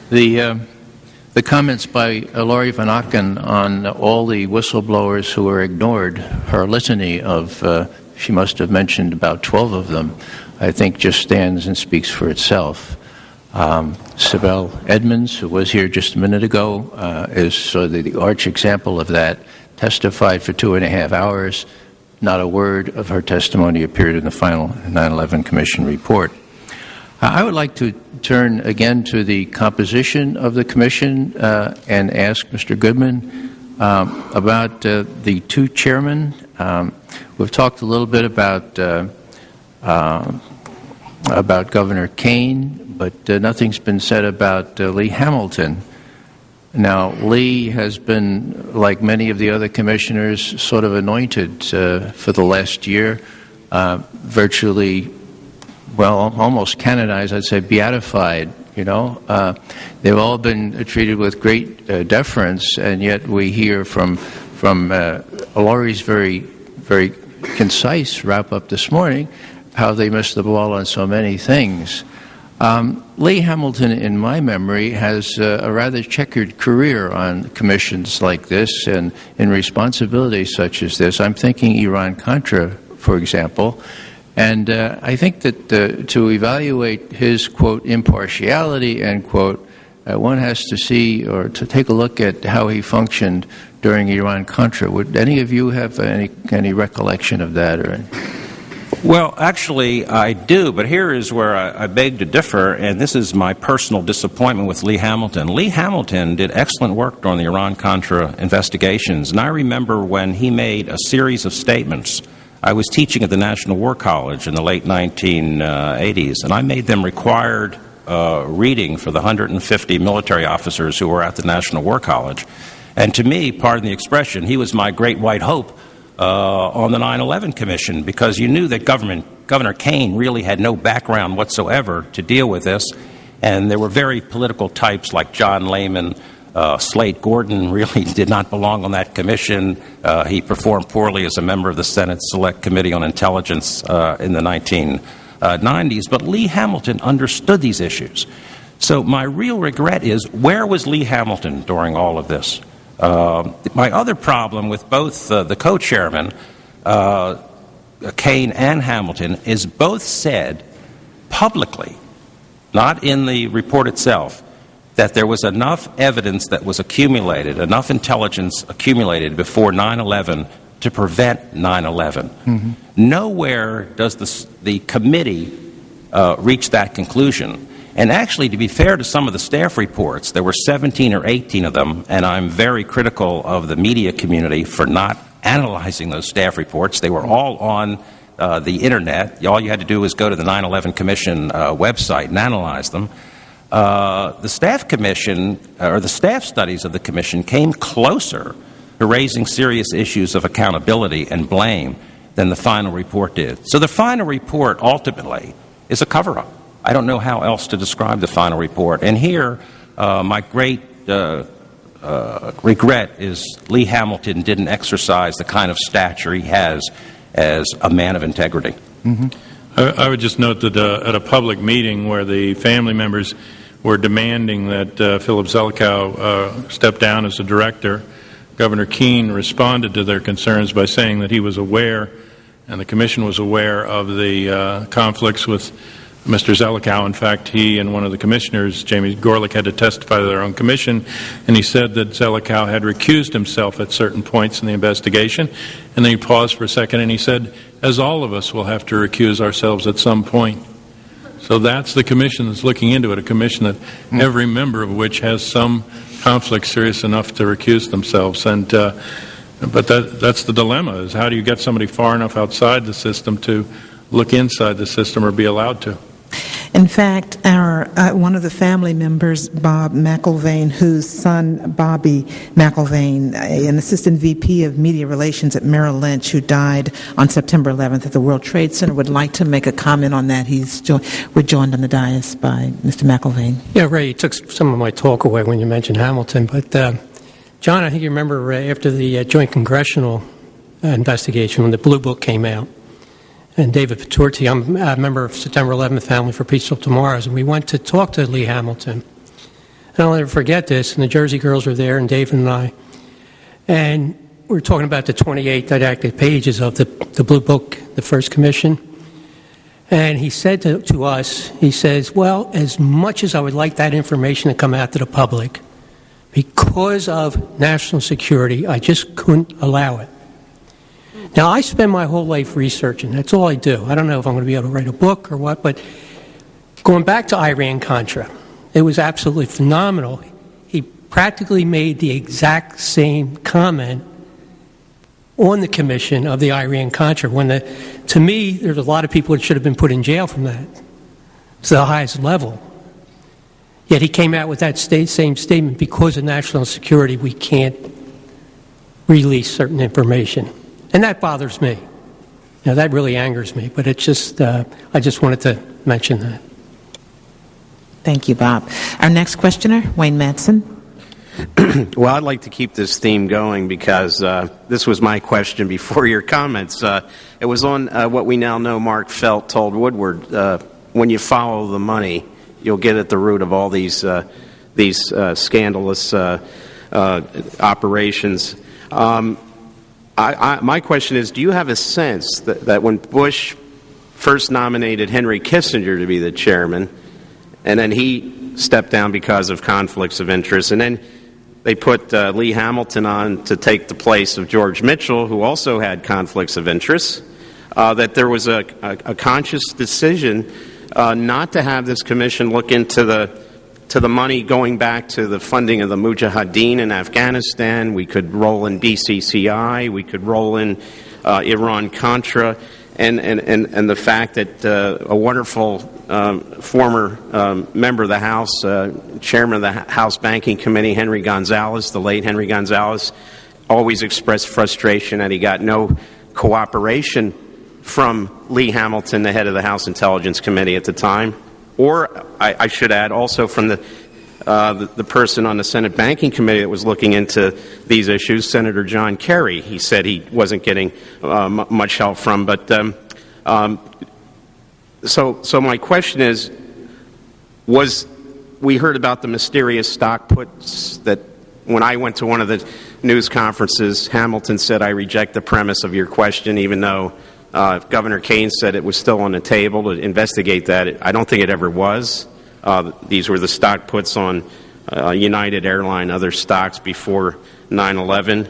The comments by Laurie Van Aken on all the whistleblowers who were ignored, her litany of, she must have mentioned about 12 of them, I think just stands and speaks for itself. Sibel Edmonds, who was here just a minute ago, is sort of the arch example of that, testified for 2.5 hours. Not a word of her testimony appeared in the final 9/11 Commission report. I would like to turn again to the composition of the Commission and ask Mr. Goodman about the two chairmen. We've talked a little bit about Governor Kaine, but nothing's been said about Lee Hamilton. Now, Lee has been, like many of the other commissioners, sort of anointed for the last year, virtually, well, almost canonized, I'd say beatified, you know. They've all been treated with great deference, and yet we hear from Laurie's very concise wrap-up this morning how they missed the ball on so many things. Lee Hamilton, in my memory, has a rather checkered career on commissions like this and in responsibilities such as this. I'm thinking Iran-Contra, for example. And I think that to evaluate his, quote, impartiality, end quote, one has to see or to take a look at how he functioned during Iran-Contra. Would any of you have any recollection of that? Or Well, actually, I do, but here is where I beg to differ, and this is my personal disappointment with Lee Hamilton. Lee Hamilton did excellent work during the Iran-Contra investigations, and I remember when he made a series of statements. I was teaching at the National War College in the late 1980s, and I made them required reading for the 150 military officers who were at the National War College. And to me, pardon the expression, he was my great white hope on the 9/11 Commission, because you knew that Governor Kaine really had no background whatsoever to deal with this, and there were very political types like John Lehman. Slade Gordon really did not belong on that commission. He performed poorly as a member of the Senate Select Committee on Intelligence in the 1990s, but Lee Hamilton understood these issues. So my real regret is, where was Lee Hamilton during all of this? My other problem with both the co-chairmen, Kaine and Hamilton, is both said publicly, not in the report itself, that there was enough evidence that was accumulated, enough intelligence accumulated before 9/11 to prevent 9/11. Mm-hmm. Nowhere does the committee reach that conclusion. And actually, to be fair to some of the staff reports, there were 17 or 18 of them, and I'm very critical of the media community for not analyzing those staff reports. They were all on the Internet. All you had to do was go to the 9/11 Commission website and analyze them. The staff commission, or the staff studies of the commission, came closer to raising serious issues of accountability and blame than the final report did. So the final report ultimately is a cover-up. I don't know how else to describe the final report. And here, my great regret is Lee Hamilton didn't exercise the kind of stature he has as a man of integrity. Mm-hmm. I would just note that at a public meeting where the family members were demanding that Philip Zelikow step down as a director, Governor Keene responded to their concerns by saying that he was aware, and the Commission was aware, of the conflicts with Mr. Zelikow. In fact, he and one of the commissioners, Jamie Gorelick, had to testify to their own commission, and he said that Zelikow had recused himself at certain points in the investigation. And then he paused for a second and he said, as all of us will have to recuse ourselves at some point. So that's the commission that's looking into it, a commission that every member of which has some conflict serious enough to recuse themselves. And but that's the dilemma, is how do you get somebody far enough outside the system to look inside the system or be allowed to? In fact, our one of the family members, Bob McIlvaine, whose son, Bobby McIlvaine, an assistant VP of media relations at Merrill Lynch, who died on September 11th at the World Trade Center, would like to make a comment on that. We're joined on the dais by Mr. McIlvaine. Yeah, Ray, you took some of my talk away when you mentioned Hamilton. But, John, I think you remember after the joint congressional investigation, when the Blue Book came out, and David Patorti. I'm a member of September 11th Family for Peaceful Tomorrows, and we went to talk to Lee Hamilton. And I'll never forget this, and the Jersey girls were there, and David and I, and we were talking about the 28 didactic pages of the Blue Book, the first commission. And he said to us, he says, well, as much as I would like that information to come out to the public, because of national security, I just couldn't allow it. Now, I spend my whole life researching. That's all I do. I don't know if I'm going to be able to write a book or what, but going back to Iran-Contra, it was absolutely phenomenal. He practically made the exact same comment on the commission of the Iran-Contra. To me, there's a lot of people that should have been put in jail from that. It's the highest level. Yet he came out with that same statement, because of national security, we can't release certain information. And that bothers me. That really angers me. But it's just, I just wanted to mention that. Thank you, Bob. Our next questioner, Wayne Madsen. Well, I'd like to keep this theme going because this was my question before your comments. It was on what we now know Mark Felt told Woodward, when you follow the money, you'll get at the root of all these scandalous operations. My question is, do you have a sense that when Bush first nominated Henry Kissinger to be the chairman, and then he stepped down because of conflicts of interest, and then they put Lee Hamilton on to take the place of George Mitchell, who also had conflicts of interest, that there was a conscious decision not to have this commission look into the money going back to the funding of the Mujahideen in Afghanistan? We could roll in BCCI, we could roll in Iran-Contra, and the fact that a wonderful former member of the House, chairman of the House Banking Committee, Henry Gonzalez, the late Henry Gonzalez, always expressed frustration that he got no cooperation from Lee Hamilton, the head of the House Intelligence Committee at the time, or I should add also from the person on the Senate Banking Committee that was looking into these issues, Senator John Kerry. He said he wasn't getting much help from. But so my question is, we heard about the mysterious stock puts that when I went to one of the news conferences, Hamilton said, I reject the premise of your question, even though Governor Kane said it was still on the table to investigate that. I don't think it ever was. These were the stock puts on United Airlines, other stocks before 9/11.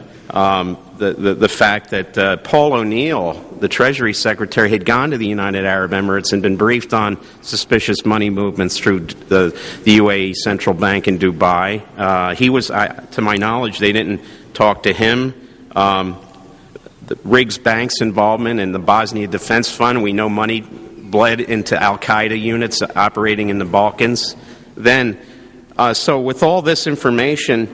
The fact that Paul O'Neill, the Treasury Secretary, had gone to the United Arab Emirates and been briefed on suspicious money movements through the UAE Central Bank in Dubai. He was, to my knowledge, they didn't talk to him. Riggs Bank's involvement in the Bosnia Defense Fund, we know money bled into al-Qaeda units operating in the Balkans. Then, so with all this information,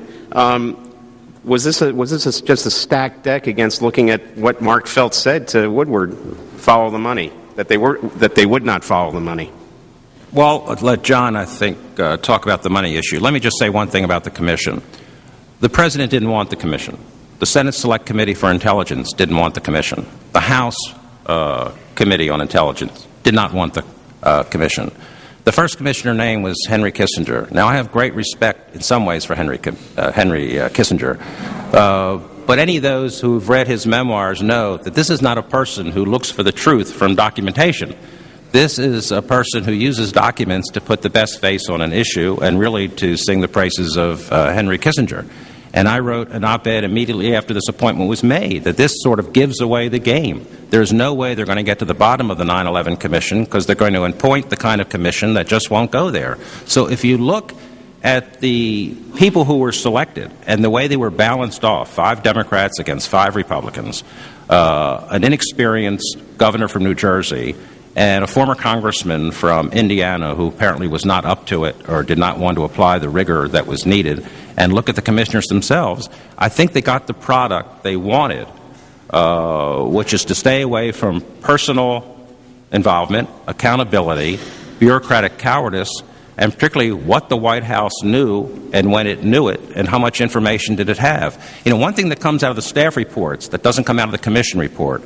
was this just a stacked deck against looking at what Mark Felt said to Woodward, follow the money, that they would not follow the money? Well, let John, I think, talk about the money issue. Let me just say one thing about the commission. The President didn't want the commission. The Senate Select Committee for Intelligence didn't want the commission. The House Committee on Intelligence did not want the commission. The first commissioner name was Henry Kissinger. Now, I have great respect in some ways for Henry Kissinger, but any of those who've read his memoirs know that this is not a person who looks for the truth from documentation. This is a person who uses documents to put the best face on an issue and really to sing the praises of Henry Kissinger. And I wrote an op-ed immediately after this appointment was made that this sort of gives away the game. There's no way they're going to get to the bottom of the 9/11 Commission because they're going to appoint the kind of commission that just won't go there. So if you look at the people who were selected and the way they were balanced off, 5 Democrats against 5 Republicans, an inexperienced governor from New Jersey, and a former congressman from Indiana who apparently was not up to it or did not want to apply the rigor that was needed, and look at the commissioners themselves, I think they got the product they wanted, which is to stay away from personal involvement, accountability, bureaucratic cowardice, and particularly what the White House knew and when it knew it and how much information did it have. You know, one thing that comes out of the staff reports that doesn't come out of the commission report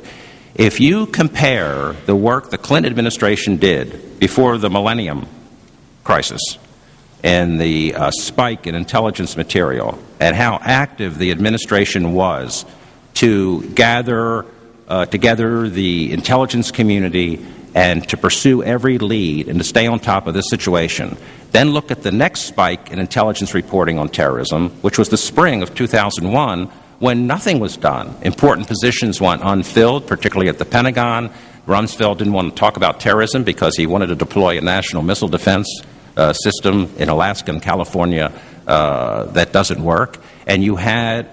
If you compare the work the Clinton administration did before the Millennium Crisis and the spike in intelligence material and how active the administration was to gather together the intelligence community and to pursue every lead and to stay on top of this situation, then look at the next spike in intelligence reporting on terrorism, which was the spring of 2001, when nothing was done. Important positions went unfilled, particularly at the Pentagon. Rumsfeld didn't want to talk about terrorism because he wanted to deploy a national missile defense system in Alaska and California that doesn't work. And you had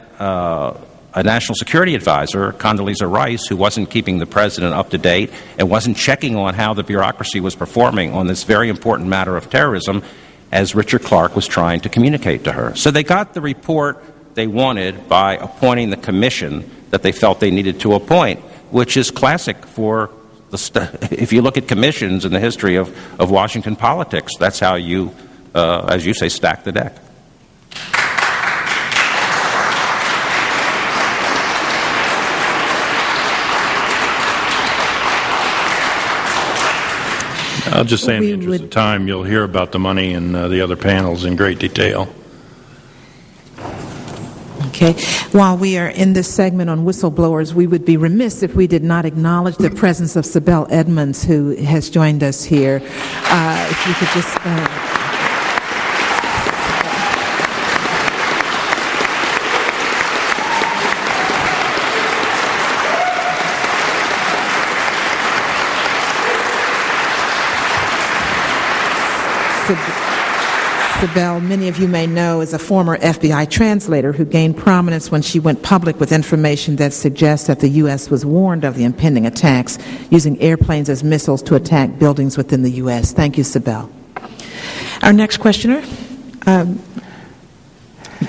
a national security advisor, Condoleezza Rice, who wasn't keeping the president up to date and wasn't checking on how the bureaucracy was performing on this very important matter of terrorism, as Richard Clarke was trying to communicate to her. So they got the report they wanted by appointing the commission that they felt they needed to appoint, which is classic for if you look at commissions in the history of Washington politics. That's how you, as you say, stack the deck. I'll just say in the interest of time, you'll hear about the money in the other panels in great detail. Okay. While we are in this segment on whistleblowers, we would be remiss if we did not acknowledge the presence of Sibel Edmonds, who has joined us here. If you could just... Sibel, many of you may know, is a former FBI translator who gained prominence when she went public with information that suggests that the U.S. was warned of the impending attacks, using airplanes as missiles to attack buildings within the U.S. Thank you, Sibel. Our next questioner, go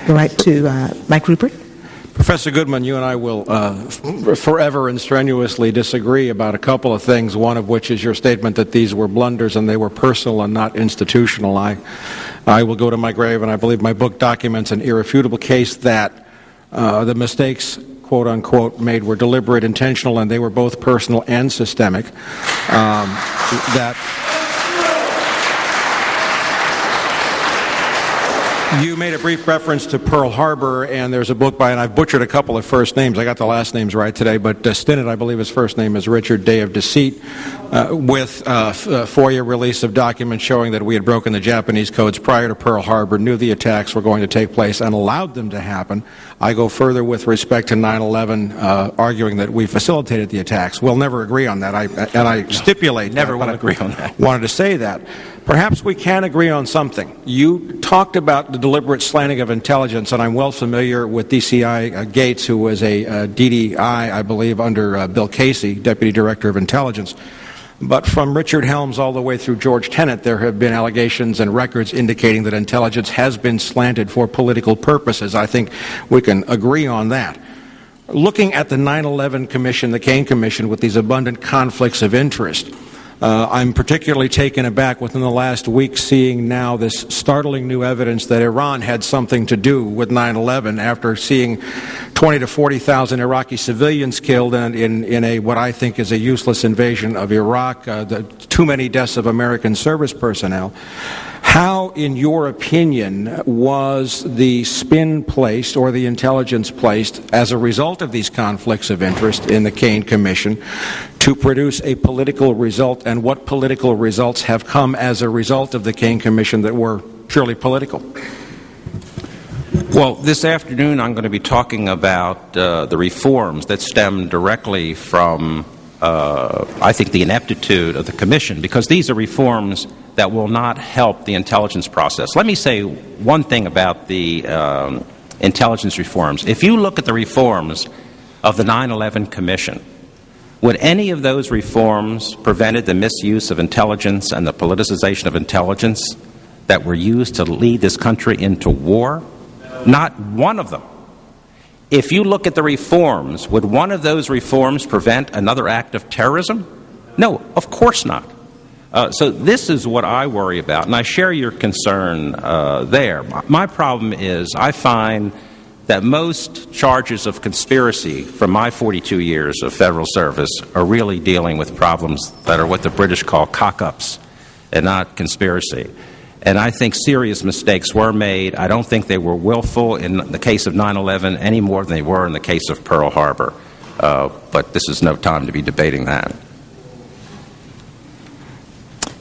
right to Mike Rupert. Professor Goodman, you and I will forever and strenuously disagree about a couple of things, one of which is your statement that these were blunders and they were personal and not institutional. I will go to my grave, and I believe my book documents an irrefutable case that the mistakes, quote unquote, made were deliberate, intentional, and they were both personal and systemic. You made a brief reference to Pearl Harbor, and there's a book by, and I've butchered a couple of first names. I got the last names right today, but Stinnett, I believe his first name is Richard, Day of Deceit, with a FOIA release of documents showing that we had broken the Japanese codes prior to Pearl Harbor, knew the attacks were going to take place, and allowed them to happen. I go further with respect to 9/11, arguing that we facilitated the attacks. We'll never agree on that, and I stipulate never that. Will agree on that. Wanted to say that. Perhaps we can agree on something. You talked about the deliberate slanting of intelligence, and I'm well familiar with DCI Gates, who was a DDI, I believe, under Bill Casey, Deputy Director of Intelligence. But from Richard Helms all the way through George Tenet, there have been allegations and records indicating that intelligence has been slanted for political purposes. I think we can agree on that. Looking at the 9/11 Commission, the Kane Commission, with these abundant conflicts of interest, I'm particularly taken aback within the last week seeing now this startling new evidence that Iran had something to do with 9/11 after seeing 20 to 40,000 Iraqi civilians killed in a what I think is a useless invasion of Iraq, too many deaths of American service personnel. How, in your opinion, was the spin placed or the intelligence placed as a result of these conflicts of interest in the Kane Commission to produce a political result, and what political results have come as a result of the Kane Commission that were purely political? Well, this afternoon I'm going to be talking about the reforms that stem directly from, I think, the ineptitude of the Commission, because these are reforms that will not help the intelligence process. Let me say one thing about the intelligence reforms. If you look at the reforms of the 9/11 Commission, would any of those reforms prevented the misuse of intelligence and the politicization of intelligence that were used to lead this country into war? Not one of them. If you look at the reforms, would one of those reforms prevent another act of terrorism? No, of course not. So this is what I worry about, and I share your concern there. My problem is I find that most charges of conspiracy from my 42 years of federal service are really dealing with problems that are what the British call cock-ups and not conspiracy. And I think serious mistakes were made. I don't think they were willful in the case of 9/11 any more than they were in the case of Pearl Harbor. But this is no time to be debating that.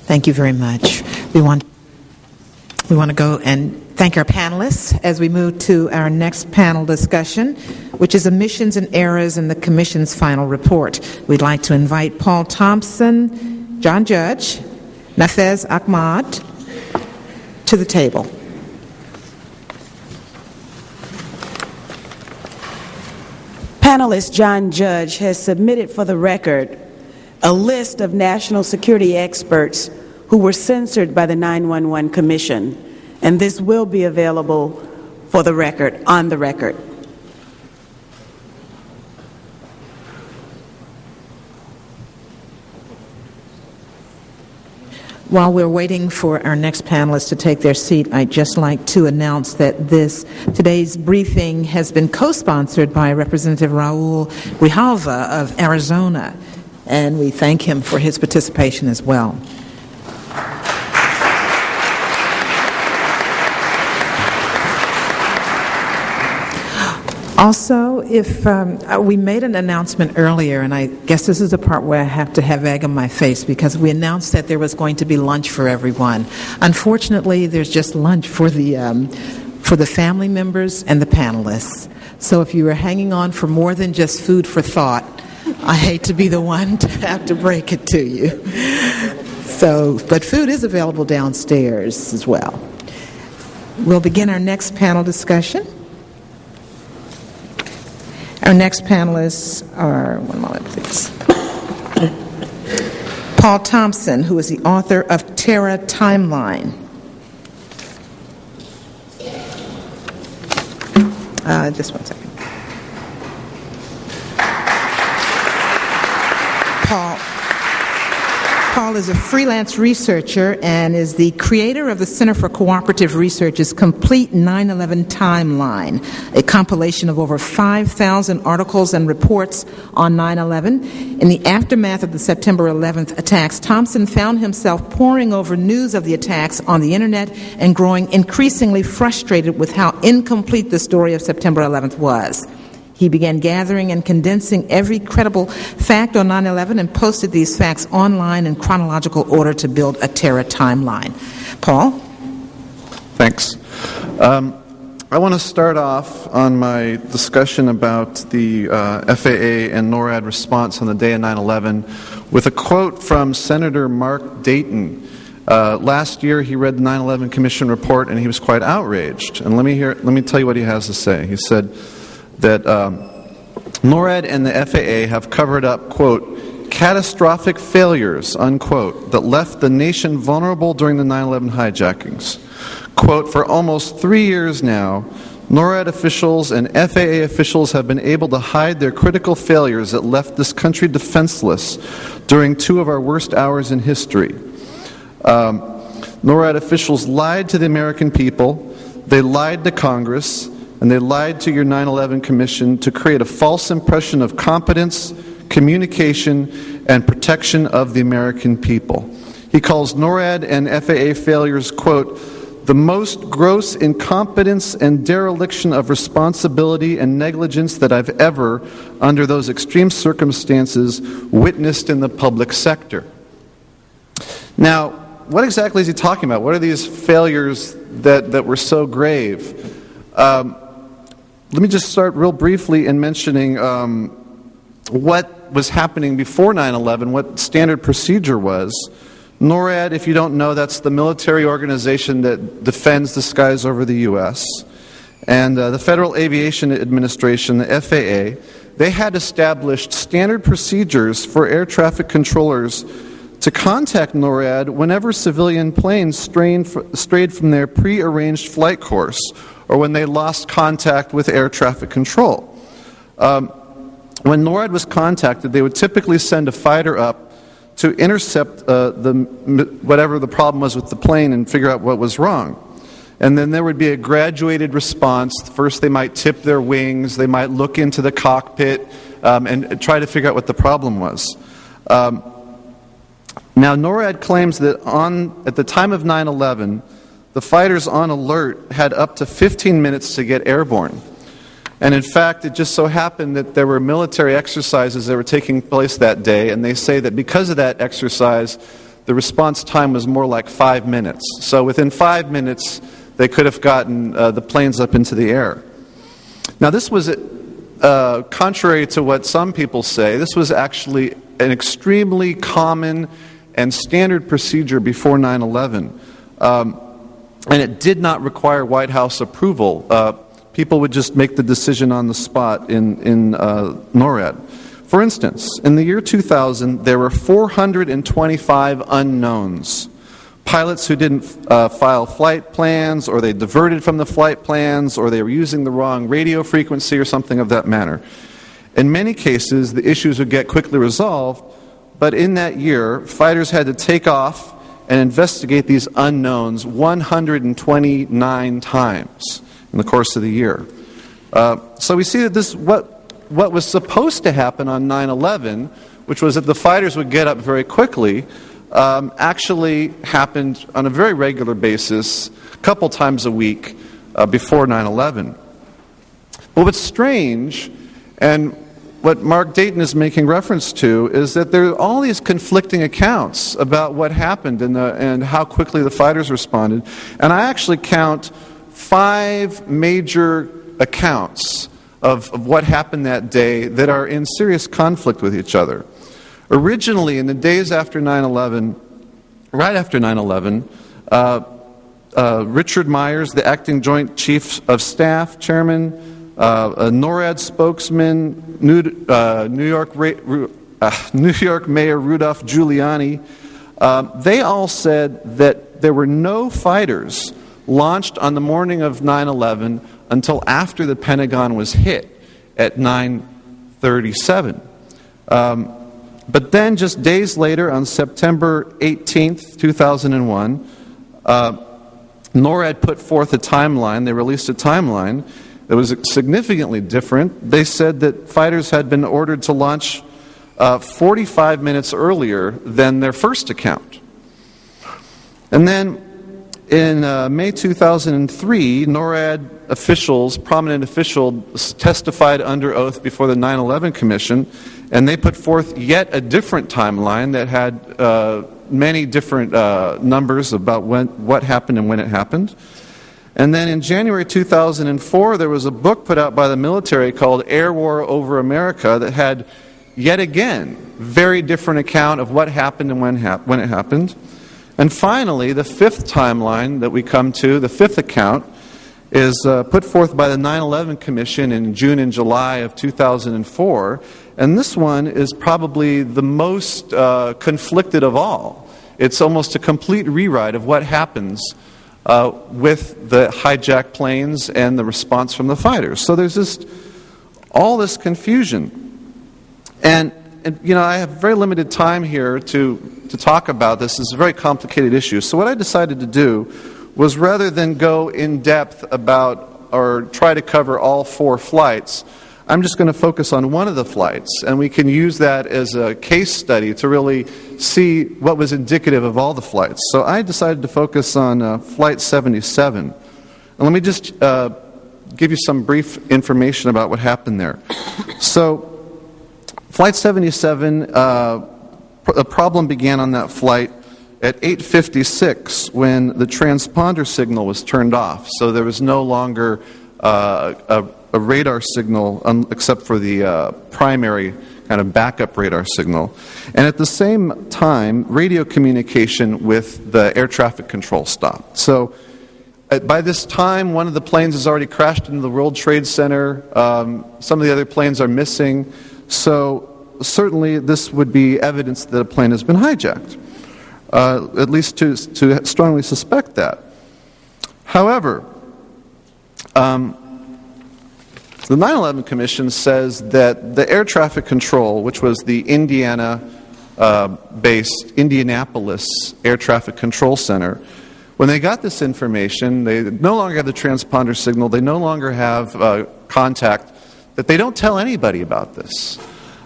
Thank you very much. We want to go and thank our panelists as we move to our next panel discussion, which is omissions and errors in the Commission's final report. We'd like to invite Paul Thompson, John Judge, Nafez Ahmad to the table. Panelist John Judge has submitted for the record a list of national security experts who were censored by the 911 Commission, and this will be available for the record, on the record. While we're waiting for our next panelists to take their seat, I'd just like to announce that today's briefing has been co-sponsored by Representative Raul Grijalva of Arizona, and we thank him for his participation as well. Also, if we made an announcement earlier, and I guess this is the part where I have to have egg on my face, because we announced that there was going to be lunch for everyone. Unfortunately, there's just lunch for the family members and the panelists. So if you were hanging on for more than just food for thought, I hate to be the one to have to break it to you. But food is available downstairs as well. We'll begin our next panel discussion. Our next panelists are, one moment please, Paul Thompson, who is the author of Terra Timeline. Just one second. Paul is a freelance researcher and is the creator of the Center for Cooperative Research's Complete 9/11 Timeline, a compilation of over 5,000 articles and reports on 9/11. In the aftermath of the September 11th attacks, Thompson found himself poring over news of the attacks on the Internet and growing increasingly frustrated with how incomplete the story of September 11th was. He began gathering and condensing every credible fact on 9/11 and posted these facts online in chronological order to build a Terra timeline. Paul? Thanks. I want to start off on my discussion about the FAA and NORAD response on the day of 9/11 with a quote from Senator Mark Dayton. Last year he read the 9/11 Commission report and he was quite outraged. And let me tell you what he has to say. He said that NORAD and the FAA have covered up, quote, catastrophic failures, unquote, that left the nation vulnerable during the 9/11 hijackings. Quote, for almost 3 years now, NORAD officials and FAA officials have been able to hide their critical failures that left this country defenseless during 2 of our worst hours in history. NORAD officials lied to the American people, they lied to Congress, and they lied to your 9/11 Commission to create a false impression of competence, communication, and protection of the American people. He calls NORAD and FAA failures, quote, the most gross incompetence and dereliction of responsibility and negligence that I've ever, under those extreme circumstances, witnessed in the public sector. Now, what exactly is he talking about? What are these failures that were so grave? Let me just start real briefly in mentioning what was happening before 9/11, what standard procedure was. NORAD, if you don't know, that's the military organization that defends the skies over the U.S. And the Federal Aviation Administration, the FAA, they had established standard procedures for air traffic controllers to contact NORAD whenever civilian planes strayed from their pre-arranged flight course or when they lost contact with air traffic control. When NORAD was contacted, they would typically send a fighter up to intercept whatever the problem was with the plane and figure out what was wrong. And then there would be a graduated response. First, they might tip their wings, they might look into the cockpit, and try to figure out what the problem was. Now, NORAD claims that at the time of 9/11, the fighters on alert had up to 15 minutes to get airborne. And in fact, it just so happened that there were military exercises that were taking place that day, and they say that because of that exercise, the response time was more like 5 minutes. So within 5 minutes, they could have gotten the planes up into the air. Now, this was, contrary to what some people say, this was actually an extremely common and standard procedure before 9/11. And it did not require White House approval. People would just make the decision on the spot in NORAD. For instance, in the year 2000, there were 425 unknowns. Pilots who didn't file flight plans, or they diverted from the flight plans, or they were using the wrong radio frequency or something of that manner. In many cases, the issues would get quickly resolved, but in that year, fighters had to take off and investigate these unknowns 129 times in the course of the year. So we see that this what was supposed to happen on 9/11, which was that the fighters would get up very quickly, actually happened on a very regular basis, a couple times a week before 9/11. But what's strange, and what Mark Dayton is making reference to, is that there are all these conflicting accounts about what happened and how quickly the fighters responded. And I actually count 5 major accounts of what happened that day that are in serious conflict with each other. Originally, in the days after 9/11, right after 9/11, Richard Myers, the acting Joint Chief of Staff Chairman, a NORAD spokesman, New York Mayor Rudolph Giuliani, they all said that there were no fighters launched on the morning of 9/11 until after the Pentagon was hit at 9:37. But then just days later, on September 18th, 2001, NORAD put forth a timeline. They released a timeline that was significantly different. They said that fighters had been ordered to launch 45 minutes earlier than their first account. And then in May 2003, NORAD officials, prominent officials, testified under oath before the 9/11 Commission, and they put forth yet a different timeline that had many different numbers about what happened and when it happened. And then in January 2004, there was a book put out by the military called Air War Over America that had, yet again, very different account of what happened and when it happened. And finally, the fifth timeline that we come to, the fifth account, is put forth by the 9/11 Commission in June and July of 2004. And this one is probably the most conflicted of all. It's almost a complete rewrite of what happens with the hijacked planes and the response from the fighters. So there's just all this confusion. And you know, I have very limited time here to talk about this. It's a very complicated issue. So what I decided to do was, rather than go in depth about or try to cover all 4 flights, I'm just going to focus on one of the flights, and we can use that as a case study to really see what was indicative of all the flights. So I decided to focus on Flight 77. And let me just give you some brief information about what happened there. So Flight 77, a problem began on that flight at 8:56 when the transponder signal was turned off. So there was no longer a radar signal except for the primary kind of backup radar signal. And at the same time, radio communication with the air traffic control stopped. So by this time, one of the planes has already crashed into the World Trade Center. Some of the other planes are missing. So certainly this would be evidence that a plane has been hijacked, at least to strongly suspect that. However, the 9/11 Commission says that the air traffic control, which was the Indiana-based Indianapolis Air Traffic Control Center, When they got this information, they no longer have the transponder signal, they no longer have contact, that they don't tell anybody about this.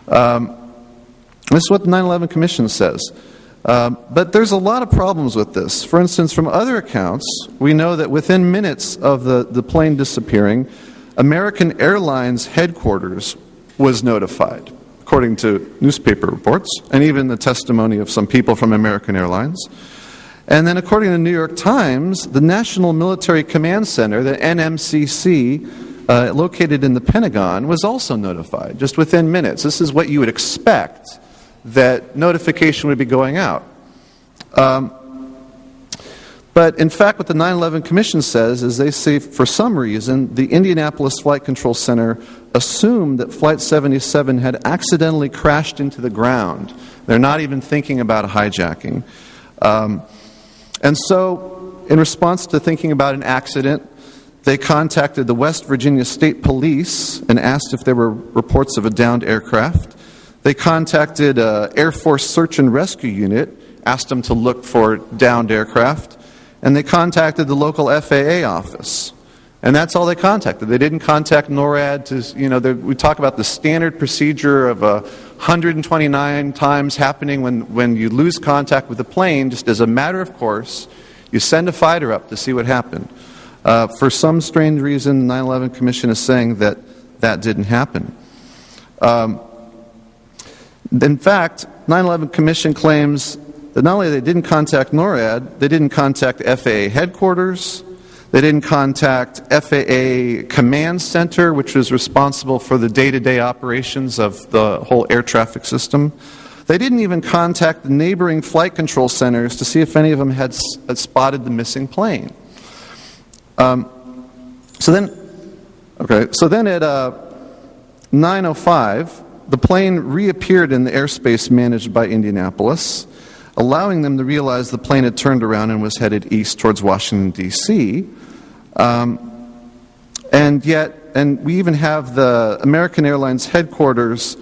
This is what the 9/11 Commission says. But there's a lot of problems with this. For instance, from other accounts, we know that within minutes of the plane disappearing, American Airlines headquarters was notified, according to newspaper reports, and even the testimony of some people from American Airlines. And then according to the New York Times, the National Military Command Center, the NMCC, located in the Pentagon, was also notified, just within minutes. This is what you would expect, that notification would be going out. But in fact, what the 9/11 Commission says is they say, for some reason, the Indianapolis Flight Control Center assumed that Flight 77 had accidentally crashed into the ground. They're not even thinking about a hijacking. And so, in response to thinking about an accident, they contacted the West Virginia State Police and asked if there were reports of a downed aircraft. They contacted Air Force Search and Rescue Unit, asked them to look for downed aircraft, and they contacted the local FAA office. And that's all they contacted. They didn't contact NORAD to, we talk about the standard procedure of 129 times happening when you lose contact with the plane, just as a matter of course, you send a fighter up to see what happened. For some strange reason, the 9/11 Commission is saying that that didn't happen. In fact, 9/11 Commission claims that not only they didn't contact NORAD, they didn't contact FAA headquarters, they didn't contact FAA Command Center, which was responsible for the day-to-day operations of the whole air traffic system. They didn't even contact the neighboring flight control centers to see if any of them had spotted the missing plane. So then at 9:05, the plane reappeared in the airspace managed by Indianapolis, allowing them to realize the plane had turned around and was headed east towards Washington, D.C. And we even have the American Airlines headquarters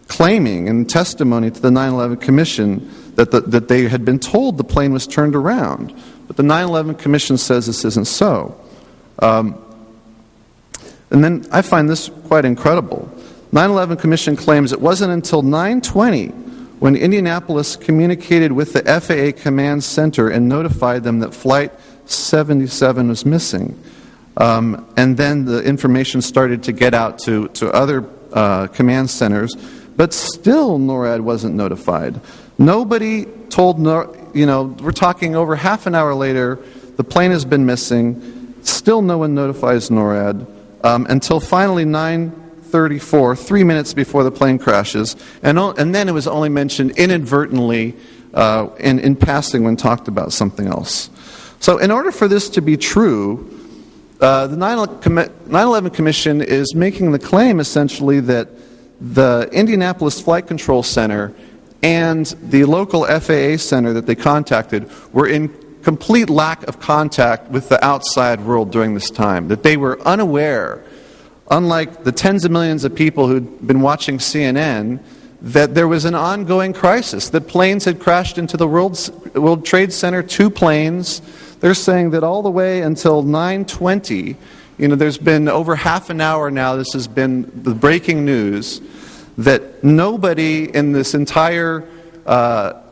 claiming in testimony to the 9/11 Commission that they had been told the plane was turned around. But the 9/11 Commission says this isn't so. And then I find this quite incredible. 9/11 Commission claims it wasn't until 9/20 when Indianapolis communicated with the FAA Command Center and notified them that Flight 77 was missing. And then the information started to get out to other command centers, but still NORAD wasn't notified. Nobody told we're talking over half an hour later, the plane has been missing, still no one notifies NORAD, until finally 9:34, 3 minutes before the plane crashes, and then it was only mentioned inadvertently in passing when talked about something else. So in order for this to be true, the 9/11 Commission is making the claim essentially that the Indianapolis Flight Control Center and the local FAA center that they contacted were in complete lack of contact with the outside world during this time, that they were unaware, unlike the tens of millions of people who'd been watching CNN, that there was an ongoing crisis, that planes had crashed into the World Trade Center, 2 planes. They're saying that all the way until 9:20, there's been over half an hour now, this has been the breaking news, that nobody in this entire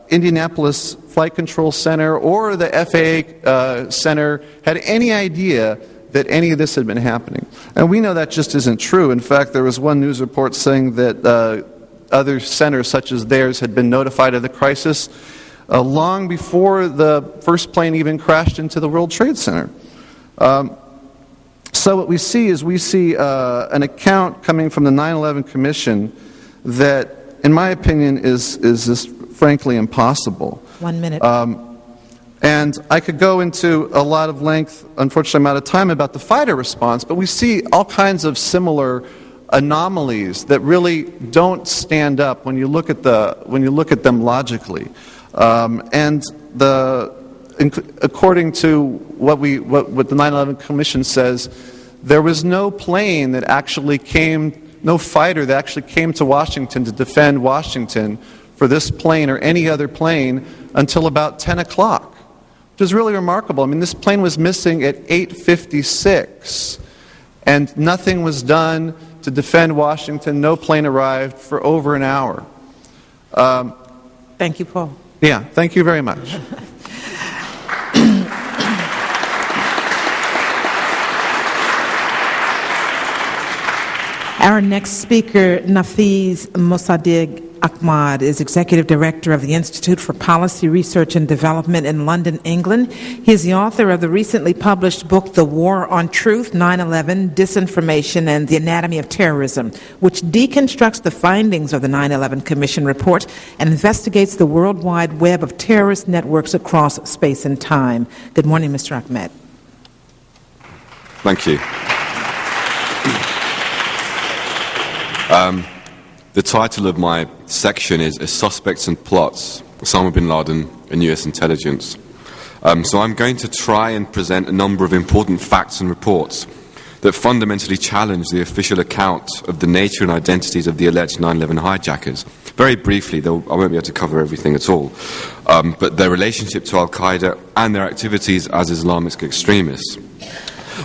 Indianapolis Flight Control Center or the FAA Center had any idea that any of this had been happening. And we know that just isn't true. In fact, there was one news report saying that other centers such as theirs had been notified of the crisis long before the first plane even crashed into the World Trade Center. So what we see is an account coming from the 9/11 Commission that, in my opinion, is just frankly impossible. 1 minute. And I could go into a lot of length, unfortunately I'm out of time, about the fighter response, but we see all kinds of similar anomalies that really don't stand up when you look at them logically. According to what the 9/11 Commission says, there was no plane that actually no fighter that actually came to Washington to defend Washington for this plane or any other plane until about 10 o'clock, which is really remarkable. I mean, this plane was missing at 8:56, and nothing was done to defend Washington. No plane arrived for over an hour. Thank you, Paul. Yeah, thank you very much. Our next speaker, Nafiz Mossadegh Ahmad, is Executive Director of the Institute for Policy Research and Development in London, England. He is the author of the recently published book, The War on Truth, 9/11, Disinformation, and the Anatomy of Terrorism, which deconstructs the findings of the 9/11 Commission report and investigates the worldwide web of terrorist networks across space and time. Good morning, Mr. Ahmad. Thank you. The title of my section is Suspects and Plots, Osama bin Laden and U.S. Intelligence. So I'm going to try and present a number of important facts and reports that fundamentally challenge the official account of the nature and identities of the alleged 9/11 hijackers. Very briefly, though I won't be able to cover everything at all, but their relationship to Al-Qaeda and their activities as Islamic extremists.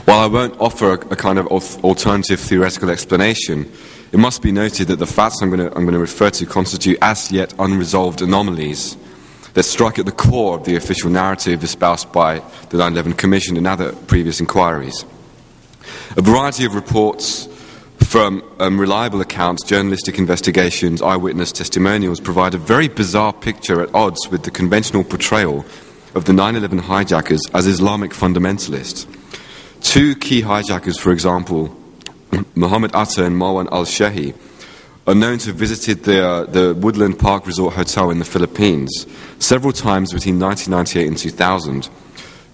While I won't offer a kind of alternative theoretical explanation, it must be noted that the facts I'm going to refer to constitute as yet unresolved anomalies that strike at the core of the official narrative espoused by the 9/11 Commission and other previous inquiries. A variety of reports from reliable accounts, journalistic investigations, eyewitness testimonials provide a very bizarre picture at odds with the conventional portrayal of the 9/11 hijackers as Islamic fundamentalists. Two key hijackers, for example, Mohammed Atta and Marwan al-Shehi, are known to have visited the Woodland Park Resort Hotel in the Philippines several times between 1998 and 2000.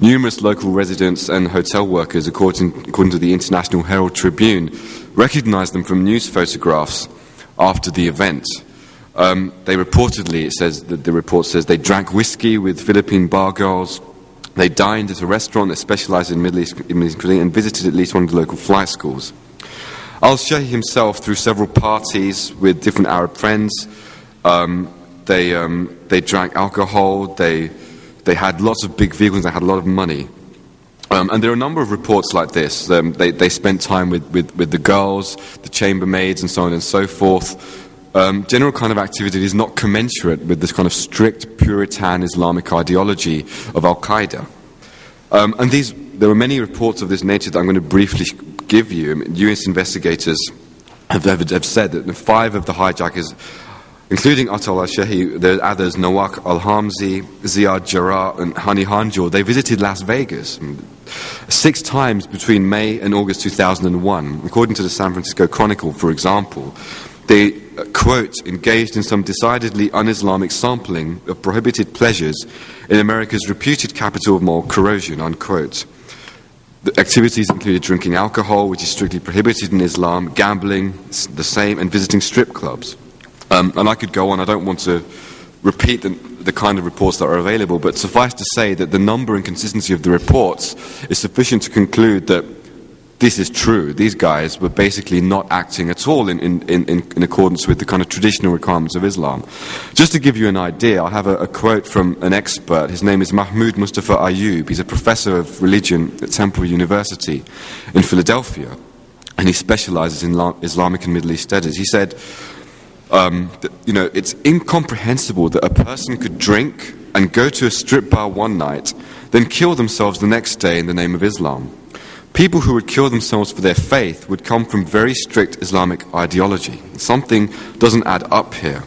Numerous local residents and hotel workers, according to the International Herald Tribune, recognized them from news photographs after the event. They reportedly, the report says, they drank whiskey with Philippine bar girls, they dined at a restaurant that specialized in Middle East cuisine, and visited at least one of the local flight schools. Al-Shehi himself threw several parties with different Arab friends. They drank alcohol. They had lots of big vehicles. They had a lot of money. And there are a number of reports like this. They spent time with the girls, the chambermaids, and so on and so forth. General kind of activity is not commensurate with this kind of strict Puritan Islamic ideology of Al-Qaeda. And there are many reports of this nature that I'm going to briefly give you. I mean, US investigators have said that 5 of the hijackers, including Atta al-Shehi, there are others, Nawak al-Hamzi, Ziad Jarrah, and Hani Hanjour, they visited Las Vegas 6 times between May and August 2001. According to the San Francisco Chronicle, for example, they, quote, engaged in some decidedly un-Islamic sampling of prohibited pleasures in America's reputed capital of moral corrosion, unquote. The activities included drinking alcohol, which is strictly prohibited in Islam, gambling, the same, and visiting strip clubs. And I could go on. I don't want to repeat the kind of reports that are available, but suffice to say that the number and consistency of the reports is sufficient to conclude that this is true. These guys were basically not acting at all in accordance with the kind of traditional requirements of Islam. Just to give you an idea, I have a quote from an expert. His name is Mahmoud Mustafa Ayub. He's a professor of religion at Temple University in Philadelphia, and he specializes in Islamic and Middle East studies. He said, it's incomprehensible that a person could drink and go to a strip bar one night, then kill themselves the next day in the name of Islam. People who would kill themselves for their faith would come from very strict Islamic ideology. Something doesn't add up here.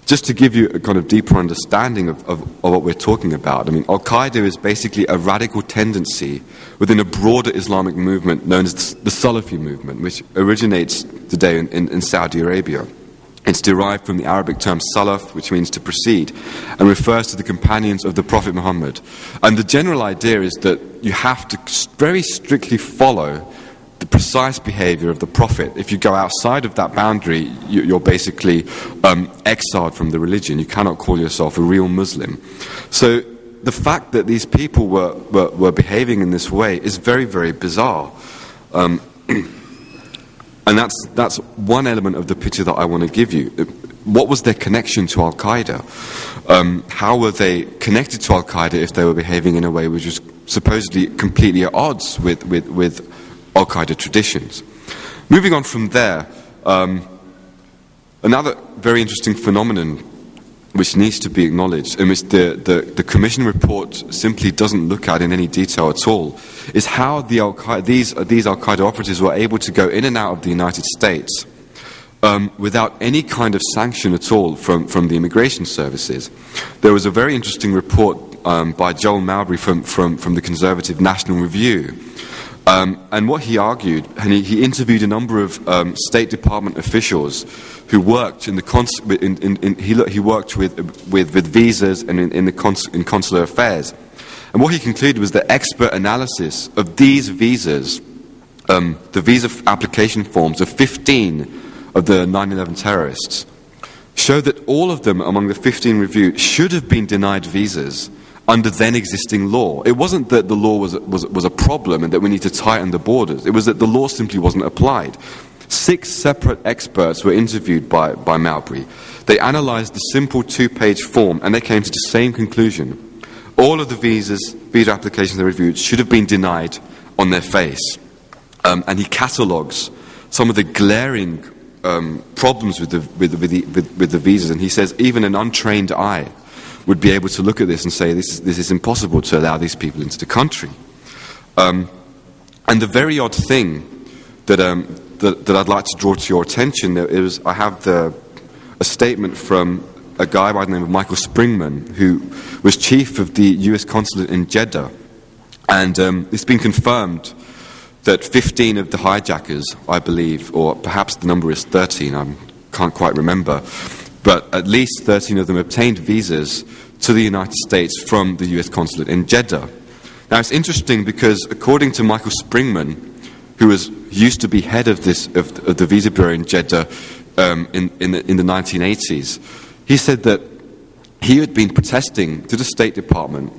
Just to give you a kind of deeper understanding of what we're talking about, I mean, Al-Qaeda is basically a radical tendency within a broader Islamic movement known as the Salafi movement, which originates today in Saudi Arabia. It's derived from the Arabic term salaf, which means to precede, and refers to the companions of the Prophet Muhammad. And the general idea is that you have to very strictly follow the precise behavior of the Prophet. If you go outside of that boundary, you're basically exiled from the religion. You cannot call yourself a real Muslim. So the fact that these people were behaving in this way is very, very bizarre. And that's one element of the picture that I want to give you. what was their connection to Al-Qaeda? How were they connected to Al-Qaeda if they were behaving in a way which was supposedly completely at odds with Al-Qaeda traditions? Moving on from there, another very interesting phenomenon which needs to be acknowledged, and which the Commission report simply doesn't look at in any detail at all, is how these Al-Qaeda operatives were able to go in and out of the United States without any kind of sanction at all from the immigration services. There was a very interesting report by Joel Mowbray from the Conservative National Review. And what he argued, and he interviewed a number of State Department officials who worked he worked with visas and in consular affairs. And what he concluded was that expert analysis of these visas, the visa application forms of 15 of the 9/11 terrorists, showed that all of them among the 15 reviewed should have been denied visas under then existing law. It wasn't that the law was a problem and that we need to tighten the borders. It was that the law simply wasn't applied. 6 separate experts were interviewed by Mowbray. They analysed the simple 2-page form and they came to the same conclusion. All of the visa applications they reviewed should have been denied on their face. And he catalogues some of the glaring problems with the visas, and he says even an untrained eye would be able to look at this and say this is impossible to allow these people into the country. And the very odd thing that I'd like to draw to your attention is I have a statement from a guy by the name of Michael Springman, who was chief of the U.S. consulate in Jeddah, and it's been confirmed that 15 of the hijackers, I believe, or perhaps the number is 13, I can't quite remember, but at least 13 of them obtained visas to the United States from the U.S. consulate in Jeddah. Now it's interesting because according to Michael Springman, who used to be head of the Visa Bureau in Jeddah in the 1980s, he said that he had been protesting to the State Department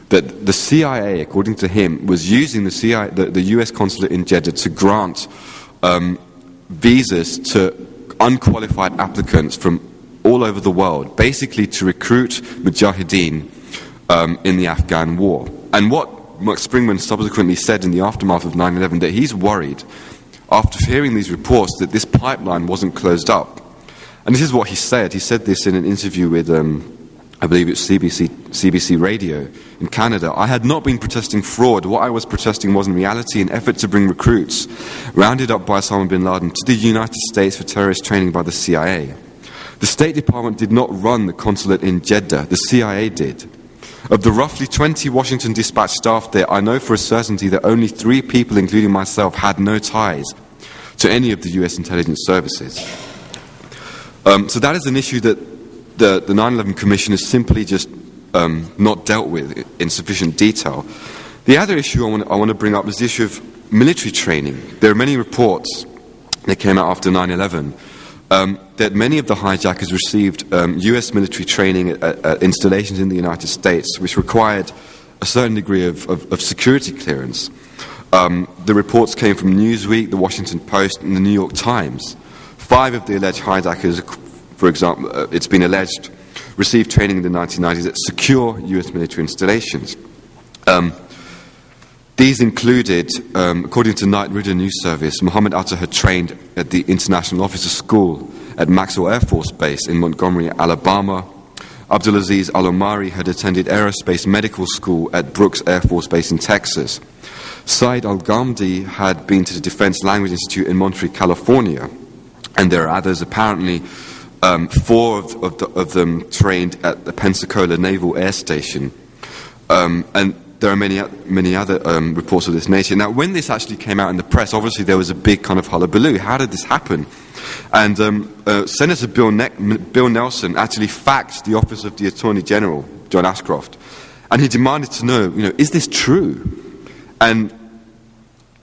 that the CIA, according to him, was using the U.S. consulate in Jeddah to grant visas to unqualified applicants from all over the world, basically to recruit mujahideen in the Afghan war. And what Mark Springman subsequently said in the aftermath of 9/11, that he's worried, after hearing these reports, that this pipeline wasn't closed up. And this is what he said. He said this in an interview with, I believe it's CBC Radio in Canada. I had not been protesting fraud. What I was protesting was in reality an effort to bring recruits rounded up by Osama bin Laden to the United States for terrorist training by the CIA. The State Department did not run the consulate in Jeddah. The CIA did. Of the roughly 20 Washington Dispatch staff there, I know for a certainty that only 3 people, including myself, had no ties to any of the U.S. intelligence services. So that is an issue that the 9/11 Commission has simply just not dealt with in sufficient detail. The other issue I want to bring up is the issue of military training. There are many reports that came out after 9/11 that many of the hijackers received U.S. military training at installations in the United States, which required a certain degree of security clearance. The reports came from Newsweek, the Washington Post, and the New York Times. 5 of the alleged hijackers, for example, it's been alleged, received training in the 1990s at secure U.S. military installations. These included, according to Night Ridder News Service, Mohammed Atta had trained at the International Officer School at Maxwell Air Force Base in Montgomery, Alabama. Abdulaziz Al-Omari had attended Aerospace Medical School at Brooks Air Force Base in Texas. Saeed Al-Ghamdi had been to the Defense Language Institute in Monterey, California. And there are others, apparently 4 of them trained at the Pensacola Naval Air Station. And there are many other reports of this nature. Now, when this actually came out in the press, obviously there was a big kind of hullabaloo. How did this happen? And Senator Bill Nelson actually faxed the Office of the Attorney General, John Ashcroft, and he demanded to know, is this true? And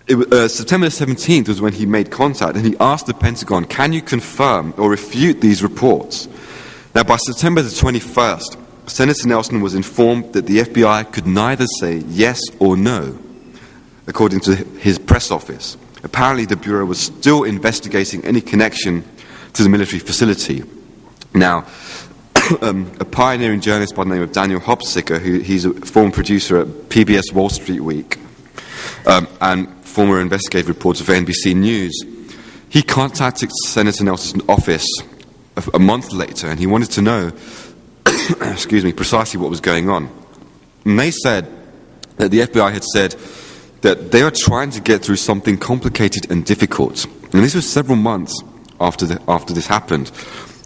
September 17th was when he made contact, and he asked the Pentagon, can you confirm or refute these reports? Now, by September the 21st, Senator Nelson was informed that the FBI could neither say yes or no, according to his press office. Apparently, the Bureau was still investigating any connection to the military facility. Now, a pioneering journalist by the name of Daniel Hopsicker, he's a former producer at PBS Wall Street Week and former investigative reporter for NBC News, he contacted Senator Nelson's office a month later, and he wanted to know precisely what was going on. And they said that the FBI had said that they were trying to get through something complicated and difficult. And this was several months after this happened.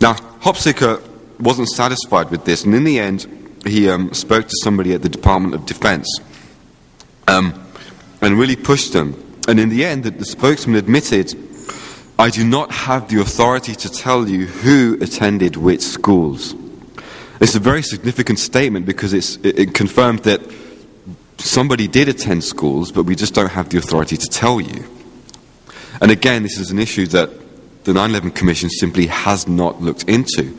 Now, Hopsicker wasn't satisfied with this, and in the end, he spoke to somebody at the Department of Defense and really pushed them. And in the end, the spokesman admitted, "I do not have the authority to tell you who attended which schools." It's a very significant statement because it confirmed that somebody did attend schools, but we just don't have the authority to tell you. And again, this is an issue that the 9/11 Commission simply has not looked into.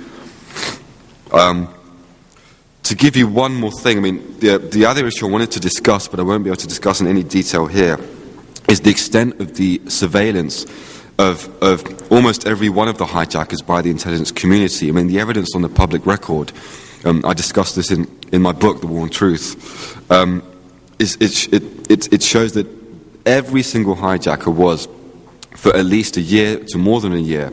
To give you one more thing, I mean, the other issue I wanted to discuss, but I won't be able to discuss in any detail here, is the extent of the surveillance of almost every one of the hijackers by the intelligence community. I mean, the evidence on the public record, I discussed this in my book, The War on Truth, it shows that every single hijacker was, for at least a year to more than a year,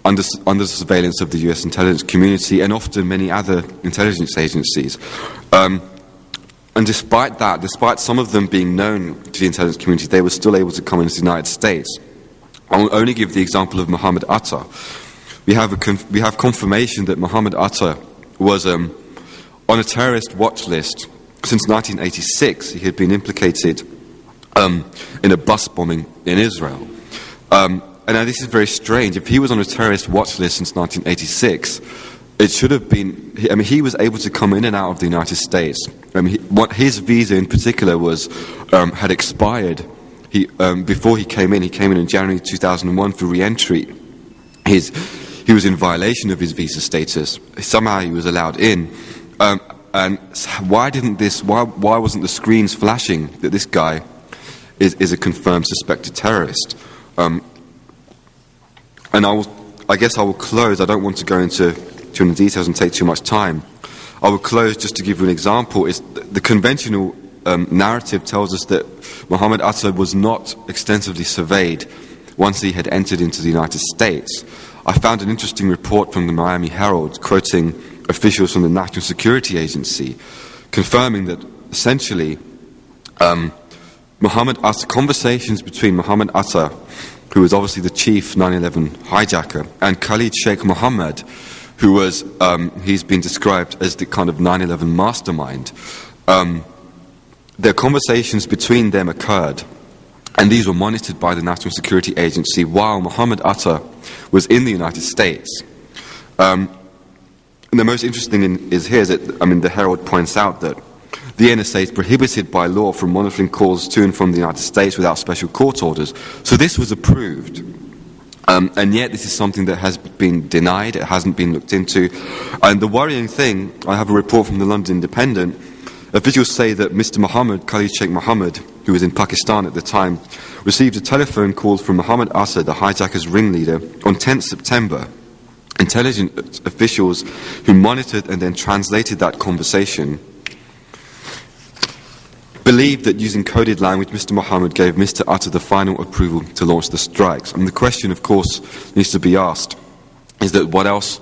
under the surveillance of the US intelligence community and often many other intelligence agencies. And despite that, despite some of them being known to the intelligence community, they were still able to come into the United States. I'll only give the example of Mohammed Atta. We have confirmation that Mohammed Atta was on a terrorist watch list since 1986. He had been implicated in a bus bombing in Israel. And now this is very strange. If he was on a terrorist watch list since 1986, it should have been, I mean, he was able to come in and out of the United States. His visa in particular had expired. Before he came in January 2001 for re-entry. He was in violation of his visa status. Somehow he was allowed in. And why wasn't the screens flashing that this guy is a confirmed suspected terrorist? And I guess I will close. I don't want to go into too many details and take too much time. I will close just to give you an example. The conventional narrative tells us that Mohammed Atta was not extensively surveyed once he had entered into the United States. I found an interesting report from the Miami Herald quoting officials from the National Security Agency confirming that essentially conversations between Mohammed Atta, who was obviously the chief 9/11 hijacker, and Khalid Sheikh Mohammed, who was, he's been described as the kind of 9/11 mastermind. Their conversations between them occurred, and these were monitored by the National Security Agency while Mohammed Atta was in the United States. And the most interesting is that, the Herald points out that the NSA is prohibited by law from monitoring calls to and from the United States without special court orders. So this was approved. And yet this is something that has been denied, it hasn't been looked into. And the worrying thing, I have a report from the London Independent, officials say that Mr. Mohammed, Khalid Sheikh Mohammed, who was in Pakistan at the time, received a telephone call from Mohammed Atta, the hijackers' ringleader, on 10th September. Intelligence officials who monitored and then translated that conversation believed that using coded language, Mr. Mohammed gave Mr. Atta the final approval to launch the strikes. And the question, of course, needs to be asked is that what else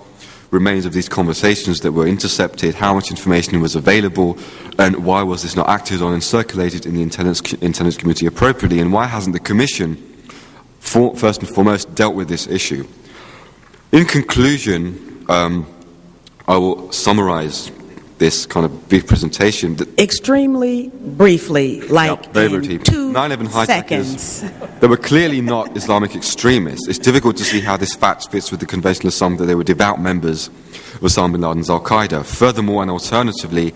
remains of these conversations that were intercepted, how much information was available, and why was this not acted on and circulated in the intelligence community appropriately, and why hasn't the Commission, first and foremost, dealt with this issue? In conclusion, I will summarize this kind of brief presentation. Extremely briefly, like very in 2 9/11 hijackers, seconds. They were clearly not Islamic extremists. It's difficult to see how this fact fits with the conventional assumption that they were devout members of Osama bin Laden's Al-Qaeda. Furthermore, and alternatively,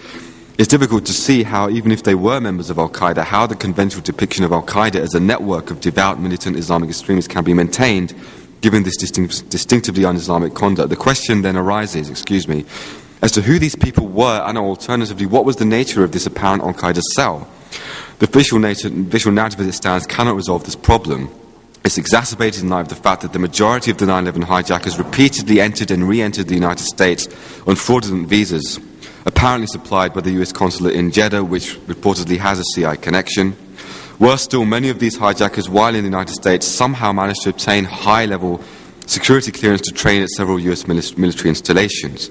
it's difficult to see how, even if they were members of Al-Qaeda, how the conventional depiction of Al-Qaeda as a network of devout militant Islamic extremists can be maintained given this distinctively un-Islamic conduct. The question then arises, as to who these people were, and alternatively, what was the nature of this apparent Al-Qaeda cell? The official narrative as it stands cannot resolve this problem. It's exacerbated in light of the fact that the majority of the 9/11 hijackers repeatedly entered and re-entered the United States on fraudulent visas, apparently supplied by the US consulate in Jeddah, which reportedly has a CIA connection. Worse still, many of these hijackers, while in the United States, somehow managed to obtain high-level security clearance to train at several US military installations.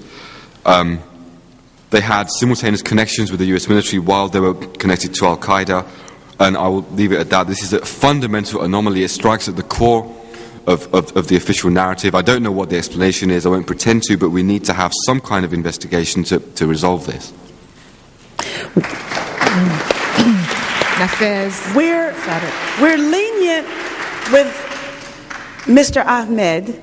They had simultaneous connections with the US military while they were connected to Al-Qaeda, and I will leave it at that. This is a fundamental anomaly. It strikes at the core of the official narrative. I don't know what the explanation is. I won't pretend to, but we need to have some kind of investigation to resolve this. We're lenient with Mr. Ahmed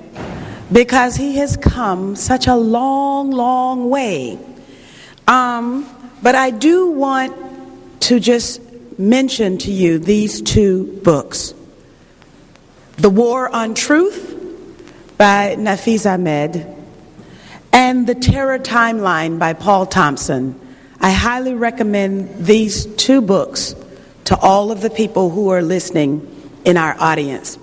because he has come such a long, long way. But I do want to just mention to you these two books. The War on Truth by Nafis Ahmed and The Terror Timeline by Paul Thompson. I highly recommend these two books to all of the people who are listening in our audience.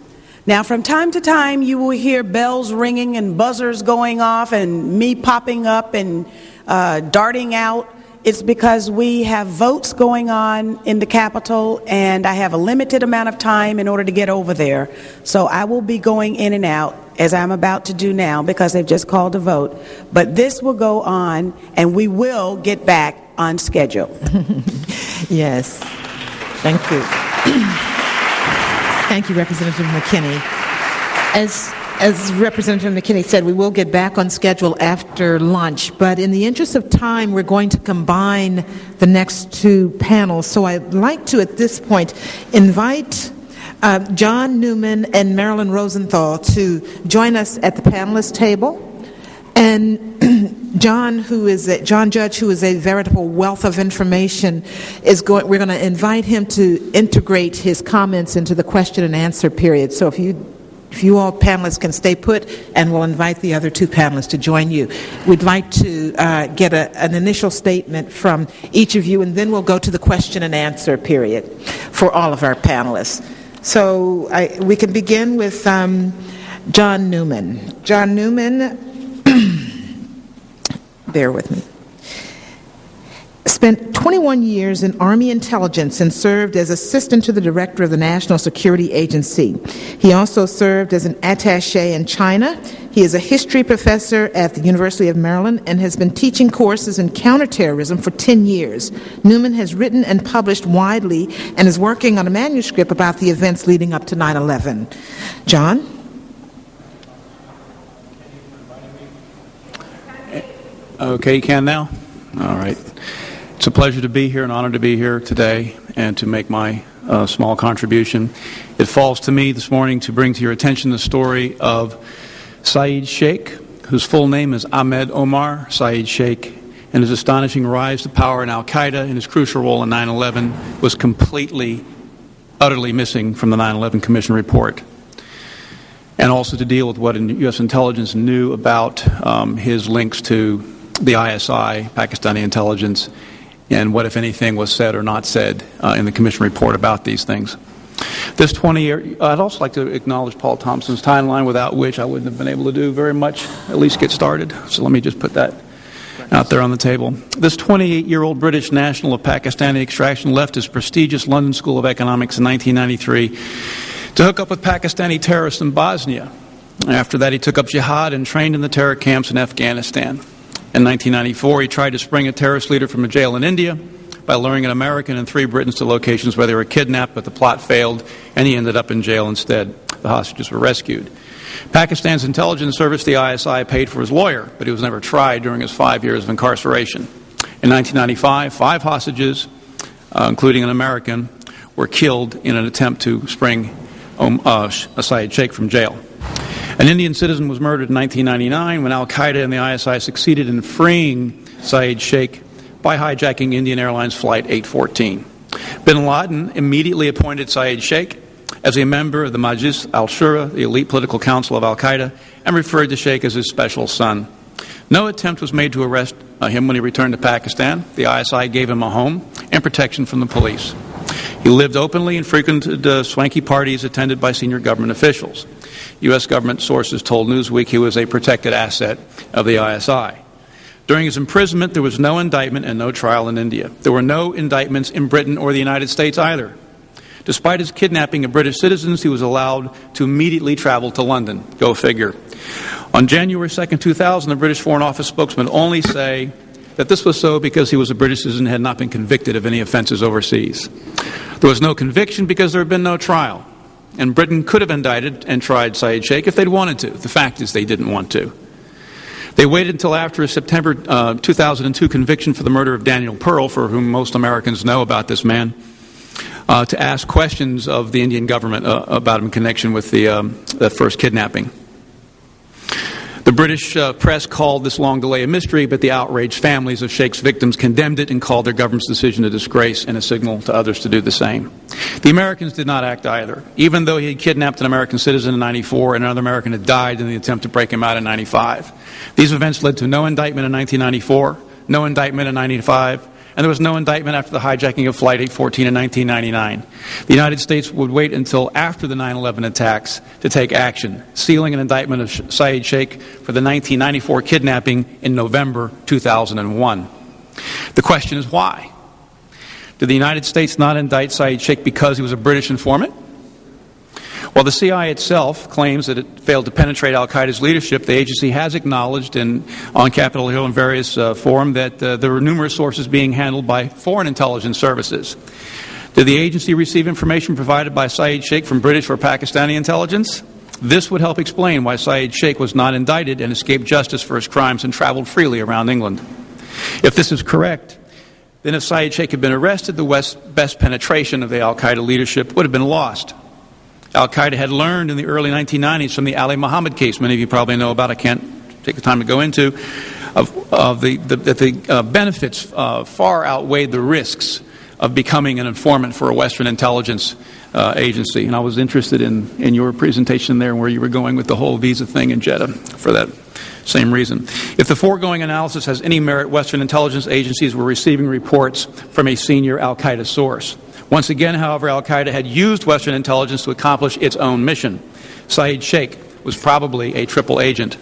Now, from time to time, you will hear bells ringing and buzzers going off and me popping up and darting out. It's because we have votes going on in the Capitol, and I have a limited amount of time in order to get over there. So I will be going in and out, as I'm about to do now, because they've just called a vote. But this will go on, and we will get back on schedule. Yes. Thank you. Thank you, Representative McKinney. As Representative McKinney said, we will get back on schedule after lunch, but in the interest of time, we're going to combine the next two panels. So I'd like to, at this point, invite John Newman and Marilyn Rosenthal to join us at the panelist table. And John Judge, who is a veritable wealth of information, we're going to invite him to integrate his comments into the question and answer period. So if you all panelists can stay put, and we'll invite the other two panelists to join you. We'd like to get an initial statement from each of you, and then we'll go to the question and answer period for all of our panelists. So we can begin with John Newman. John Newman, bear with me, spent 21 years in Army intelligence and served as assistant to the director of the National Security Agency. He also served as an attaché in China. He is a history professor at the University of Maryland and has been teaching courses in counterterrorism for 10 years. Newman has written and published widely and is working on a manuscript about the events leading up to 9/11. John? Okay, you can now? All right. It's a pleasure to be here, an honor to be here today and to make my small contribution. It falls to me this morning to bring to your attention the story of Saeed Sheikh, whose full name is Ahmed Omar Saeed Sheikh, and his astonishing rise to power in Al-Qaeda and his crucial role in 9/11 was completely, utterly missing from the 9/11 Commission report. And also to deal with what U.S. intelligence knew about his links to the ISI, Pakistani intelligence, and what, if anything, was said or not said in the Commission report about these things. This 20-year, I'd also like to acknowledge Paul Thompson's timeline, without which I wouldn't have been able to do very much, at least get started. So let me just put that out there on the table. This 28-year-old British national of Pakistani extraction left his prestigious London School of Economics in 1993 to hook up with Pakistani terrorists in Bosnia. After that, he took up jihad and trained in the terror camps in Afghanistan. In 1994, he tried to spring a terrorist leader from a jail in India by luring an American and 3 Britons to locations where they were kidnapped, but the plot failed, and he ended up in jail instead. The hostages were rescued. Pakistan's intelligence service, the ISI, paid for his lawyer, but he was never tried during his 5 years of incarceration. In 1995, 5 hostages, including an American, were killed in an attempt to spring Saeed Sheikh from jail. An Indian citizen was murdered in 1999 when Al-Qaeda and the ISI succeeded in freeing Saeed Sheikh by hijacking Indian Airlines Flight 814. Bin Laden immediately appointed Saeed Sheikh as a member of the Majlis al-Shura, the elite political council of Al-Qaeda, and referred to Sheikh as his special son. No attempt was made to arrest him when he returned to Pakistan. The ISI gave him a home and protection from the police. He lived openly and frequented swanky parties attended by senior government officials. U.S. government sources told Newsweek he was a protected asset of the ISI. During his imprisonment, there was no indictment and no trial in India. There were no indictments in Britain or the United States either. Despite his kidnapping of British citizens, he was allowed to immediately travel to London. Go figure. On January 2, 2000, the British Foreign Office spokesman only say that this was so because he was a British citizen and had not been convicted of any offenses overseas. There was no conviction because there had been no trial. And Britain could have indicted and tried Saeed Sheikh if they'd wanted to. The fact is they didn't want to. They waited until after a September 2002 conviction for the murder of Daniel Pearl, for whom most Americans know about this man, to ask questions of the Indian government about him in connection with the first kidnapping. The British press called this long delay a mystery, but the outraged families of Sheikh's victims condemned it and called their government's decision a disgrace and a signal to others to do the same. The Americans did not act either. Even though he had kidnapped an American citizen in 94 and another American had died in the attempt to break him out in 95. These events led to no indictment in 1994, no indictment in 95, and there was no indictment after the hijacking of Flight 814 in 1999. The United States would wait until after the 9/11 attacks to take action, sealing an indictment of Saeed Sheikh for the 1994 kidnapping in November 2001. The question is why? Did the United States not indict Saeed Sheikh because he was a British informant? While the CIA itself claims that it failed to penetrate al-Qaeda's leadership, the agency has acknowledged on Capitol Hill in various forums that there were numerous sources being handled by foreign intelligence services. Did the agency receive information provided by Saeed Sheikh from British or Pakistani intelligence? This would help explain why Saeed Sheikh was not indicted and escaped justice for his crimes and traveled freely around England. If this is correct, then if Saeed Sheikh had been arrested, the best penetration of the al-Qaeda leadership would have been lost. Al-Qaeda had learned in the early 1990s from the Ali Muhammad case, many of you probably know about, I can't take the time to go into, that the benefits far outweighed the risks of becoming an informant for a Western intelligence agency. And I was interested in your presentation there and where you were going with the whole visa thing in Jeddah for that same reason. If the foregoing analysis has any merit, Western intelligence agencies were receiving reports from a senior al-Qaeda source. Once again, however, al-Qaeda had used Western intelligence to accomplish its own mission. Saeed Sheikh was probably a triple agent.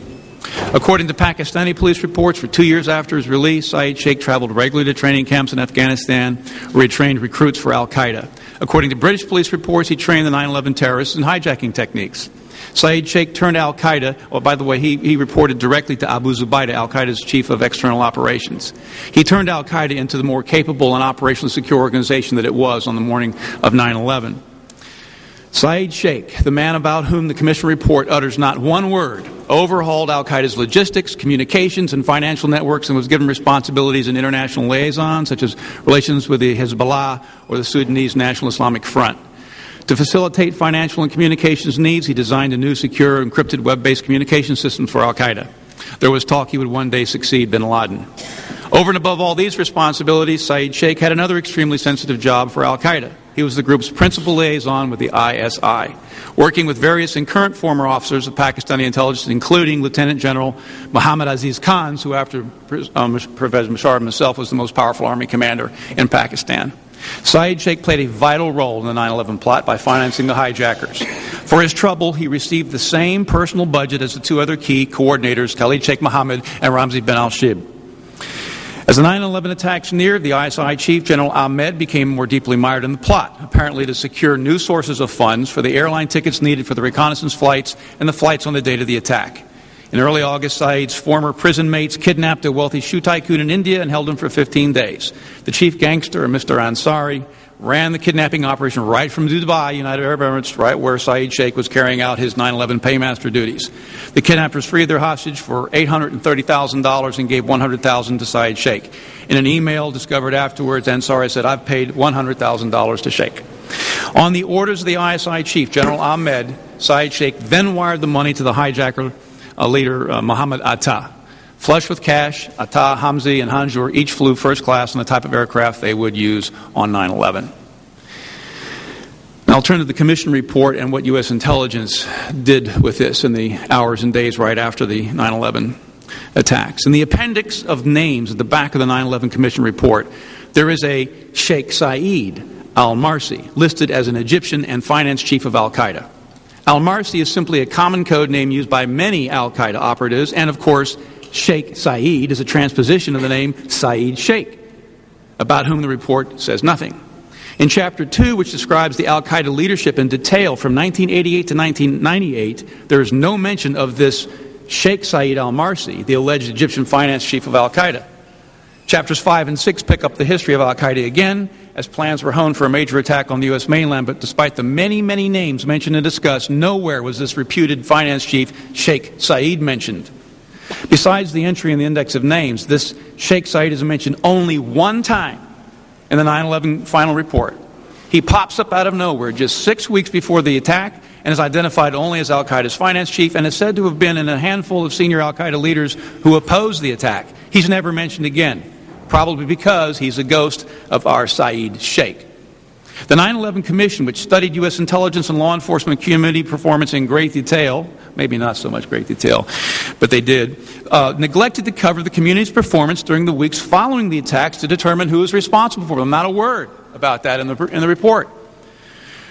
According to Pakistani police reports, for 2 years after his release, Saeed Sheikh traveled regularly to training camps in Afghanistan where he trained recruits for al-Qaeda. According to British police reports, he trained the 9/11 terrorists in hijacking techniques. Saeed Sheikh turned al-Qaeda, well, by the way, he reported directly to Abu Zubaydah, al-Qaeda's chief of external operations. He turned al-Qaeda into the more capable and operationally secure organization that it was on the morning of 9/11. Saeed Sheikh, the man about whom the Commission report utters not one word, overhauled al-Qaeda's logistics, communications, and financial networks and was given responsibilities in international liaisons, such as relations with the Hezbollah or the Sudanese National Islamic Front. To facilitate financial and communications needs, he designed a new secure encrypted web-based communication system for al-Qaeda. There was talk he would one day succeed bin Laden. Over and above all these responsibilities, Saeed Sheikh had another extremely sensitive job for al-Qaeda. He was the group's principal liaison with the ISI, working with various and current former officers of Pakistani intelligence, including Lieutenant General Muhammad Aziz Khan, who after Pervez Musharraf himself was the most powerful army commander in Pakistan. Saeed Sheikh played a vital role in the 9/11 plot by financing the hijackers. For his trouble, he received the same personal budget as the two other key coordinators, Khalid Sheikh Mohammed and Ramzi bin al-Shib. As the 9/11 attacks neared, the ISI chief, General Ahmed, became more deeply mired in the plot, apparently to secure new sources of funds for the airline tickets needed for the reconnaissance flights and the flights on the date of the attack. In early August, Saeed's former prison mates kidnapped a wealthy shoe tycoon in India and held him for 15 days. The chief gangster, Mr. Ansari, ran the kidnapping operation right from Dubai, United Arab Emirates, right where Saeed Sheikh was carrying out his 9/11 paymaster duties. The kidnappers freed their hostage for $830,000 and gave $100,000 to Saeed Sheikh. In an email discovered afterwards, Ansari said, "I've paid $100,000 to Sheikh." On the orders of the ISI chief, General Ahmed, Saeed Sheikh then wired the money to the hijacker leader Muhammad Atta. Flush with cash, Atta, Hamzi, and Hanjour each flew first class on the type of aircraft they would use on 9/11. Now I'll turn to the Commission report and what U.S. intelligence did with this in the hours and days right after the 9/11 attacks. In the appendix of names at the back of the 9/11 Commission report, there is a Sheikh Saeed, al-Marsi, listed as an Egyptian and finance chief of al-Qaeda. Al-Marsi is simply a common code name used by many al-Qaeda operatives, and of course, Sheikh Saeed is a transposition of the name Saeed Sheikh, about whom the report says nothing. In Chapter 2, which describes the al-Qaeda leadership in detail from 1988 to 1998, there is no mention of this Sheikh Saeed al-Marsi, the alleged Egyptian finance chief of al-Qaeda. Chapters 5 and 6 pick up the history of al-Qaeda again, as plans were honed for a major attack on the U.S. mainland, but despite the many, many names mentioned and discussed, nowhere was this reputed finance chief, Sheikh Saeed, mentioned. Besides the entry in the index of names, this Sheikh Saeed is mentioned only one time in the 9/11 final report. He pops up out of nowhere just 6 weeks before the attack and is identified only as al-Qaeda's finance chief and is said to have been in a handful of senior al-Qaeda leaders who opposed the attack. He's never mentioned again, probably because he's a ghost of our Saeed Sheikh. The 9/11 Commission, which studied U.S. intelligence and law enforcement community performance in great detail, maybe not so much great detail, but they did, neglected to cover the community's performance during the weeks following the attacks to determine who was responsible for them. Not a word about that in the report.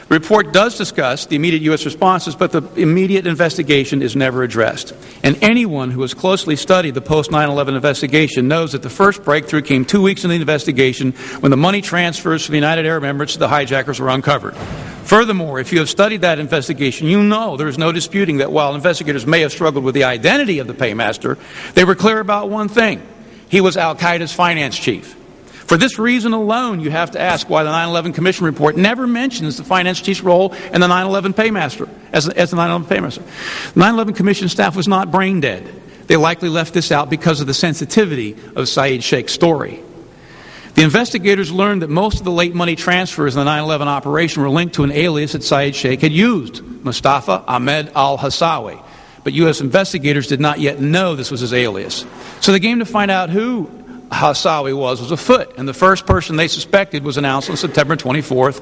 The report does discuss the immediate U.S. responses, but the immediate investigation is never addressed. And anyone who has closely studied the post-9/11 investigation knows that the first breakthrough came 2 weeks into the investigation when the money transfers from the United Arab Emirates to the hijackers were uncovered. Furthermore, if you have studied that investigation, you know there is no disputing that while investigators may have struggled with the identity of the paymaster, they were clear about one thing. He was al-Qaeda's finance chief. For this reason alone, you have to ask why the 9/11 Commission report never mentions the finance chief's role in the 9/11 paymaster, as the 9/11 paymaster. The 9/11 Commission staff was not brain dead. They likely left this out because of the sensitivity of Saeed Sheikh's story. The investigators learned that most of the late money transfers in the 9/11 operation were linked to an alias that Saeed Sheikh had used, Mustafa Ahmed al-Hassawi. But U.S. investigators did not yet know this was his alias. So the game to find out who Hassawi was afoot, and the first person they suspected was announced on September 24th.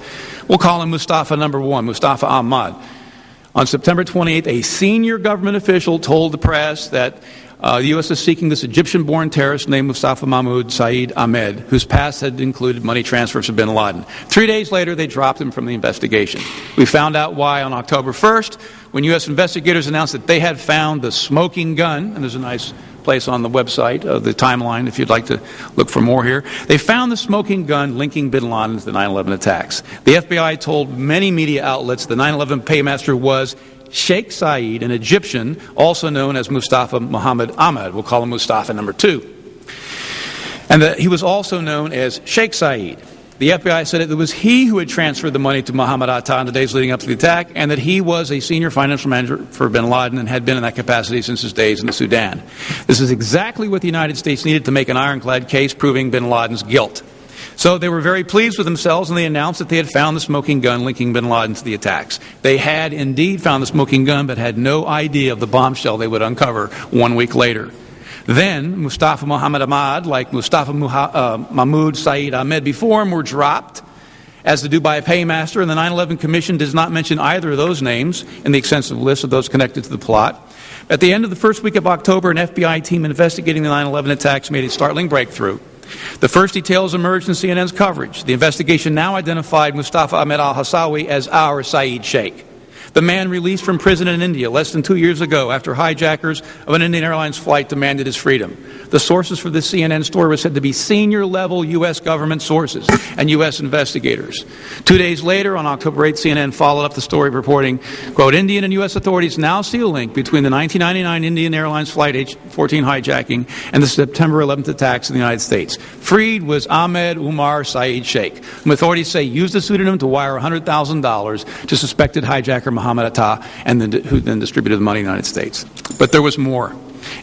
We'll call him Mustafa number 1, Mustafa Ahmad. On September 28th, a senior government official told the press that the U.S. is seeking this Egyptian-born terrorist named Mustafa Mahmoud Saeed Ahmed, whose past had included money transfers to bin Laden. 3 days later, they dropped him from the investigation. We found out why on October 1st, when U.S. investigators announced that they had found the smoking gun, and there's a nice place on the website of the timeline if you'd like to look for more here. They found the smoking gun linking bin Laden to the 9/11 attacks. The FBI told many media outlets the 9/11 paymaster was Sheikh Saeed, an Egyptian, also known as Mustafa Muhammad Ahmad. We'll call him Mustafa number 2. And that he was also known as Sheikh Saeed. The FBI said it was he who had transferred the money to Muhammad Atta in the days leading up to the attack, and that he was a senior financial manager for bin Laden and had been in that capacity since his days in the Sudan. This is exactly what the United States needed to make an ironclad case proving bin Laden's guilt. So they were very pleased with themselves, and they announced that they had found the smoking gun linking bin Laden to the attacks. They had indeed found the smoking gun, but had no idea of the bombshell they would uncover 1 week later. Then Mustafa Muhammad Ahmad, like Mustafa Mahmoud Saeed Ahmed before him, were dropped as the Dubai paymaster, and the 9/11 Commission does not mention either of those names in the extensive list of those connected to the plot. At the end of the first week of October, an FBI team investigating the 9/11 attacks made a startling breakthrough. The first details emerged in CNN's coverage. The investigation now identified Mustafa Ahmed al-Hassawi as our Saeed Sheikh, the man released from prison in India less than 2 years ago after hijackers of an Indian Airlines flight demanded his freedom. The sources for this CNN story were said to be senior-level U.S. government sources and U.S. investigators. 2 days later, on October 8th, CNN followed up the story reporting, quote, Indian and U.S. authorities now see a link between the 1999 Indian Airlines Flight H-14 hijacking and the September 11th attacks in the United States. Freed was Ahmed Umar Saeed Sheikh, whom authorities say used the pseudonym to wire $100,000 to suspected hijacker Muhammad Atta, and who then distributed the money in the United States. But there was more.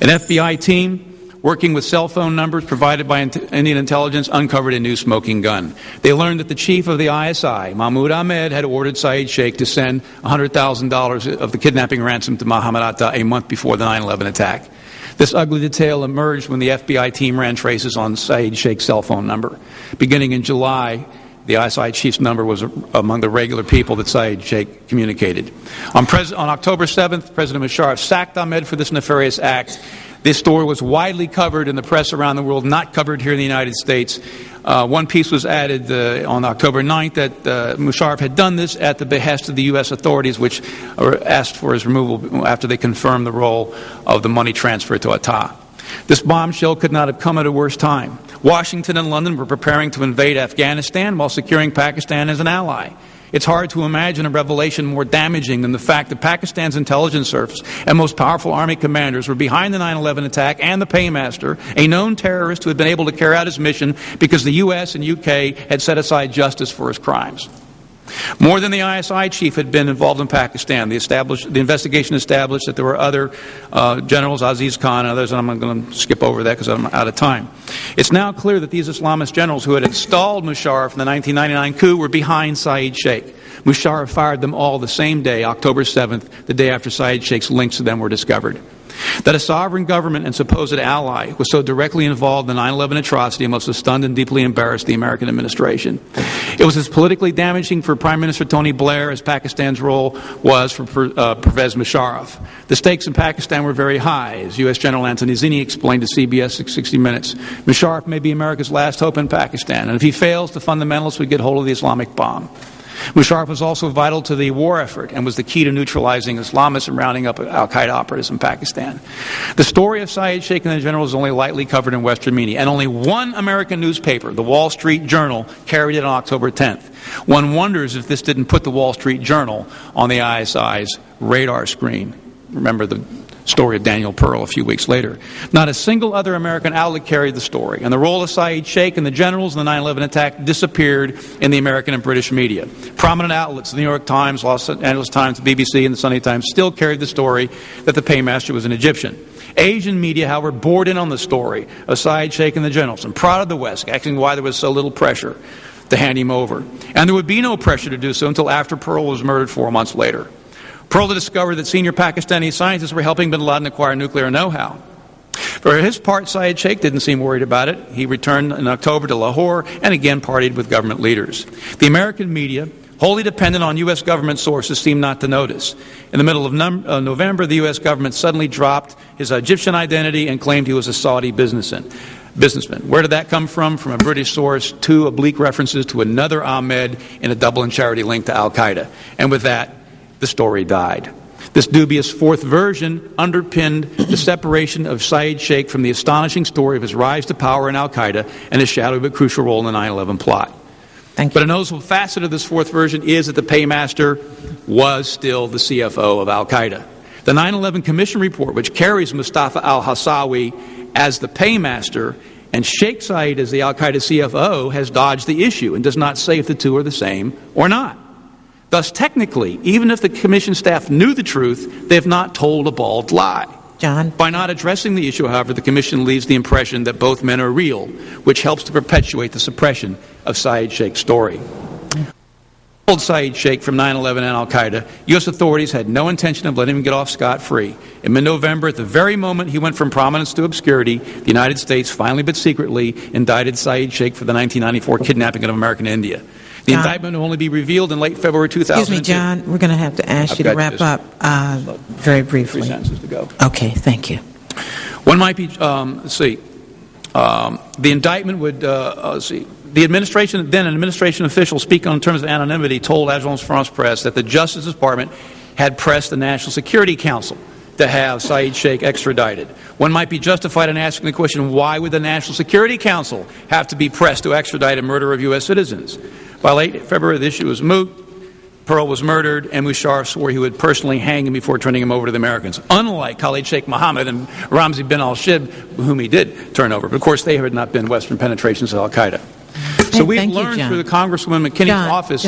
An FBI team working with cell phone numbers provided by Indian intelligence uncovered a new smoking gun. They learned that the chief of the ISI, Mahmoud Ahmed, had ordered Saeed Sheikh to send $100,000 of the kidnapping ransom to Muhammad Atta a month before the 9/11 attack. This ugly detail emerged when the FBI team ran traces on Saeed Sheikh's cell phone number. Beginning in July, the ISI chief's number was among the regular people that Saeed Sheikh communicated. On October 7th, President Musharraf sacked Ahmed for this nefarious act. This story was widely covered in the press around the world, not covered here in the United States. One piece was added on October 9th that Musharraf had done this at the behest of the U.S. authorities, which asked for his removal after they confirmed the role of the money transfer to Atta. This bombshell could not have come at a worse time. Washington and London were preparing to invade Afghanistan while securing Pakistan as an ally. It's hard to imagine a revelation more damaging than the fact that Pakistan's intelligence service and most powerful army commanders were behind the 9/11 attack and the paymaster, a known terrorist who had been able to carry out his mission because the U.S. and U.K. had set aside justice for his crimes. More than the ISI chief had been involved in Pakistan. The investigation established that there were other generals, Aziz Khan and others, and I'm going to skip over that because I'm out of time. It's now clear that these Islamist generals who had installed Musharraf in the 1999 coup were behind Saeed Sheikh. Musharraf fired them all the same day, October 7th, the day after Saeed Sheikh's links to them were discovered. That a sovereign government and supposed ally was so directly involved in the 9/11 atrocity must have stunned and deeply embarrassed the American administration. It was as politically damaging for Prime Minister Tony Blair as Pakistan's role was for Pervez Musharraf. The stakes in Pakistan were very high, as U.S. General Anthony Zinni explained to CBS 60 Minutes. Musharraf may be America's last hope in Pakistan, and if he fails, the fundamentalists would get hold of the Islamic bomb. Musharraf was also vital to the war effort and was the key to neutralizing Islamists and rounding up al-Qaeda operatives in Pakistan. The story of Saeed Sheikh and the general is only lightly covered in Western media, and only one American newspaper, the Wall Street Journal, carried it on October 10th. One wonders if this didn't put the Wall Street Journal on the ISI's radar screen. Remember the story of Daniel Pearl a few weeks later. Not a single other American outlet carried the story, and the role of Saeed Sheikh and the generals in the 9/11 attack disappeared in the American and British media. Prominent outlets, the New York Times, Los Angeles Times, the BBC, and the Sunday Times still carried the story that the paymaster was an Egyptian. Asian media, however, bored in on the story of Saeed Sheikh and the generals and prodded the West, asking why there was so little pressure to hand him over. And there would be no pressure to do so until after Pearl was murdered 4 months later. Pearl discovered that senior Pakistani scientists were helping bin Laden acquire nuclear know-how. For his part, Saeed Sheikh didn't seem worried about it. He returned in October to Lahore and again partied with government leaders. The American media, wholly dependent on U.S. government sources, seemed not to notice. In the middle of November, the U.S. government suddenly dropped his Egyptian identity and claimed he was a Saudi businessman. Where did that come from? From a British source, two oblique references to another Ahmed in a Dublin charity link to al-Qaeda. And with that, the story died. This dubious fourth version underpinned the separation of Saeed Sheikh from the astonishing story of his rise to power in al-Qaeda and his shadowy but crucial role in the 9/11 plot. But a noticeable facet of this fourth version is that the paymaster was still the CFO of al-Qaeda. The 9/11 Commission report, which carries Mustafa al-Hassawi as the paymaster and Sheikh Saeed as the al-Qaeda CFO, has dodged the issue and does not say if the two are the same or not. Thus, technically, even if the Commission staff knew the truth, they have not told a bald lie. John? By not addressing the issue, however, the Commission leaves the impression that both men are real, which helps to perpetuate the suppression of Saeed Sheikh's story. Saeed Sheikh from 9/11 and al-Qaeda, U.S. authorities had no intention of letting him get off scot-free. In mid-November, at the very moment he went from prominence to obscurity, the United States finally but secretly indicted Saeed Sheikh for the 1994 kidnapping of American India. The indictment will only be revealed in late February 2002. Excuse me, John. We're going to have to ask you to wrap up very briefly. 3 sentences to go. Okay, thank you. One might be, the indictment would, the administration, then an administration official speaking in terms of anonymity, told Agence France Presse that the Justice Department had pressed the National Security Council to have Saeed Sheikh extradited. One might be justified in asking the question, why would the National Security Council have to be pressed to extradite a murder of U.S. citizens? By late February, the issue was moot. Pearl was murdered, and Musharraf swore he would personally hang him before turning him over to the Americans, unlike Khalid Sheikh Mohammed and Ramzi bin al-Shib, whom he did turn over. But of course, they had not been Western penetrations of al-Qaeda. So we've learned through the Congresswoman McKinney's office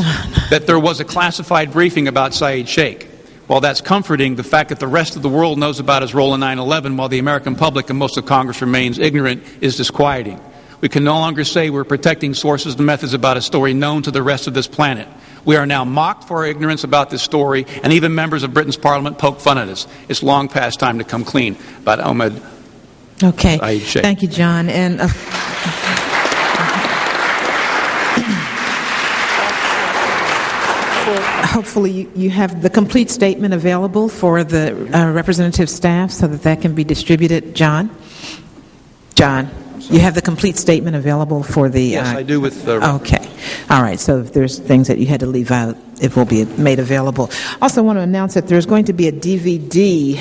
that there was a classified briefing about Saeed Sheikh. While that's comforting, the fact that the rest of the world knows about his role in 9/11 while the American public and most of Congress remains ignorant is disquieting. We can no longer say we're protecting sources and methods about a story known to the rest of this planet. We are now mocked for our ignorance about this story, and even members of Britain's Parliament poke fun at us. It's long past time to come clean about Ahmed Saeed Sheikh. Thank you, John. And hopefully you have the complete statement available for the representative staff so that can be distributed. John, you have the complete statement available for the... Yes, I do with... Okay. All right. So if there's things that you had to leave out, it will be made available. Also want to announce that there's going to be a DVD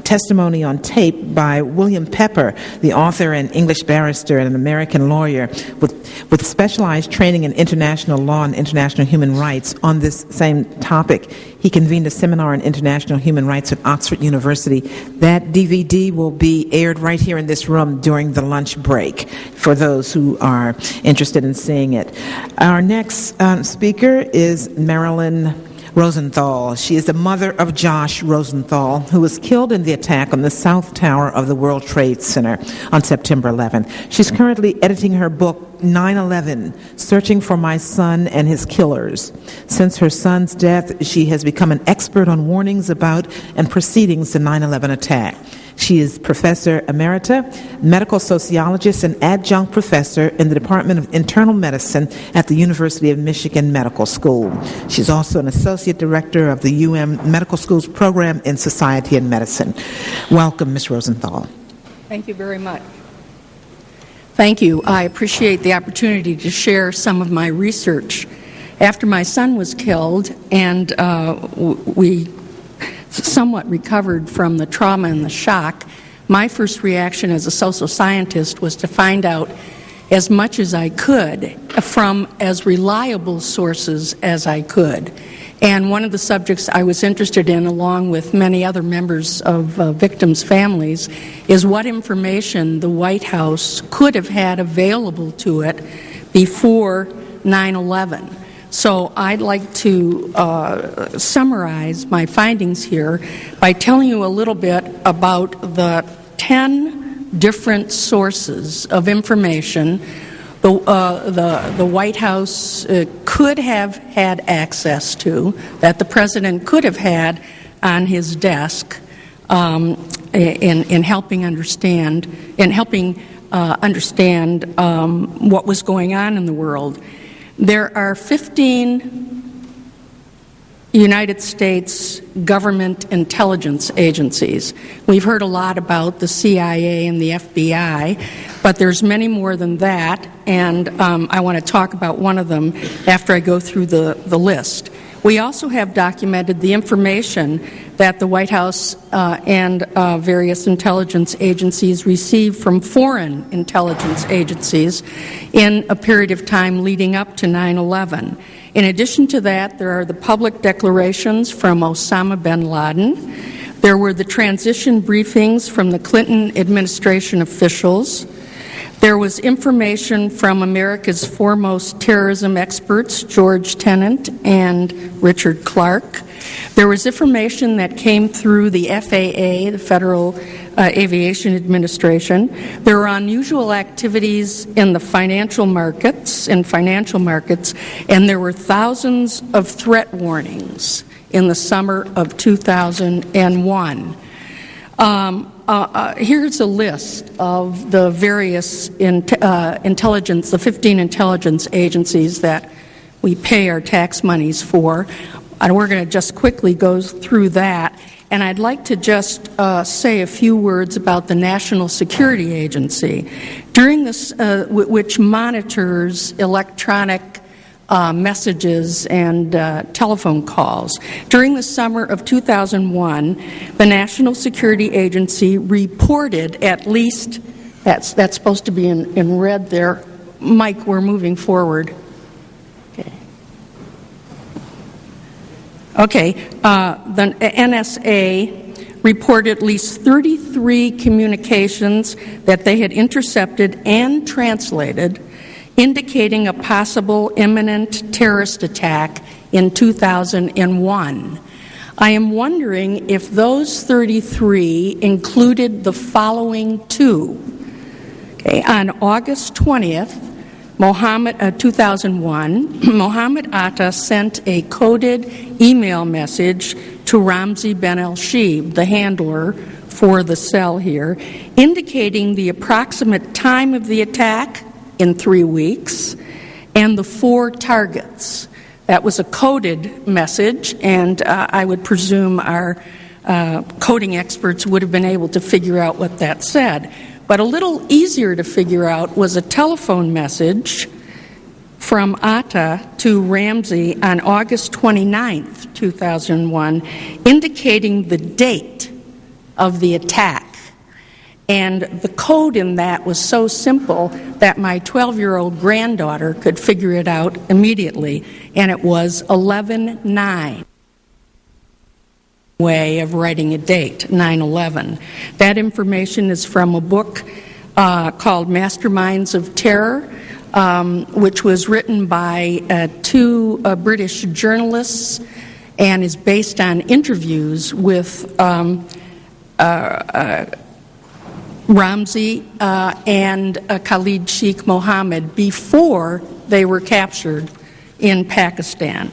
testimony on tape by William Pepper, the author and English barrister and an American lawyer with specialized training in international law and international human rights on this same topic. He convened a seminar on international human rights at Oxford University. That DVD will be aired right here in this room during the lunch break for those who are interested in seeing it. Our next speaker is Marilyn Rosenthal. She is the mother of Josh Rosenthal, who was killed in the attack on the South Tower of the World Trade Center on September 11th. She's currently editing her book, 9/11, Searching for My Son and His Killers. Since her son's death, she has become an expert on warnings about and proceedings the 9/11 attack. She is Professor Emerita, medical sociologist, and adjunct professor in the Department of Internal Medicine at the University of Michigan Medical School. She's also an associate director of the UM Medical School's program in Society and Medicine. Welcome, Ms. Rosenthal. Thank you very much. Thank you. I appreciate the opportunity to share some of my research. After my son was killed and we somewhat recovered from the trauma and the shock, my first reaction as a social scientist was to find out as much as I could from as reliable sources as I could. And one of the subjects I was interested in, along with many other members of victims' families, is what information the White House could have had available to it before 9/11. So I'd like to summarize my findings here by telling you a little bit about the 10 different sources of information the White House could have had access to, that the President could have had on his desk in helping understand what was going on in the world. There are 15 United States government intelligence agencies. We've heard a lot about the CIA and the FBI, but there's many more than that, and I want to talk about one of them after I go through the list. We also have documented the information that the White House and various intelligence agencies received from foreign intelligence agencies in a period of time leading up to 9/11. In addition to that, there are the public declarations from Osama bin Laden. There were the transition briefings from the Clinton administration officials. There was information from America's foremost terrorism experts, George Tenet and Richard Clarke. There was information that came through the FAA, the Federal Aviation Administration. There were unusual activities in the financial markets, and there were thousands of threat warnings in the summer of 2001. Here's a list of the various the 15 intelligence agencies that we pay our tax monies for. And we're going to just quickly go through that. And I'd like to just say a few words about the National Security Agency, during this, which monitors electronic messages and telephone calls. During the summer of 2001, the National Security Agency reported at least, that's supposed to be in red there. Mike, we're moving forward. Okay, the NSA reported at least 33 communications that they had intercepted and translated, indicating a possible imminent terrorist attack in 2001. I am wondering if those 33 included the following two. Okay, on August 20th, 2001, Mohammed Atta sent a coded email message to Ramzi Ben El-Sheib, the handler for the cell here, indicating the approximate time of the attack in 3 weeks and the 4 targets. That was a coded message, and I would presume our coding experts would have been able to figure out what that said. But a little easier to figure out was a telephone message from Atta to Ramsey on August 29th, 2001, indicating the date of the attack. And the code in that was so simple that my 12-year-old granddaughter could figure it out immediately, and it was 11/9. Way of writing a date, 9/11. That information is from a book called Masterminds of Terror, which was written by two British journalists and is based on interviews with Ramzi and Khalid Sheikh Mohammed before they were captured in Pakistan.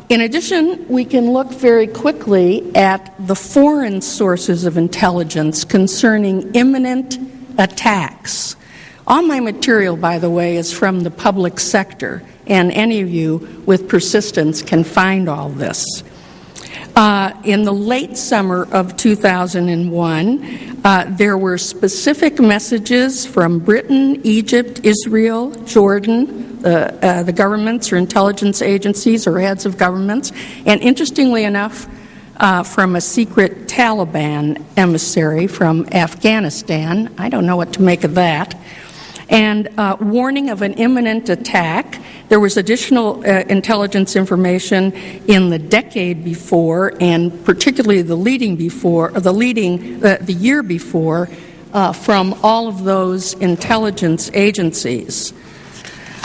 In addition, we can look very quickly at the foreign sources of intelligence concerning imminent attacks. All my material, by the way, is from the public sector, and any of you with persistence can find all this. In the late summer of 2001, there were specific messages from Britain, Egypt, Israel, Jordan, the governments or intelligence agencies or heads of governments, and interestingly enough, from a secret Taliban emissary from Afghanistan. I don't know what to make of that. And warning of an imminent attack. There was additional intelligence information in the decade before, and particularly the year before, from all of those intelligence agencies.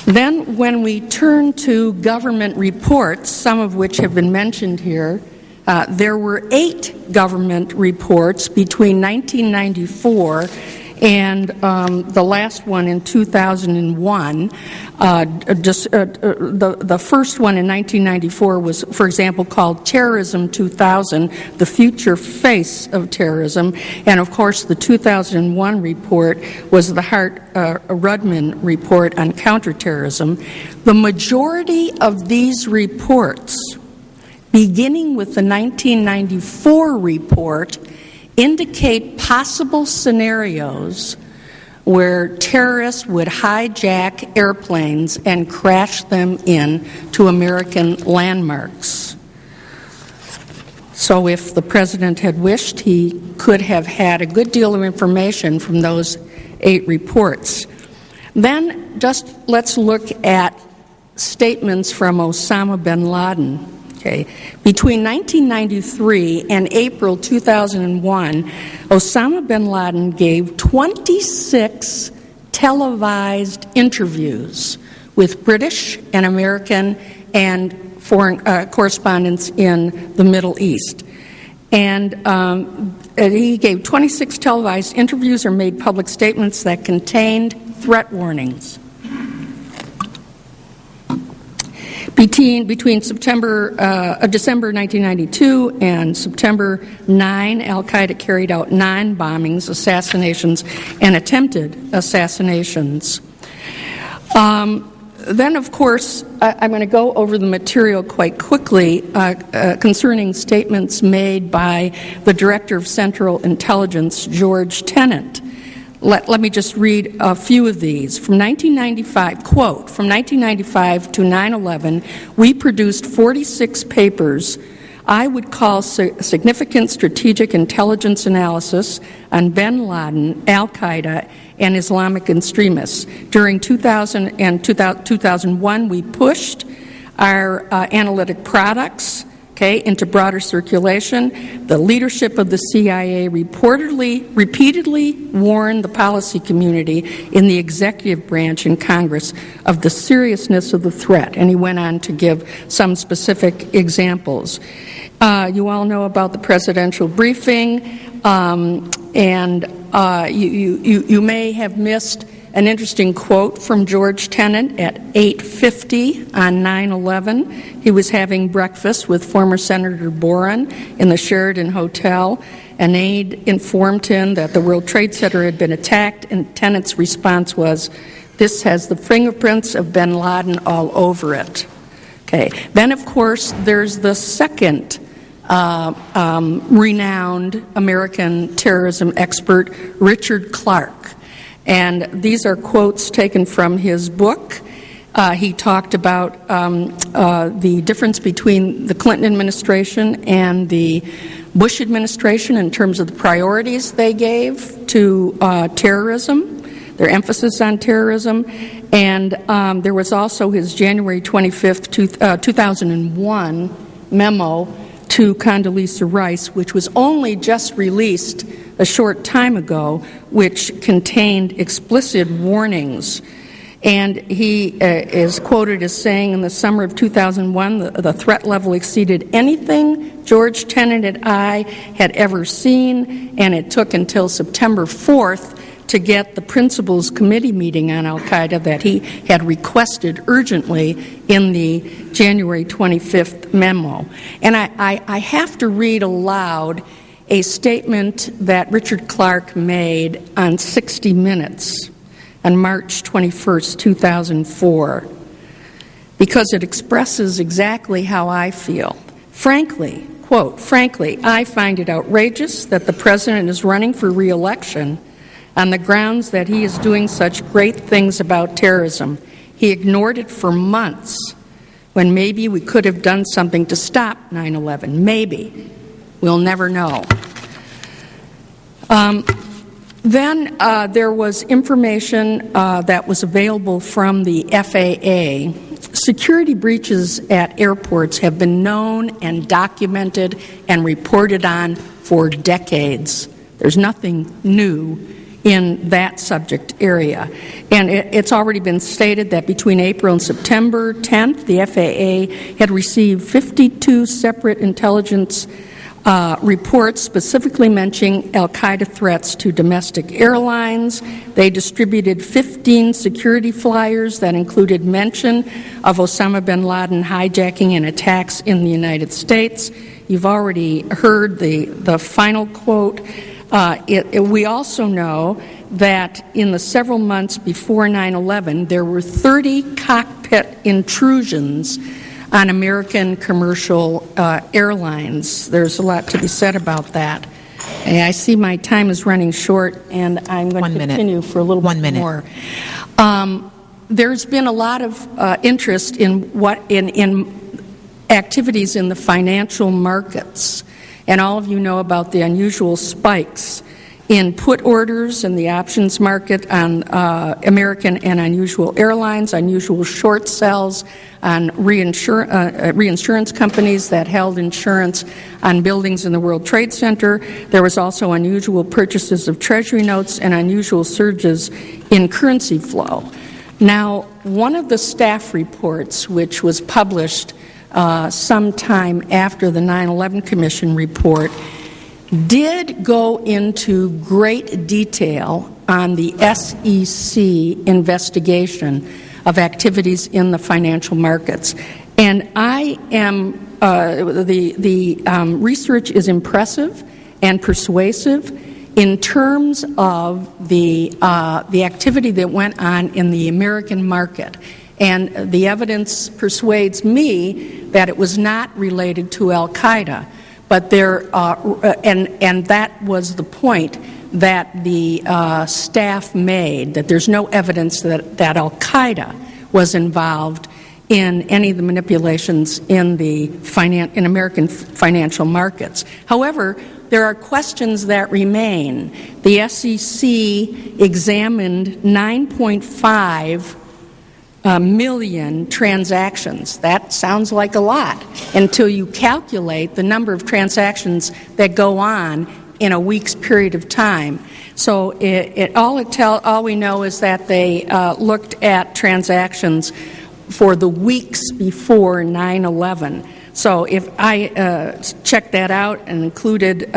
Then, when we turn to government reports, some of which have been mentioned here, there were 8 government reports between 1994 and the last one in 2001. The first one in 1994 was, for example, called Terrorism 2000, the Future Face of Terrorism. And, of course, the 2001 report was the Hart-Rudman report on counterterrorism. The majority of these reports, beginning with the 1994 report, indicate possible scenarios where terrorists would hijack airplanes and crash them into American landmarks. So if the President had wished, he could have had a good deal of information from those 8 reports. Then just let's look at statements from Osama bin Laden. Okay. Between 1993 and April 2001, Osama bin Laden gave 26 televised interviews with British and American and foreign correspondents in the Middle East. And he gave 26 televised interviews or made public statements that contained threat warnings. Between December 1992 and September 9, Al-Qaeda carried out 9 bombings, assassinations, and attempted assassinations. Then, of course, I'm going to go over the material quite quickly concerning statements made by the Director of Central Intelligence, George Tenet. Let me just read a few of these. From 1995, quote, from 1995 to 9/11, we produced 46 papers I would call significant strategic intelligence analysis on bin Laden, Al-Qaeda, and Islamic extremists. During 2000 and 2001, we pushed our analytic products into broader circulation. The leadership of the CIA repeatedly warned the policy community in the executive branch in Congress of the seriousness of the threat, and he went on to give some specific examples. You all know about the presidential briefing, and you may have missed an interesting quote from George Tenet at 8:50 on 9/11. He was having breakfast with former Senator Boren in the Sheraton Hotel. An aide informed him that the World Trade Center had been attacked, and Tenet's response was, This has the fingerprints of bin Laden all over it. Okay. Then, of course, there's the second renowned American terrorism expert, Richard Clarke. And these are quotes taken from his book. He talked about the difference between the Clinton administration and the Bush administration in terms of the priorities they gave to terrorism, their emphasis on terrorism. And there was also his January 25th, 2001 memo to Condoleezza Rice, which was only just released a short time ago, which contained explicit warnings. And he is quoted as saying, in the summer of 2001, the threat level exceeded anything George Tenet and I had ever seen, and it took until September 4th to get the Principals Committee meeting on al-Qaeda that he had requested urgently in the January 25th memo. And I have to read aloud a statement that Richard Clarke made on 60 Minutes on March 21st, 2004, because it expresses exactly how I feel. Frankly, quote, frankly, I find it outrageous that the President is running for re-election on the grounds that he is doing such great things about terrorism. He ignored it for months when maybe we could have done something to stop 9/11. Maybe. We'll never know. Then there was information that was available from the FAA. Security breaches at airports have been known and documented and reported on for decades. There's nothing new in that subject area. And it's already been stated that between April and September 10th, the FAA had received 52 separate intelligence reports specifically mentioning al-Qaeda threats to domestic airlines. They distributed 15 security flyers that included mention of Osama bin Laden hijacking and attacks in the United States. You've already heard the final quote. We also know that in the several months before 9/11, there were 30 cockpit intrusions on American commercial airlines. There's a lot to be said about that. And I see my time is running short, and I'm going to continue for a little bit more. There's been a lot of interest in activities in the financial markets, and all of you know about the unusual spikes in put orders in the options market on American and unusual airlines, unusual short sells on reinsurance companies that held insurance on buildings in the World Trade Center. There was also unusual purchases of Treasury notes and unusual surges in currency flow. Now, one of the staff reports, which was published sometime after the 9/11 Commission report, did go into great detail on the SEC investigation of activities in the financial markets. And I am, the research is impressive and persuasive in terms of the activity that went on in the American market. And the evidence persuades me that it was not related to al-Qaeda. But there, and that was the point that the staff made, that there's no evidence that al-Qaeda was involved in any of the manipulations in in American financial markets. However, there are questions that remain. The SEC examined 9.5 million transactions. That sounds like a lot until you calculate the number of transactions that go on in a week's period of time. So all we know is that they looked at transactions for the weeks before 9/11. So if I checked that out and included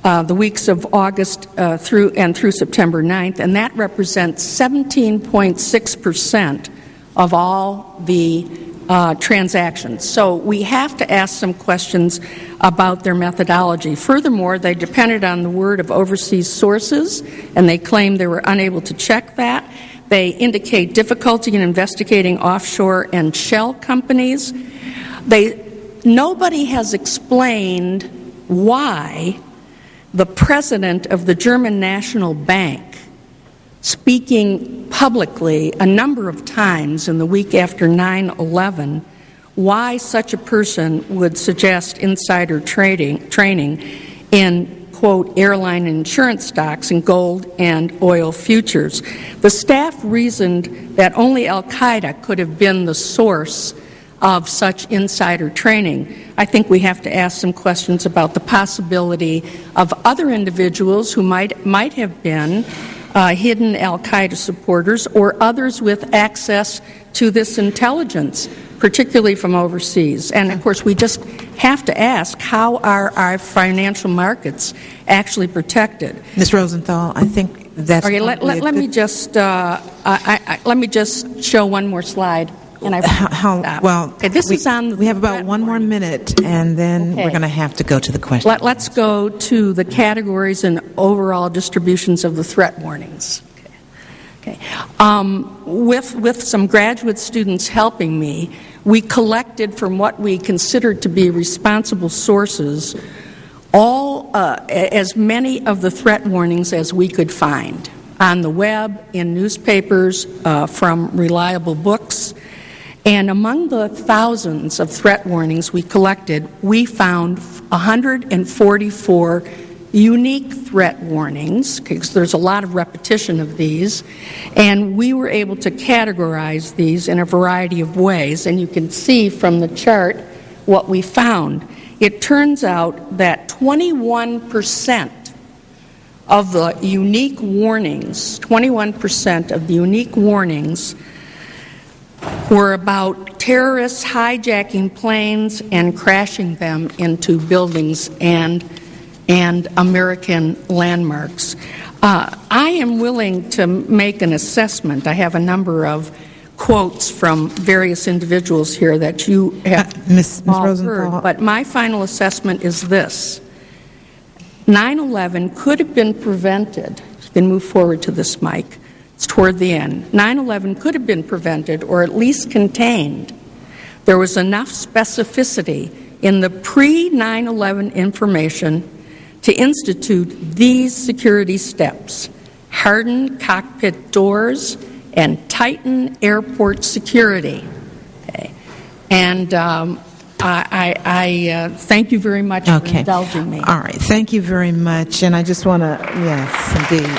the weeks of August through September 9th, and that represents 17.6% of all the transactions. So we have to ask some questions about their methodology. Furthermore, they depended on the word of overseas sources, and they claimed they were unable to check that. They indicate difficulty in investigating offshore and shell companies. Nobody has explained why the president of the German National Bank, speaking publicly a number of times in the week after 9/11, why such a person would suggest insider training in, quote, airline and insurance stocks and gold and oil futures. The staff reasoned that only Al-Qaeda could have been the source of such insider training. I think we have to ask some questions about the possibility of other individuals who might have been hidden Al-Qaeda supporters or others with access to this intelligence, particularly from overseas. And, of course, we just have to ask, how are our financial markets actually protected? Ms. Rosenthal, I think that's... Okay, let me just show one more slide. And we have about one more minute, and then we're going to have to go to the question. Let's go to the categories and overall distributions of the threat warnings. Okay. With some graduate students helping me, we collected from what we considered to be responsible sources as many of the threat warnings as we could find on the web, in newspapers, from reliable books. And among the thousands of threat warnings we collected, we found 144 unique threat warnings, because there's a lot of repetition of these, and we were able to categorize these in a variety of ways. And you can see from the chart what we found. It turns out that 21% of the unique warnings, 21% of the unique warnings were about terrorists hijacking planes and crashing them into buildings and American landmarks. I am willing to make an assessment. I have a number of quotes from various individuals here that you have all heard, but my final assessment is this. 9/11 could have been prevented. You can move forward to this mic. It's toward the end. 9/11 could have been prevented or at least contained. There was enough specificity in the pre-9/11 information to institute these security steps: harden cockpit doors and tighten airport security. Okay. And I thank you very much for indulging me. All right. Thank you very much. And I just want to, yes, indeed.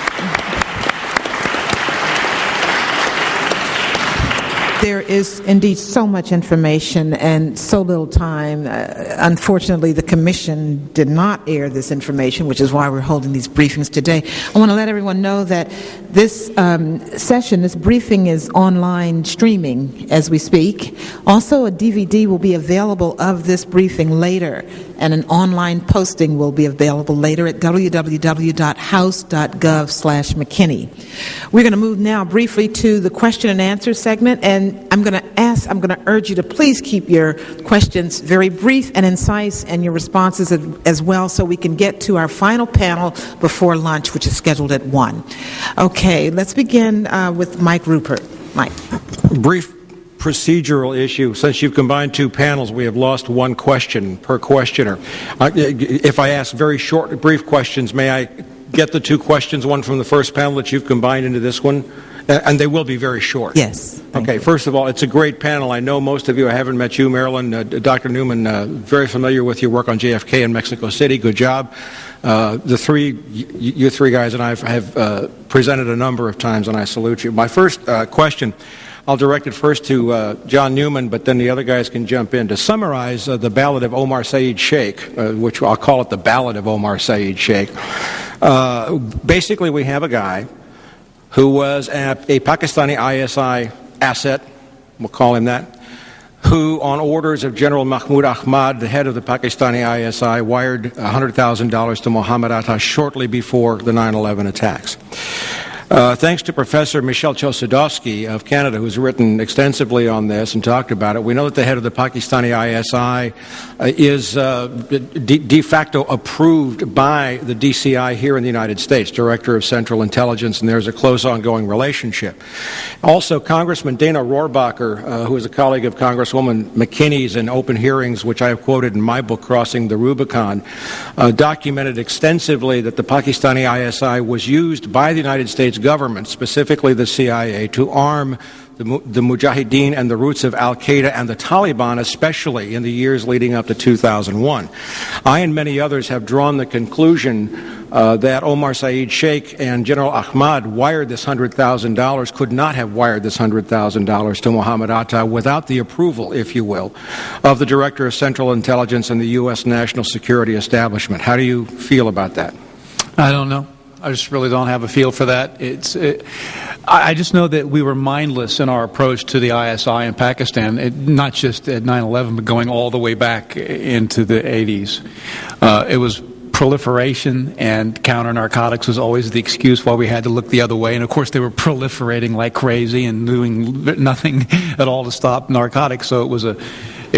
There is indeed so much information and so little time. Unfortunately, the Commission did not air this information, which is why we're holding these briefings today. I want to let everyone know that this session, this briefing, is online streaming as we speak. Also, a DVD will be available of this briefing later, and an online posting will be available later at www.house.gov/McKinney. We're going to move now briefly to the question and answer segment, and I'm going to urge you to please keep your questions very brief and concise, and your responses as well, so we can get to our final panel before lunch, which is scheduled at 1. Okay, let's begin with Mike Rupert. Mike. Brief procedural issue. Since you've combined two panels, we have lost one question per questioner. If I ask very short, brief questions, may I get the two questions, one from the first panel that you've combined into this one? And they will be very short. Yes. Okay, first of all, it's a great panel. I know most of you. I haven't met you, Marilyn. Dr. Newman, very familiar with your work on JFK in Mexico City. Good job. You three guys and I have presented a number of times, and I salute you. My first question, I'll direct it first to John Newman, but then the other guys can jump in. To summarize the Ballad of Omar Saeed Sheikh, which I'll call it the Ballad of Omar Saeed Sheikh, basically we have a guy who was a Pakistani ISI asset, we'll call him that, who, on orders of General Mahmoud Ahmad, the head of the Pakistani ISI, wired $100,000 to Mohammed Atta shortly before the 9/11 attacks. Thanks to Professor Michel Chossudovsky of Canada, who's written extensively on this and talked about it, we know that the head of the Pakistani ISI is de facto approved by the DCI here in the United States, Director of Central Intelligence, and there's a close ongoing relationship. Also, Congressman Dana Rohrabacher, who is a colleague of Congresswoman McKinney's in open hearings, which I have quoted in my book, Crossing the Rubicon, documented extensively that the Pakistani ISI was used by the United States government, specifically the CIA, to arm the Mujahideen and the roots of al-Qaeda and the Taliban, especially in the years leading up to 2001. I and many others have drawn the conclusion that Omar Saeed Sheikh and General Ahmad wired this $100,000, could not have wired this $100,000 to Mohammed Atta without the approval, if you will, of the Director of Central Intelligence and the U.S. National Security Establishment. How do you feel about that? I don't know. I just really don't have a feel for that. I just know that we were mindless in our approach to the ISI in Pakistan, not just at 9/11, but going all the way back into the 80s. It was proliferation, and counter-narcotics was always the excuse why we had to look the other way. And, of course, they were proliferating like crazy and doing nothing at all to stop narcotics, so it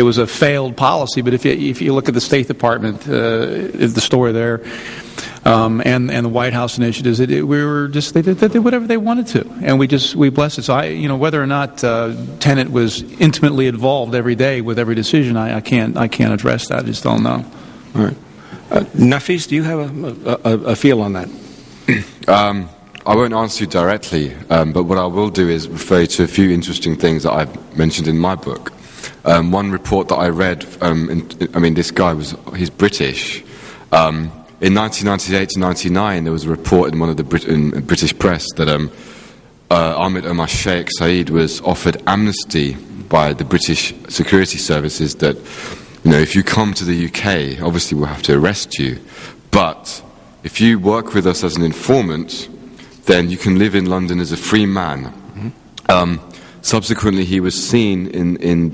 was a failed policy. But if you look at the State Department, the story there, and the White House initiatives, they did whatever they wanted to, and we blessed it. So whether or not Tenet was intimately involved every day with every decision, I can't address that. I just don't know. All right, Nafis, do you have a feel on that? I won't answer you directly, but what I will do is refer you to a few interesting things that I've mentioned in my book. One report that I read, this guy he's British. In 1998 to 99, there was a report in one of the British press that Ahmed Omar Sheikh Saeed was offered amnesty by the British security services that, if you come to the UK, obviously we'll have to arrest you, but if you work with us as an informant, then you can live in London as a free man. Mm-hmm. Subsequently, he was seen in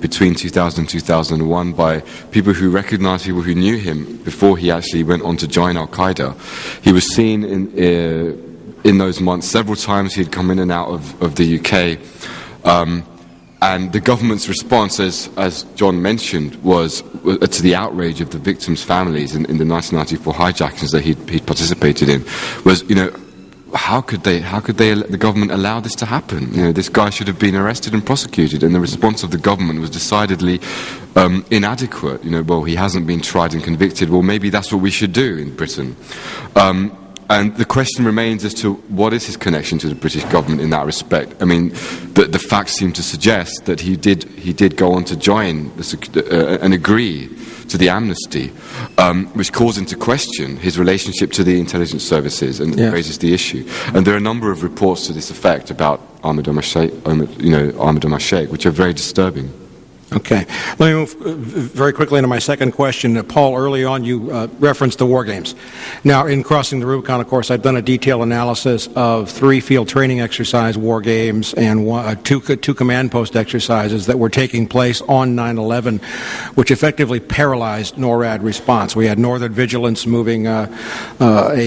between 2000 and 2001 by people who recognized people who knew him before he actually went on to join Al-Qaeda. He was seen in those months several times. He'd come in and out of the UK. And the government's response, as John mentioned, was to the outrage of the victims' families in the 1994 hijackings that he'd participated in, was, how could the government allow this to happen? This guy should have been arrested and prosecuted, and the response of the government was decidedly inadequate. Well, he hasn't been tried and convicted. Well, maybe that's what we should do in Britain. And the question remains as to what is his connection to the British government in that respect. The facts seem to suggest that he did go on to join and agree to the amnesty, which calls into question his relationship to the intelligence services and raises the issue. And there are a number of reports to this effect about Ahmed Omar Sheikh, which are very disturbing. Okay. Let me move very quickly into my second question. Paul, early on you referenced the war games. Now, in Crossing the Rubicon, of course, I've done a detailed analysis of 3 field training exercise war games and two command post exercises that were taking place on 9/11, which effectively paralyzed NORAD response. We had Northern Vigilance moving a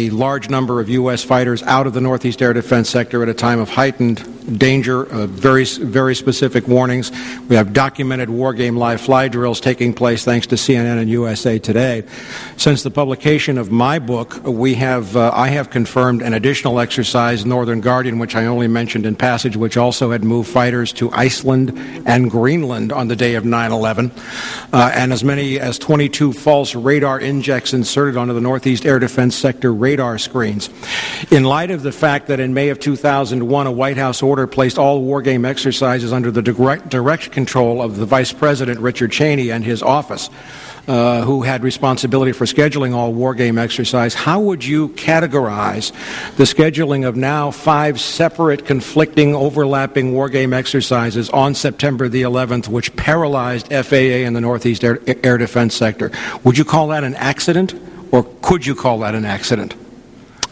large number of U.S. fighters out of the Northeast Air Defense Sector at a time of heightened danger, very, very specific warnings. We have documented war game live fly drills taking place thanks to CNN and USA Today. Since the publication of my book, I have confirmed an additional exercise, Northern Guardian, which I only mentioned in passage, which also had moved fighters to Iceland and Greenland on the day of 9/11, and as many as 22 false radar injects inserted onto the Northeast Air Defense Sector radar screens. In light of the fact that in May of 2001, a White House order placed all war game exercises under the direct control of the Vice President Richard Cheney and his office, who had responsibility for scheduling all war game exercise, how would you categorize the scheduling of now 5 separate, conflicting, overlapping war game exercises on September the 11th, which paralyzed FAA and the Northeast Air Defense Sector? Would you call that an accident, or could you call that an accident?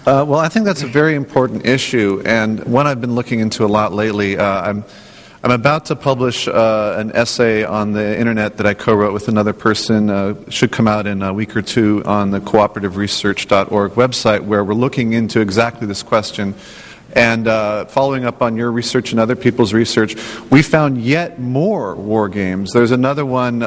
Well, I think that's a very important issue, and one I've been looking into a lot lately. I'm about to publish an essay on the internet that I co-wrote with another person. Should come out in a week or two on the cooperativeresearch.org website, where we're looking into exactly this question And following up on your research and other people's research, we found yet more war games. There's another one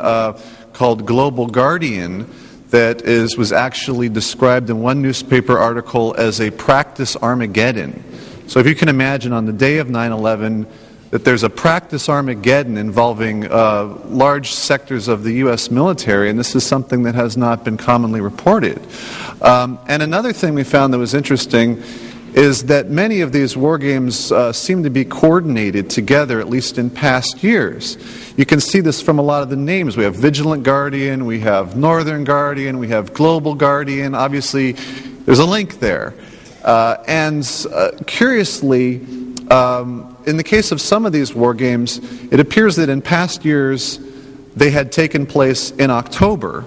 called Global Guardian that was actually described in one newspaper article as a practice Armageddon. So if you can imagine on the day of 9/11 that there's a practice Armageddon involving large sectors of the U.S. military, and this is something that has not been commonly reported. And another thing we found that was interesting is that many of these war games seem to be coordinated together, at least in past years. You can see this from a lot of the names. We have Vigilant Guardian, we have Northern Guardian, we have Global Guardian. Obviously, there's a link there. And curiously, in the case of some of these war games, it appears that in past years they had taken place in October,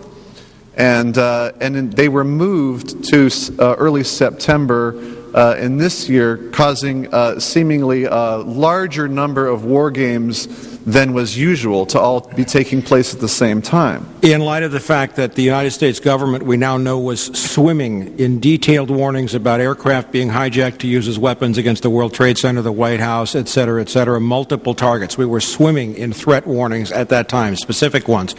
and they were moved to early September in this year, causing seemingly a larger number of war games than was usual to all be taking place at the same time. In light of the fact that the United States government, we now know, was swimming in detailed warnings about aircraft being hijacked to use as weapons against the World Trade Center, the White House, et cetera, multiple targets. We were swimming in threat warnings at that time, specific ones.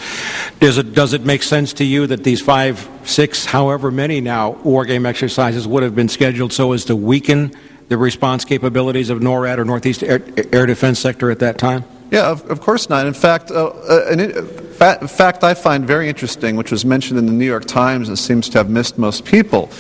Does it make sense to you that these 5, 6, however many now, war game exercises would have been scheduled so as to weaken the response capabilities of NORAD or Northeast Air Defense Sector at that time? Yeah, of course not. In fact, fact I find very interesting, which was mentioned in the New York Times and seems to have missed most people,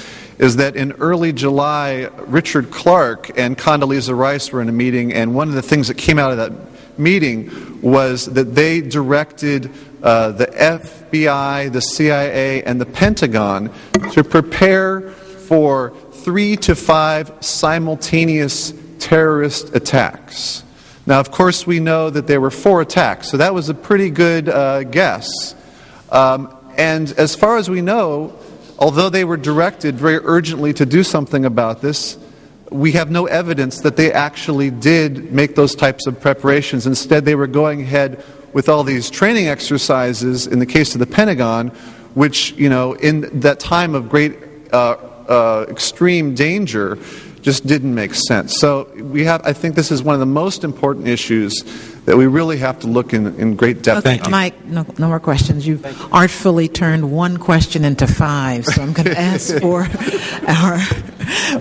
is that in early July, Richard Clark and Condoleezza Rice were in a meeting, and one of the things that came out of that meeting was that they directed the FBI, the CIA, and the Pentagon to prepare for 3 to 5 simultaneous terrorist attacks. Now, of course, we know that there were 4 attacks, so that was a pretty good guess. And as far as we know, although they were directed very urgently to do something about this, we have no evidence that they actually did make those types of preparations. Instead, they were going ahead with all these training exercises, in the case of the Pentagon, which, in that time of great extreme danger, just didn't make sense. So I think this is one of the most important issues that we really have to look in great depth. Okay, Mike, no more questions. You've artfully turned one question into 5, so I'm going to ask for our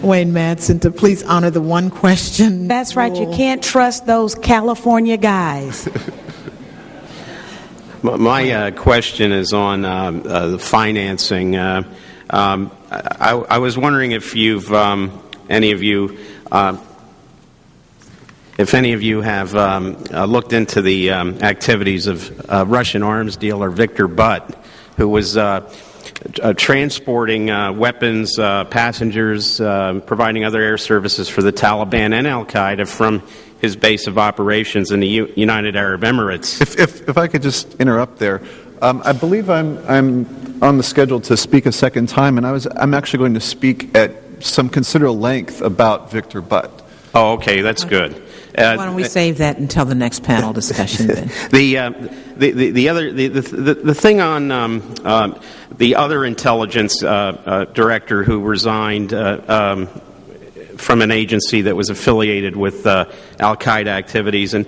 Wayne Madsen to please honor the one question. That's right. You can't trust those California guys. My question is on the financing. I was wondering if any of you have looked into the activities of Russian arms dealer Victor Butt, who was transporting weapons, passengers, providing other air services for the Taliban and Al-Qaeda from his base of operations in the United Arab Emirates. If I could just interrupt there. I believe I'm on the schedule to speak a second time, and I'm actually going to speak at some considerable length about Victor Butt. Oh, okay, that's good. Why don't we save that until the next panel discussion then? The thing on the other intelligence director who resigned from an agency that was affiliated with Al-Qaeda activities, and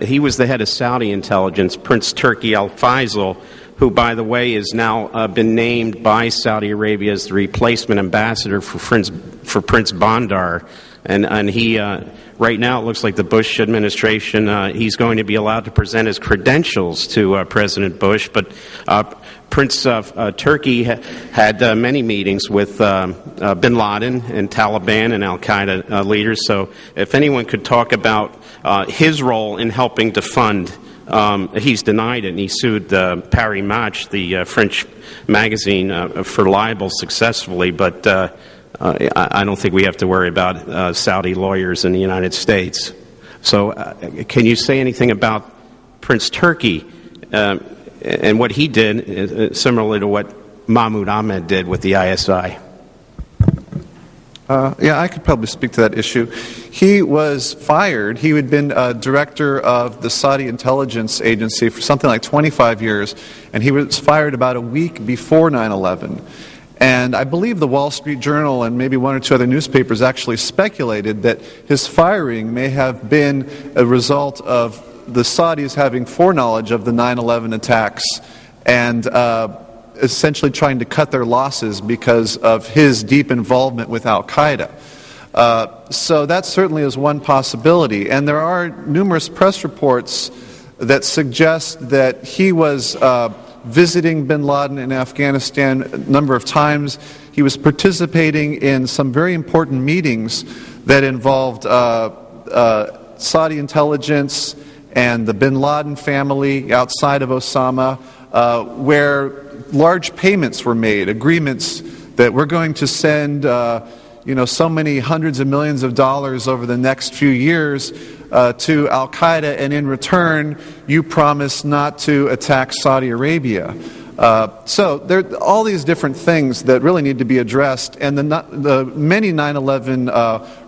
he was the head of Saudi intelligence, Prince Turki Al-Faisal, who, by the way, has now been named by Saudi Arabia as the replacement ambassador for Prince Bandar. And he, right now, it looks like the Bush administration, he's going to be allowed to present his credentials to President Bush. But Prince Turki had many meetings with bin Laden and Taliban and Al-Qaeda leaders. So if anyone could talk about his role in helping to fund, he's denied it, and he sued Paris Match, the French magazine, for libel successfully. But I don't think we have to worry about Saudi lawyers in the United States. So can you say anything about Prince Turki and what he did, similarly to what Mahmoud Ahmed did with the ISI? Yeah, I could probably speak to that issue. He was fired. He had been director of the Saudi intelligence agency for something like 25 years, and he was fired about a week before 9/11. And I believe the Wall Street Journal and maybe one or two other newspapers actually speculated that his firing may have been a result of the Saudis having foreknowledge of the 9/11 attacks and essentially trying to cut their losses because of his deep involvement with Al-Qaeda. So that certainly is one possibility. And there are numerous press reports that suggest that he was visiting bin Laden in Afghanistan a number of times. He was participating in some very important meetings that involved Saudi intelligence and the bin Laden family outside of Osama, where large payments were made, agreements that we're going to send so many hundreds of millions of dollars over the next few years to Al-Qaeda, and in return, you promise not to attack Saudi Arabia. So there are all these different things that really need to be addressed, and the many 9/11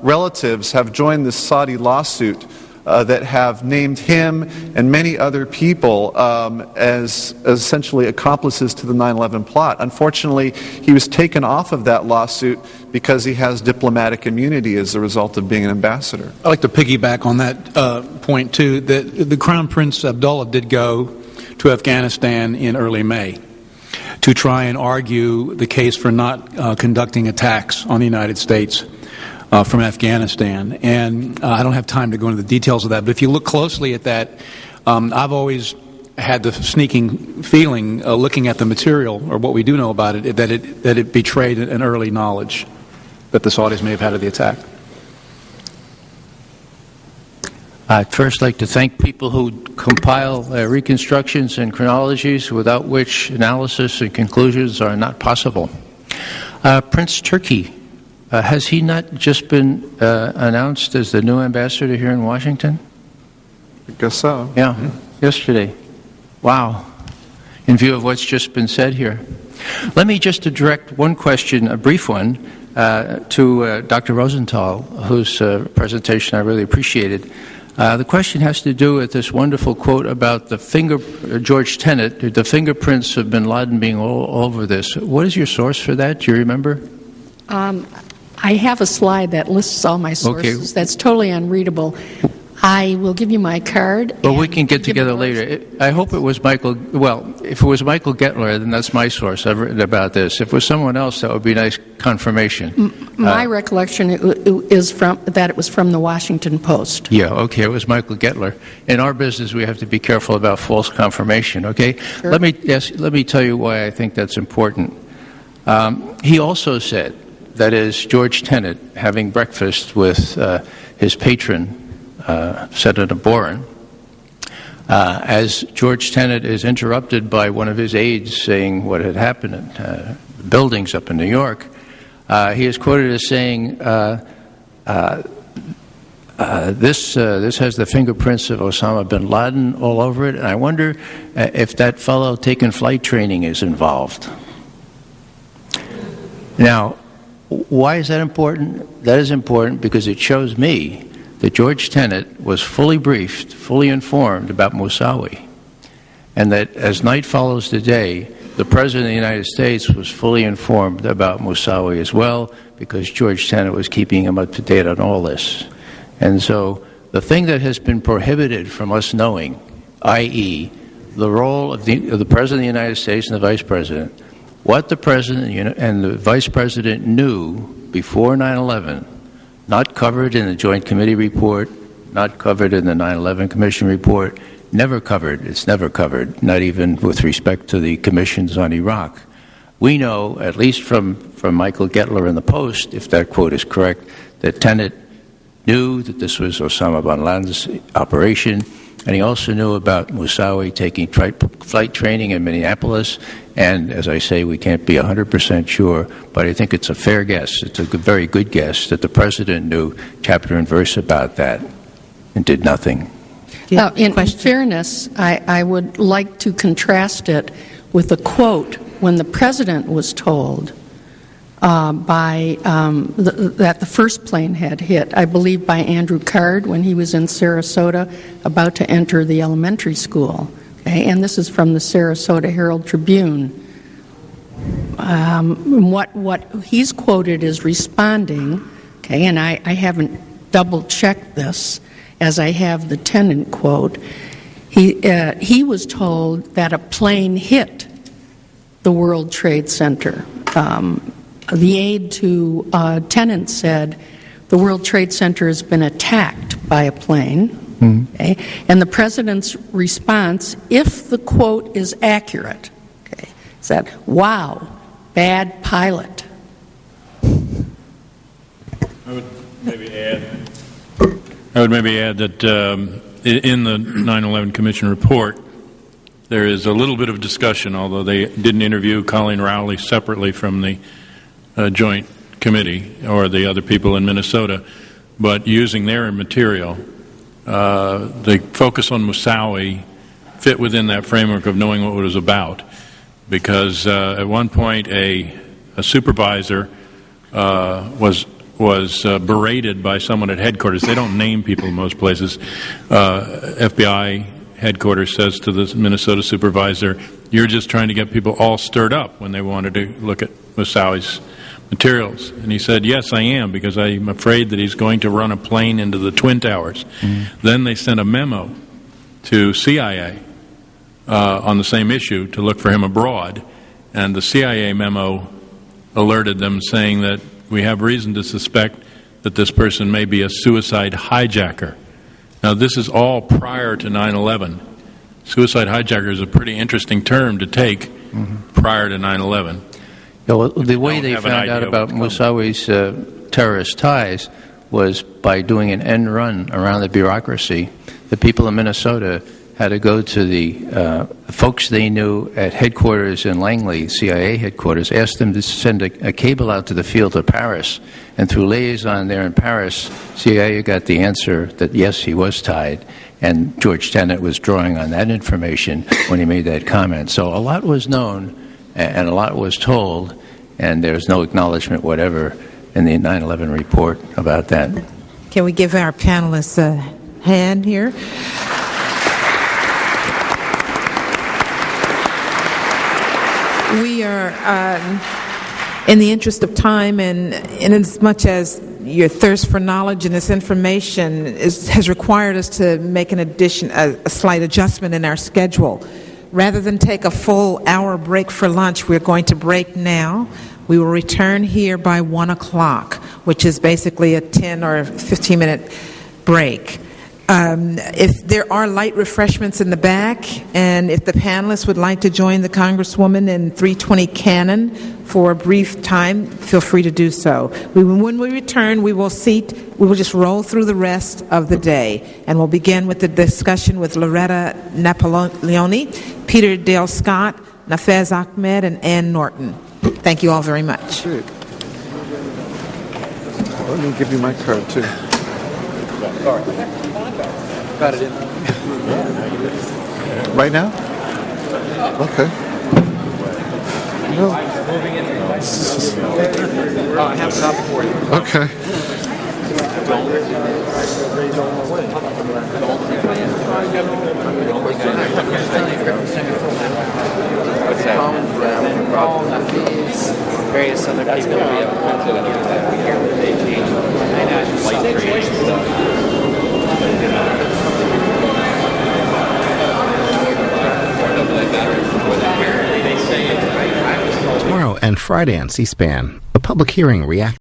relatives have joined this Saudi lawsuit that have named him and many other people as essentially accomplices to the 9/11 plot. Unfortunately, he was taken off of that lawsuit because he has diplomatic immunity as a result of being an ambassador. I'd like to piggyback on that point, too, that the Crown Prince Abdullah did go to Afghanistan in early May to try and argue the case for not conducting attacks on the United States from Afghanistan. And I don't have time to go into the details of that, but if you look closely at that, I've always had the sneaking feeling, looking at the material, or what we do know about it, that it betrayed an early knowledge that the Saudis may have had of the attack. I'd first like to thank people who compile reconstructions and chronologies without which analysis and conclusions are not possible. Prince Turki, has he not just been announced as the new ambassador here in Washington? I guess so. Yeah, yesterday. Wow. In view of what's just been said here. Let me just direct one question, a brief one, to Dr. Rosenthal, whose presentation I really appreciated. The question has to do with this wonderful quote about George Tenet, the fingerprints of bin Laden being all over this. What is your source for that? Do you remember? I have a slide that lists all my sources. Okay. That's totally unreadable. I will give you my card. Well, we can get together later. I hope it was Michael. Well, if it was Michael Gettler, then that's my source. I've written about this. If it was someone else, that would be nice confirmation. My recollection is that it was from the Washington Post. Yeah, okay, it was Michael Gettler. In our business, we have to be careful about false confirmation, okay? Sure. Let me tell you why I think that's important. He also said, that is, George Tenet, having breakfast with his patron, Senator Boren, as George Tenet is interrupted by one of his aides saying what had happened at buildings up in New York, he is quoted as saying, this has the fingerprints of Osama bin Laden all over it, and I wonder if that fellow taking flight training is involved. Now, why is that important? That is important because it shows me that George Tenet was fully briefed, fully informed about Moussawi, and that as night follows the day, the President of the United States was fully informed about Moussawi as well, because George Tenet was keeping him up to date on all this. And so the thing that has been prohibited from us knowing, i.e., the role of the President of the United States and the Vice President, what the President and the Vice President knew before 9/11, not covered in the Joint Committee report, not covered in the 9/11 Commission report, never covered. It's never covered, not even with respect to the commissions on Iraq. We know, at least from Michael Gettler in the Post, if that quote is correct, that Tenet knew that this was Osama bin Laden's operation, and he also knew about Moussawi taking flight training in Minneapolis. And as I say, we can't be 100% sure, but I think it's a fair guess. It's a very good guess that the President knew chapter and verse about that and did nothing. In fairness, I would like to contrast it with a quote when the President was told that the first plane had hit, I believe by Andrew Card when he was in Sarasota about to enter the elementary school. Okay? And this is from the Sarasota Herald Tribune. what he's quoted as responding, okay, and I haven't double-checked this, as I have the Tennant quote. He was told that a plane hit the World Trade Center. The aide to Tennant said the World Trade Center has been attacked by a plane. Okay? And the President's response, if the quote is accurate, okay, said, "Wow, bad pilot." I would maybe add that in the 9/11 Commission report, there is a little bit of discussion, although they didn't interview Colleen Rowley separately from the Joint Committee or the other people in Minnesota, but using their material, the focus on Moussaoui fit within that framework of knowing what it was about, because at one point a supervisor was berated by someone at headquarters. They don't name people in most places. FBI headquarters says to the Minnesota supervisor, "You're just trying to get people all stirred up," when they wanted to look at Moussaoui's materials. And he said, "Yes, I am, because I'm afraid that he's going to run a plane into the Twin Towers." Then they sent a memo to CIA on the same issue to look for him abroad, and the CIA memo alerted them, saying that we have reason to suspect that this person may be a suicide hijacker. Now, this is all prior to 9/11. Suicide hijacker is a pretty interesting term to take prior to 9/11. Yeah, well, the way they found out about Moussaoui's terrorist ties was by doing an end run around the bureaucracy. The people in Minnesota had to go to the folks they knew at headquarters in Langley, CIA headquarters, asked them to send a cable out to the field to Paris. And through liaison there in Paris, CIA got the answer that, yes, he was tied. And George Tenet was drawing on that information when he made that comment. So a lot was known and a lot was told, and there's no acknowledgement whatever in the 9/11 report about that. Can we give our panelists a hand here? We are, in the interest of time, and in as much as your thirst for knowledge and this information has required us to make a slight adjustment in our schedule. Rather than take a full hour break for lunch, we're going to break now. We will return here by 1 o'clock, which is basically a 10 or 15-minute break. If there are light refreshments in the back, and if the panelists would like to join the Congresswoman in 320 Cannon for a brief time, feel free to do so. When we return, we will just roll through the rest of the day, and we'll begin with the discussion with Loretta Napoleoni, Peter Dale Scott, Nafez Ahmed, and Ann Norton. Thank you all very much. Great. Let me give you my card, too. Sorry. Got it in. Right now? Okay. No. I have a copy for you. Okay. What's that? Various other people. Tomorrow and Friday on C-SPAN, a public hearing reacts